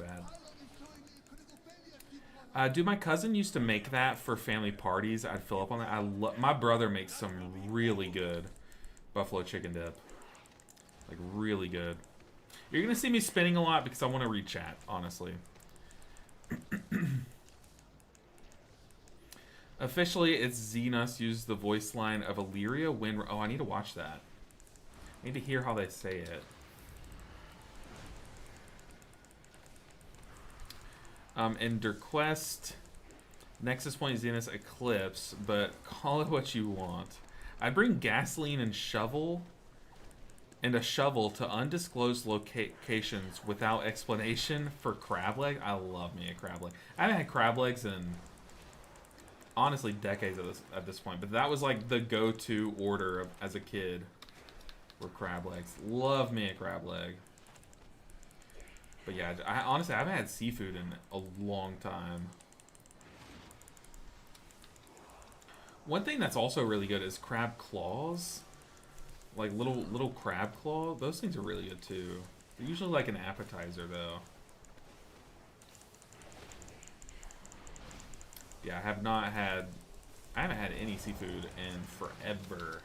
bad. Dude, my cousin used to make that for family parties. I'd fill up on that. My brother makes some really good buffalo chicken dip. Like, really good. You're going to see me spinning a lot because I want to read chat, honestly. Officially, it's Xenos used the voice line of Illyria when... Oh, I need to watch that. I need to hear how they say it. Ender Quest, Nexus Point Xenos Eclipse, but call it what you want. I'd bring gasoline and a shovel to undisclosed locations without explanation for crab leg. I love me a crab leg. I haven't had crab legs in honestly decades at this point, but that was like the go-to order as a kid. Were crab legs. Love me a crab leg. But yeah, honestly, I haven't had seafood in a long time. One thing that's also really good is crab claws. Like little crab claw. Those things are really good too. They're usually like an appetizer though. Yeah, I haven't had any seafood in forever.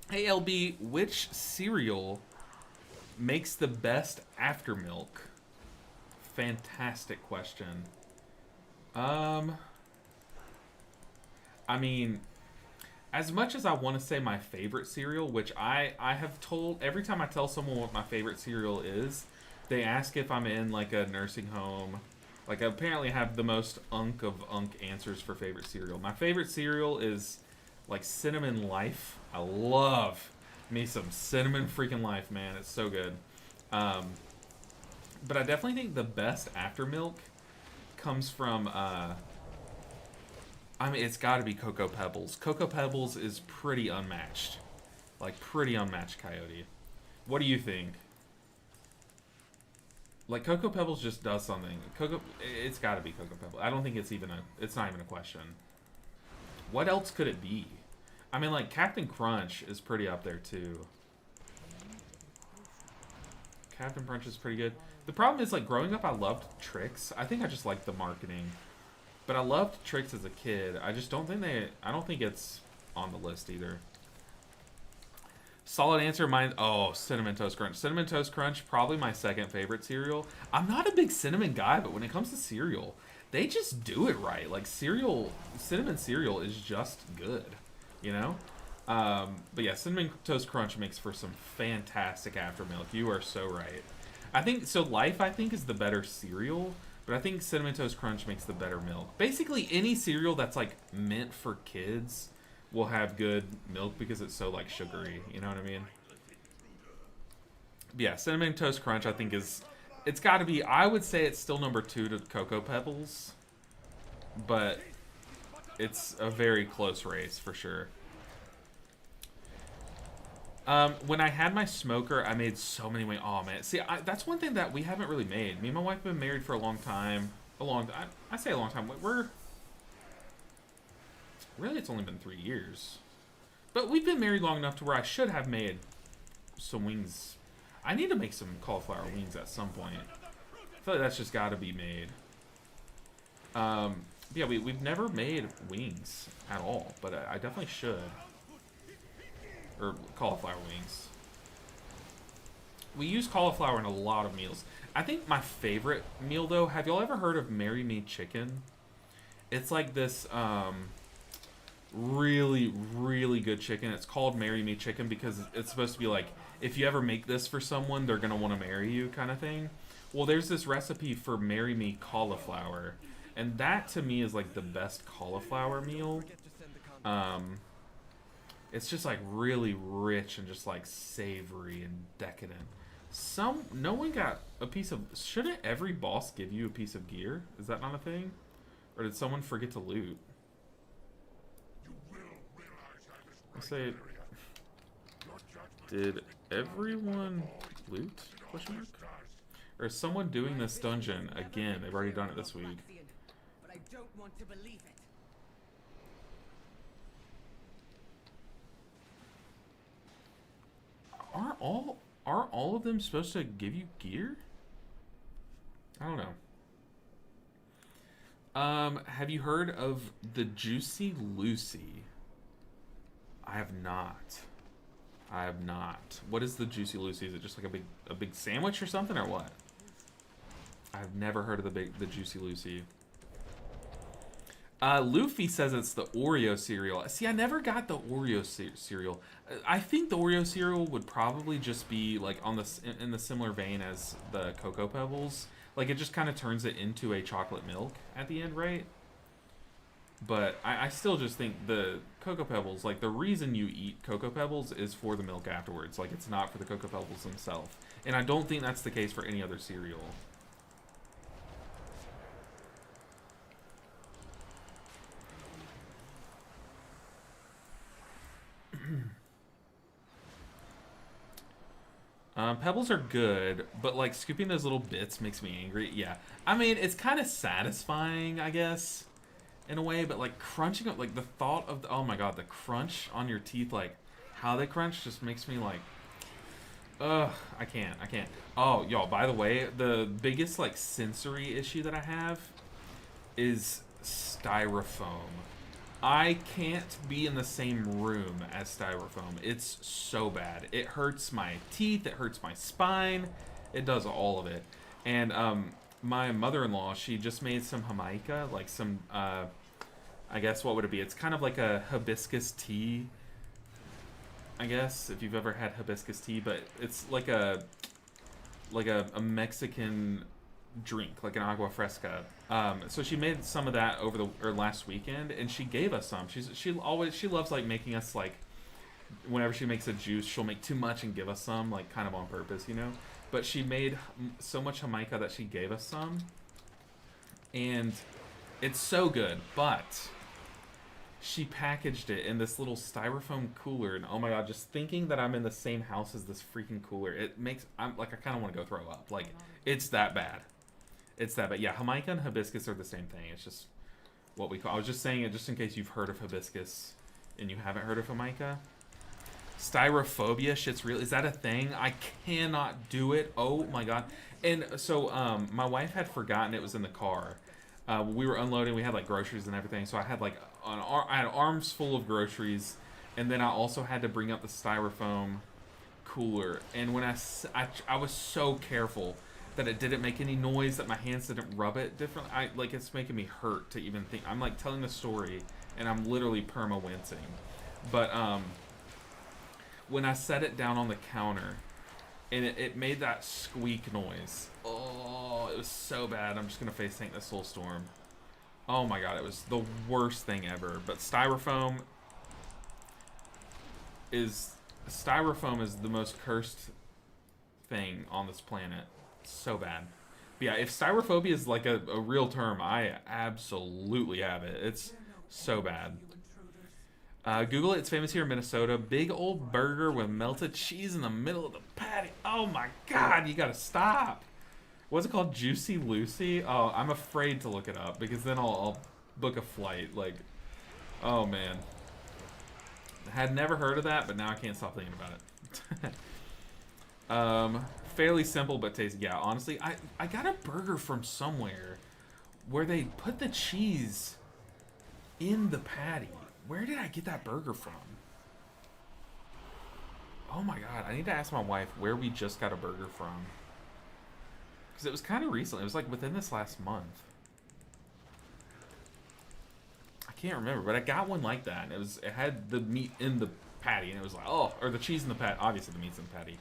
Hey LB, which cereal makes the best after milk? Fantastic question. I mean, as much as I want to say my favorite cereal, which I have told every time I tell someone what my favorite cereal is, they ask if I'm in like a nursing home. Like I apparently have the most unk of unk answers for favorite cereal. My favorite cereal is like Cinnamon Life. I love me some Cinnamon freaking Life, man. It's so good. But I definitely think the best after milk comes from I mean, it's got to be Cocoa Pebbles. Cocoa Pebbles is pretty unmatched. Like, pretty unmatched, Coyote. What do you think? Like, Cocoa Pebbles just does something. It's got to be Cocoa Pebbles. I don't think it's not even a question. What else could it be? I mean, like, Captain Crunch is pretty up there, too. Captain Crunch is pretty good. The problem is, like, growing up, I loved Trix. I think I just liked the marketing. But I loved Trix as a kid. I just don't think I don't think it's on the list either. Solid answer, mine. Oh, Cinnamon Toast Crunch. Cinnamon Toast Crunch, probably my second favorite cereal. I'm not a big cinnamon guy, but when it comes to cereal, they just do it right. Like cinnamon cereal is just good, you know? But yeah, Cinnamon Toast Crunch makes for some fantastic after milk. You are so right. I think, so Life, I think, is the better cereal. But I think Cinnamon Toast Crunch makes the better milk. Basically, any cereal that's, like, meant for kids will have good milk because it's so, like, sugary. You know what I mean? But yeah, Cinnamon Toast Crunch, I think, it's got to be, I would say it's still number 2 to Cocoa Pebbles. But it's a very close race, for sure. When I had my smoker, I made so many wings. Oh, man. See, that's one thing that we haven't really made. Me and my wife have been married for a long time. I say a long time. Really, it's only been 3 years. But we've been married long enough to where I should have made some wings. I need to make some cauliflower wings at some point. I feel like that's just got to be made. Yeah, we've never made wings at all. But I definitely should. Or cauliflower wings. We use cauliflower in a lot of meals. I think my favorite meal, though, have y'all ever heard of Marry Me Chicken? It's like this really, really good chicken. It's called Marry Me Chicken because it's supposed to be like, if you ever make this for someone, they're going to want to marry you kind of thing. Well, there's this recipe for Marry Me Cauliflower. And that, to me, is like the best cauliflower meal. It's just like really rich and just like savory and decadent. No one got a piece of... Shouldn't every boss give you a piece of gear? Is that not a thing? Or did someone forget to loot? I say... Did everyone loot? Question mark? Or is someone doing this dungeon again? They've already done it this week. But I don't want to believe it. Are all of them supposed to give you gear? I don't know. Have you heard of the Juicy Lucy? I have not. What is the Juicy Lucy? Is it just like a big sandwich or something, or what? I've never heard of the Juicy Lucy. Luffy says it's the Oreo cereal. See, I never got the Oreo cereal. I think the Oreo cereal would probably just be like in the similar vein as the Cocoa Pebbles. Like it just kind of turns it into a chocolate milk at the end, right? But I still just think the Cocoa Pebbles, like the reason you eat Cocoa Pebbles is for the milk afterwards. Like it's not for the Cocoa Pebbles themselves. And I don't think that's the case for any other cereal. Pebbles are good, but like scooping those little bits makes me angry. Yeah, I mean it's kind of satisfying, I guess, in a way. But like crunching up, like the thought of oh my god, the crunch on your teeth, like how they crunch, just makes me like, ugh, I can't. Oh, y'all, by the way, the biggest like sensory issue that I have is styrofoam. I can't be in the same room as styrofoam. It's so bad. It hurts my teeth. It hurts my spine. It does all of it. And my mother-in-law, she just made some Jamaica, like some I guess what would it be? It's kind of like a hibiscus tea, I guess, if you've ever had hibiscus tea, but it's like a Mexican drink, like an agua fresca. So she made some of that over last weekend, and she gave us some. She loves like making us like, whenever she makes a juice, she'll make too much and give us some, like kind of on purpose, you know. But she made so much Jamaica that she gave us some, and it's so good. But she packaged it in this little styrofoam cooler, and oh my god, just thinking that I'm in the same house as this freaking cooler, I'm like, I kind of want to go throw up. Like, it's that bad. It's that bad. Yeah, Jamaica and hibiscus are the same thing. It's just what we call. I was just saying it just in case you've heard of hibiscus and you haven't heard of Jamaica. Styrophobia, shit's real. Is that a thing? I cannot do it. Oh my god. And so my wife had forgotten it was in the car. We were unloading. We had like groceries and everything. So I had like I had arms full of groceries, and then I also had to bring up the styrofoam cooler. And when I was so careful that it didn't make any noise, that my hands didn't rub it differently. Like, it's making me hurt to even think. I'm like telling the story, and I'm literally perma wincing. But when I set it down on the counter, and it made that squeak noise. Oh, it was so bad. I'm just gonna face tank this whole storm. Oh my god, it was the worst thing ever. But styrofoam is the most cursed thing on this planet. So bad. But yeah, if styrophobia is like a real term, I absolutely have it. It's so bad. Google it. It's famous here in Minnesota. Big old burger with melted cheese in the middle of the patty. Oh my god, you gotta stop. What's it called? Juicy Lucy? Oh, I'm afraid to look it up because then I'll book a flight. Like, oh man. Had never heard of that, but now I can't stop thinking about it. Fairly simple but tasty. Yeah, honestly, I got a burger from somewhere where they put the cheese in the patty. Where did I get that burger from? Oh my god, I need to ask my wife where we just got a burger from. Because it was kind of recent. It was like within this last month. I can't remember, but I got one like that. And it had the meat in the patty, and it was like, oh, or the cheese in the patty. Obviously the meat's in the patty.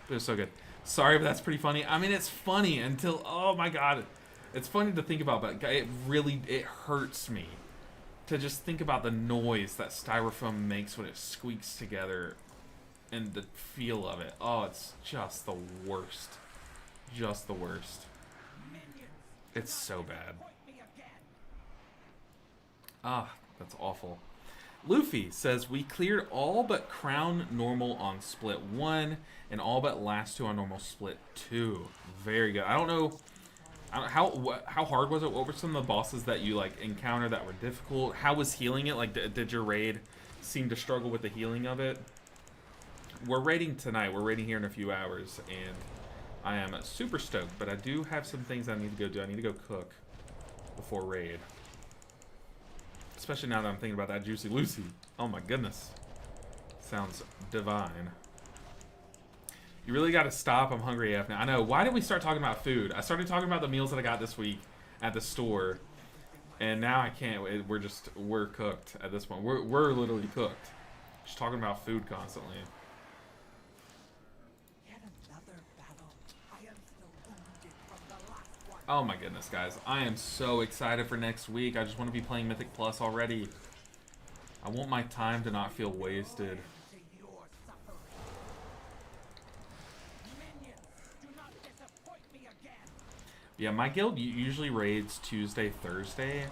But it was so good. Sorry, but that's pretty funny. I mean, it's funny until, oh my god. It's funny to think about, but it hurts me to just think about the noise that styrofoam makes when it squeaks together and the feel of it. Oh, it's just the worst. Just the worst. It's so bad. Ah, that's awful. Luffy says, we cleared all but Crown normal on split 1 and all but last 2 on normal split 2. Very good. I don't know how hard was it? What were some of the bosses that you like encountered that were difficult? How was healing it? Like, did your raid seem to struggle with the healing of it? We're raiding tonight. We're raiding here in a few hours, and I am super stoked. But I do have some things I need to go do. I need to go cook before raid. Especially now that I'm thinking about that Juicy Lucy. Oh my goodness. Sounds divine. You really got to stop. I'm hungry AF now. I know. Why did we start talking about food? I started talking about the meals that I got this week at the store. And now I can't. We're cooked at this point. We're literally cooked. Just talking about food constantly. Oh my goodness, guys. I am so excited for next week. I just want to be playing Mythic Plus already. I want my time to not feel wasted. Yeah, my guild usually raids Tuesday, Thursday.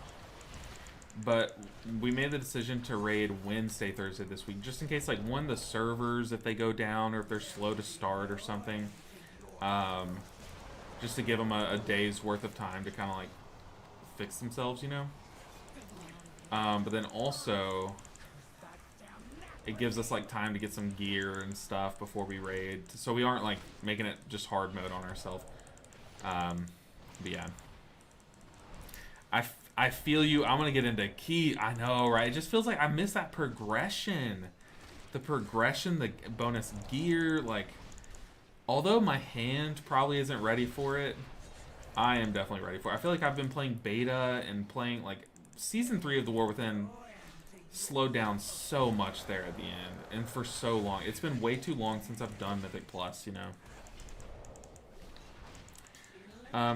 But we made the decision to raid Wednesday, Thursday this week. Just in case, like, the servers, if they go down or if they're slow to start or something. Just to give them a day's worth of time to kind of, like, fix themselves, you know? But then also, it gives us, like, time to get some gear and stuff before we raid. So we aren't, like, making it just hard mode on ourselves. But yeah. I feel you. I'm going to get into key. I know, right? It just feels like I miss that progression. The progression, the bonus gear, like... Although my hand probably isn't ready for it, I am definitely ready for it. I feel like I've been playing beta and playing, like, Season 3 of The War Within slowed down so much there at the end, and for so long. It's been way too long since I've done Mythic Plus, you know.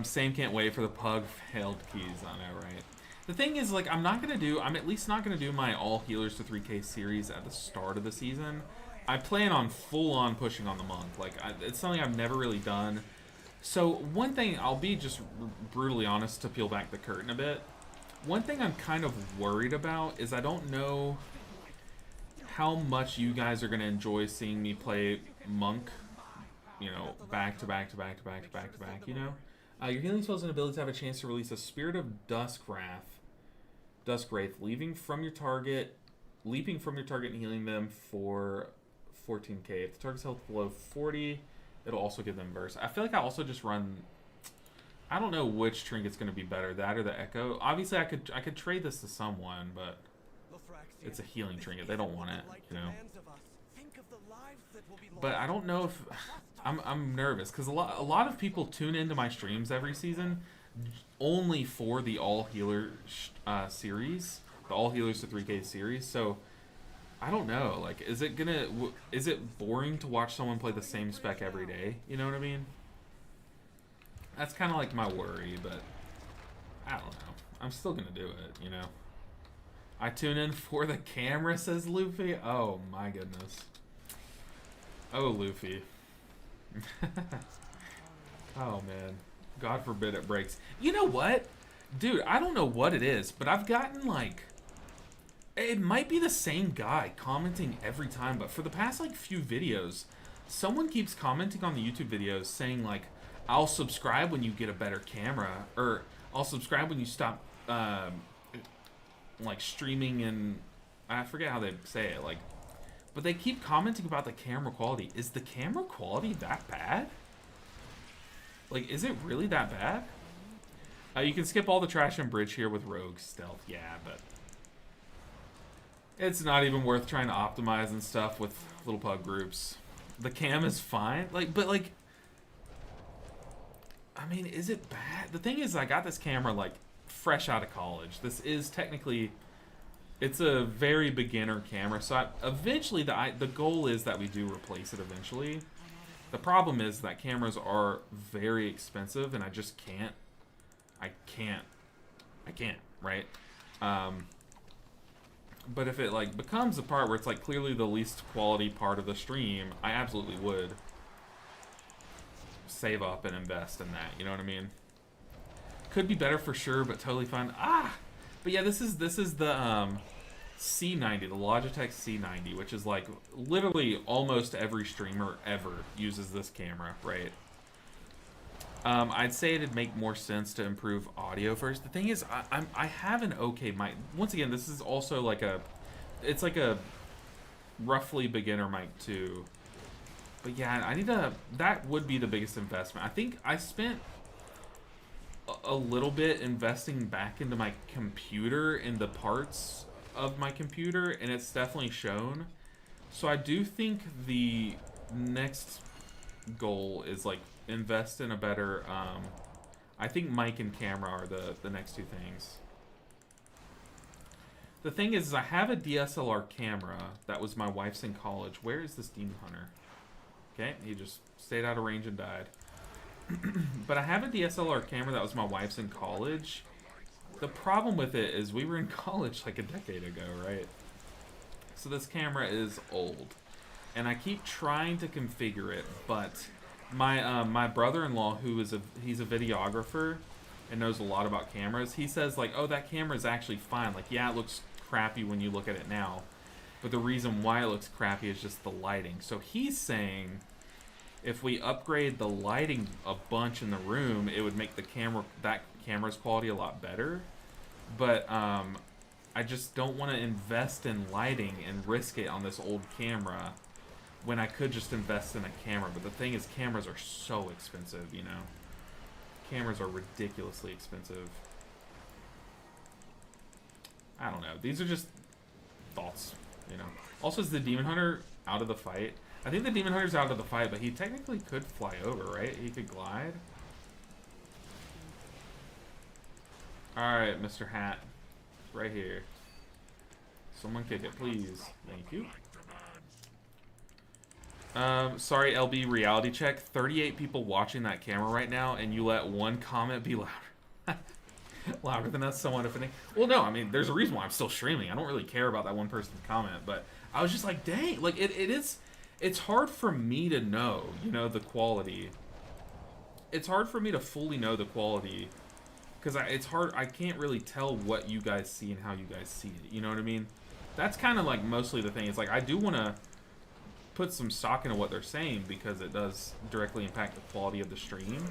Same can't wait for the pug failed keys. I know, right? The thing is, like, I'm at least not gonna do my all healers to 3K series at the start of the season. I plan on full-on pushing on the monk. Like, it's something I've never really done. So, one thing, I'll be just brutally honest to peel back the curtain a bit. One thing I'm kind of worried about is I don't know how much you guys are going to enjoy seeing me play monk, you know, back to back to back to back to back to back, you know? Your healing spells and abilities have a chance to release a Spirit of Duskwraith, leaping from your target and healing them for 14k. If the target's health below 40, it'll also give them burst. I feel like I also just run... I don't know which trinket's going to be better, that or the Echo. Obviously, I could trade this to someone, but it's a healing trinket. They don't want it, you know. But I don't know if... I'm nervous, because a lot of people tune into my streams every season only for the all-healer series, the all-healers to 3K series, so... I don't know, like, is it boring to watch someone play the same spec every day? You know what I mean? That's kind of like my worry, but I don't know. I'm still gonna do it, you know? I tune in for the camera, says Luffy. Oh my goodness. Oh, Luffy. Oh man. God forbid it breaks. You know what? Dude, I don't know what it is, but I've gotten like... It might be the same guy commenting every time, but for the past like few videos, someone keeps commenting on the YouTube videos saying like, I'll subscribe when you get a better camera, or I'll subscribe when you stop like streaming, and I forget how they say it, like, but they keep commenting about the camera quality. Is the camera quality that bad? Like, is it really that bad? You can skip all the trash and bridge here with rogue stealth, yeah, but it's not even worth trying to optimize and stuff with little pug groups. The cam is fine, like, but like, I mean, is it bad? The thing is, I got this camera like fresh out of college. This is technically, it's a very beginner camera, so eventually the goal is that we do replace it eventually. The problem is that cameras are very expensive, and I just can't. I can't, right? But if it like becomes a part where it's like clearly the least quality part of the stream, I absolutely would save up and invest in that. You know what I mean? Could be better for sure, but totally fine. But yeah, this is the C90, the Logitech C90, which is like literally almost every streamer ever uses this camera, right? I'd say it'd make more sense to improve audio first. The thing is, I have an okay mic. Once again, this is also like it's like a roughly beginner mic too. But yeah, that would be the biggest investment. I think I spent a little bit investing back into my computer, in the parts of my computer, and it's definitely shown. So I do think the next goal is like invest in a better, I think mic and camera are the next two things. The thing is I have a DSLR camera that was my wife's in college. Where is this demon hunter? Okay, he just stayed out of range and died. But I have a DSLR camera that was my wife's in college. The problem with it is we were in college like a decade ago, right? So this camera is old. And I keep trying to configure it, but my brother-in-law, he's a videographer and knows a lot about cameras, he says like, oh, that camera is actually fine. Like, yeah, it looks crappy when you look at it now, but the reason why it looks crappy is just the lighting. So he's saying if we upgrade the lighting a bunch in the room, it would make that camera's quality a lot better. But I just don't want to invest in lighting and risk it on this old camera when I could just invest in a camera. But the thing is, cameras are so expensive, you know. Cameras are ridiculously expensive. I don't know. These are just thoughts, you know. Also, is the Demon Hunter out of the fight? I think the Demon Hunter's out of the fight, but he technically could fly over, right? He could glide. Alright, Mr. Hat. right here. Someone kick it, please. Thank you. Sorry, LB reality check. 38 people watching that camera right now, and you let one comment be louder. Louder than us, somewhat offending. Well, no, I mean, there's a reason why I'm still streaming. I don't really care about that one person's comment, but I was just like, dang, like, it's hard for me to know, you know, the quality. It's hard for me to fully know the quality, because it's hard, I can't really tell what you guys see and how you guys see it, you know what I mean? That's kind of, like, mostly the thing. It's like, I do want to put some stock into what they're saying, because it does directly impact the quality of the stream.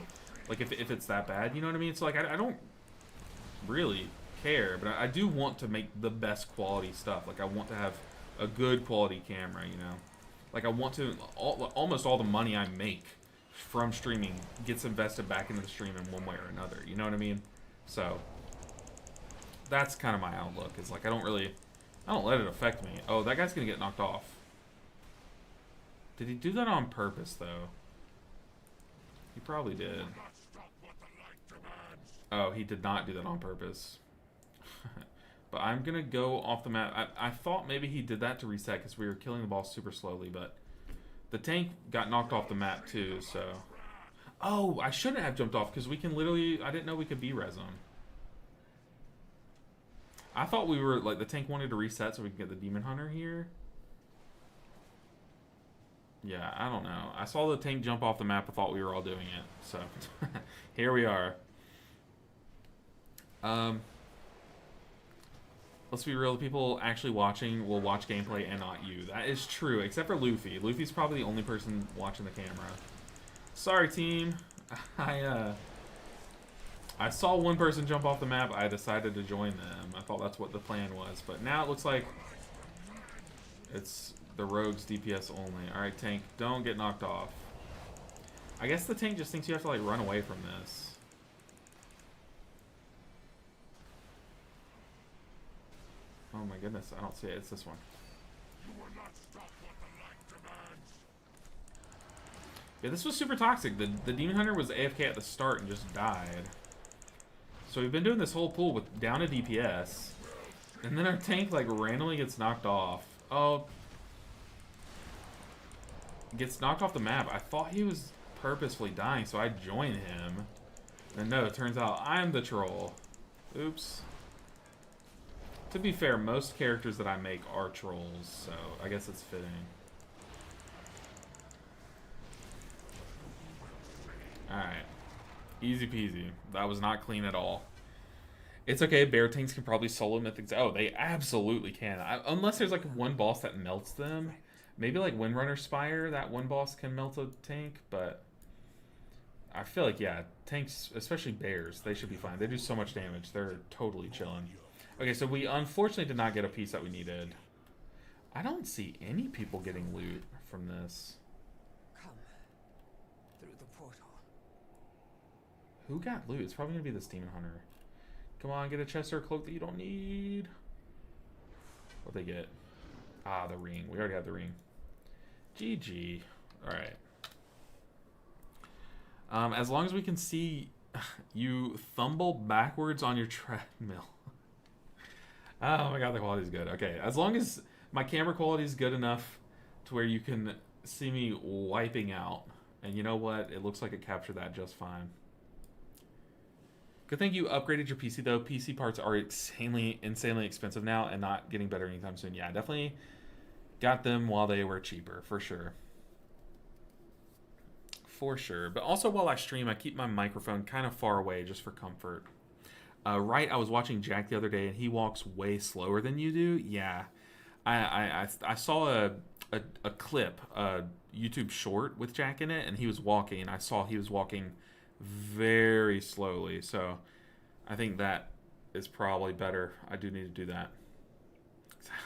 Like, if it's that bad, you know what I mean? So, like, I don't really care, but I do want to make the best quality stuff. Like, I want to have a good quality camera, you know? Like, I want to, almost all the money I make from streaming gets invested back into the stream in one way or another, you know what I mean? So, that's kind of my outlook, is like, I don't let it affect me. Oh, that guy's gonna get knocked off. Did he do that on purpose, though? He probably did. Oh, he did not do that on purpose. But I'm going to go off the map. I thought maybe he did that to reset because we were killing the boss super slowly, but the tank got knocked off the map too, so... Oh, I shouldn't have jumped off because we can literally... I didn't know we could B-res him. I thought we were... Like, the tank wanted to reset so we could get the Demon Hunter here. Yeah, I don't know. I saw the tank jump off the map. I thought we were all doing it. So, here we are. Let's be real. The people actually watching will watch gameplay and not you. That is true, except for Luffy. Luffy's probably the only person watching the camera. Sorry, team. I saw one person jump off the map. I decided to join them. I thought that's what the plan was. But now it looks like it's the rogues DPS only. Alright, tank, don't get knocked off. I guess the tank just thinks you have to, like, run away from this. Oh my goodness, I don't see it. It's this one. Yeah, this was super toxic. The Demon Hunter was AFK at the start and just died. So we've been doing this whole pool with down a DPS. And then our tank, like, randomly gets knocked off. Oh. Gets knocked off the map. I thought he was purposefully dying, so I joined him. And no, it turns out I'm the troll. Oops. To be fair, most characters that I make are trolls, so I guess it's fitting. Alright. Easy peasy. That was not clean at all. It's okay, bear tanks can probably solo mythics. Oh, they absolutely can. Unless there's like one boss that melts them. Maybe like Windrunner Spire, that one boss can melt a tank, but I feel like, yeah, tanks, especially bears, they should be fine. They do so much damage. They're totally chilling. Okay, so we unfortunately did not get a piece that we needed. I don't see any people getting loot from this. Come through the portal. Who got loot? It's probably going to be this Demon Hunter. Come on, get a chest or a cloak that you don't need. What'd they get? Ah, the ring. We already have the ring. GG. Alright. As long as we can see you thumble backwards on your treadmill. Oh my god, the quality's good. Okay, as long as my camera quality is good enough to where you can see me wiping out. And you know what? It looks like it captured that just fine. Good thing you upgraded your PC, though. PC parts are insanely expensive now and not getting better anytime soon. Yeah, definitely got them while they were cheaper, for sure. For sure. But also while I stream, I keep my microphone kind of far away just for comfort. Right, I was watching Jack the other day, and he walks way slower than you do. Yeah, I saw a clip, a YouTube short with Jack in it, and he was walking, and I saw he was walking very slowly. So I think that is probably better. I do need to do that.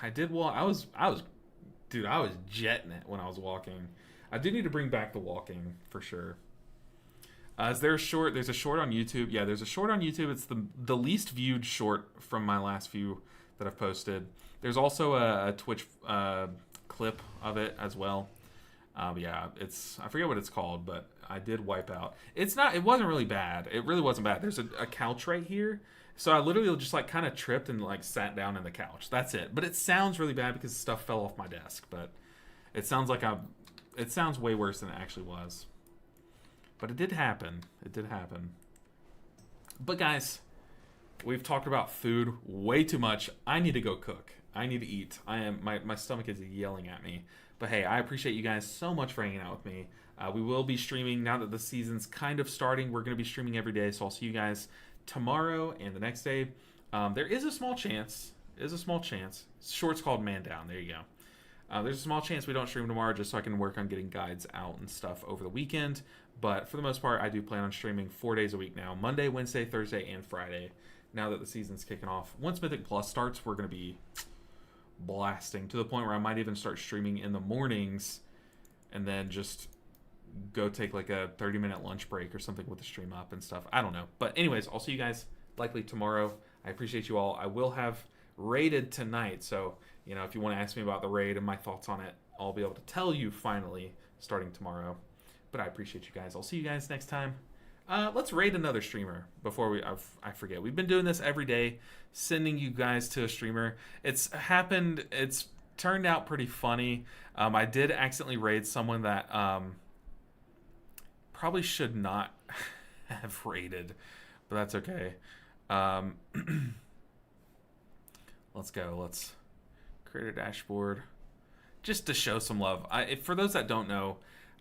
I did walk. I was jetting it when I was walking. I do need to bring back the walking for sure. Is there a short? There's a short on YouTube. Yeah, there's a short on YouTube. It's the least viewed short from my last few that I've posted. There's also a Twitch clip of it as well. Yeah, I forget what it's called, but I did wipe out. It wasn't really bad. It really wasn't bad. There's a couch right here, So I literally just like kind of tripped and like sat down in the couch. That's it. But it sounds really bad because stuff fell off my desk. But it sounds like it sounds way worse than it actually was. But it did happen. It did happen. But guys, we've talked about food way too much. I need to go cook. I need to eat. My stomach is yelling at me. But hey, I appreciate you guys so much for hanging out with me. We will be streaming now that the season's kind of starting. We're going to be streaming every day, so I'll see you guys tomorrow and the next day. There is a small chance. Short's called Man Down. There you go. There's a small chance we don't stream tomorrow just so I can work on getting guides out and stuff over the weekend. But for the most part, I do plan on streaming 4 days a week now. Monday, Wednesday, Thursday, and Friday. Now that the season's kicking off. Once Mythic Plus starts, we're going to be blasting to the point where I might even start streaming in the mornings and then just go take like a 30-minute lunch break or something with the stream up and stuff. I don't know. But anyways, I'll see you guys likely tomorrow. I appreciate you all. I will have raided tonight. So, you know, if you want to ask me about the raid and my thoughts on it, I'll be able to tell you finally starting tomorrow. But I appreciate you guys. I'll see you guys next time. Let's raid another streamer before I forget. We've been doing this every day, sending you guys to a streamer. It's happened. It's turned out pretty funny. I did accidentally raid someone that probably should not have raided, but that's okay. Let's go. Let's create a dashboard just to show some love. For those that don't know,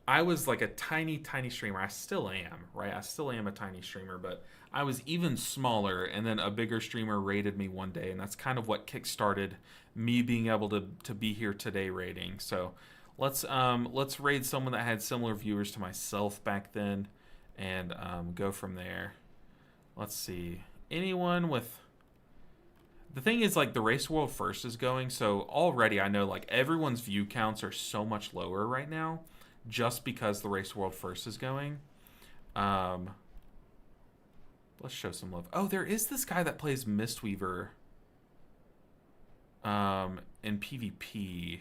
I was like a tiny streamer. I still am, right? I still am a tiny streamer, but I was even smaller, and then a bigger streamer raided me one day, and that's kind of what kickstarted me being able to be here today raiding. So let's raid someone that had similar viewers to myself back then, and go from there. Let's see. Anyone with... The thing is, like, the Race World First is going, so already I know, like, everyone's view counts are so much lower right now, just because the Race World First is going. Let's show some love. Oh, there is this guy that plays Misteaver in PvP,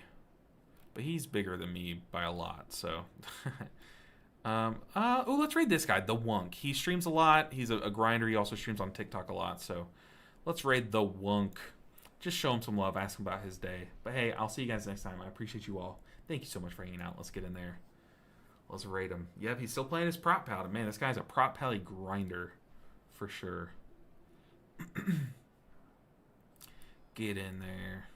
but he's bigger than me by a lot, so... oh, let's raid this guy, The Wunk. He streams a lot. He's a grinder. He also streams on TikTok a lot, so let's raid The Wunk. Just show him some love, ask him about his day. But hey, I'll see you guys next time. I appreciate you all. Thank you so much for hanging out. Let's get in there. Let's raid him. Yep, he's still playing his prop pal. Man, this guy's a prop pally grinder for sure. Get in there.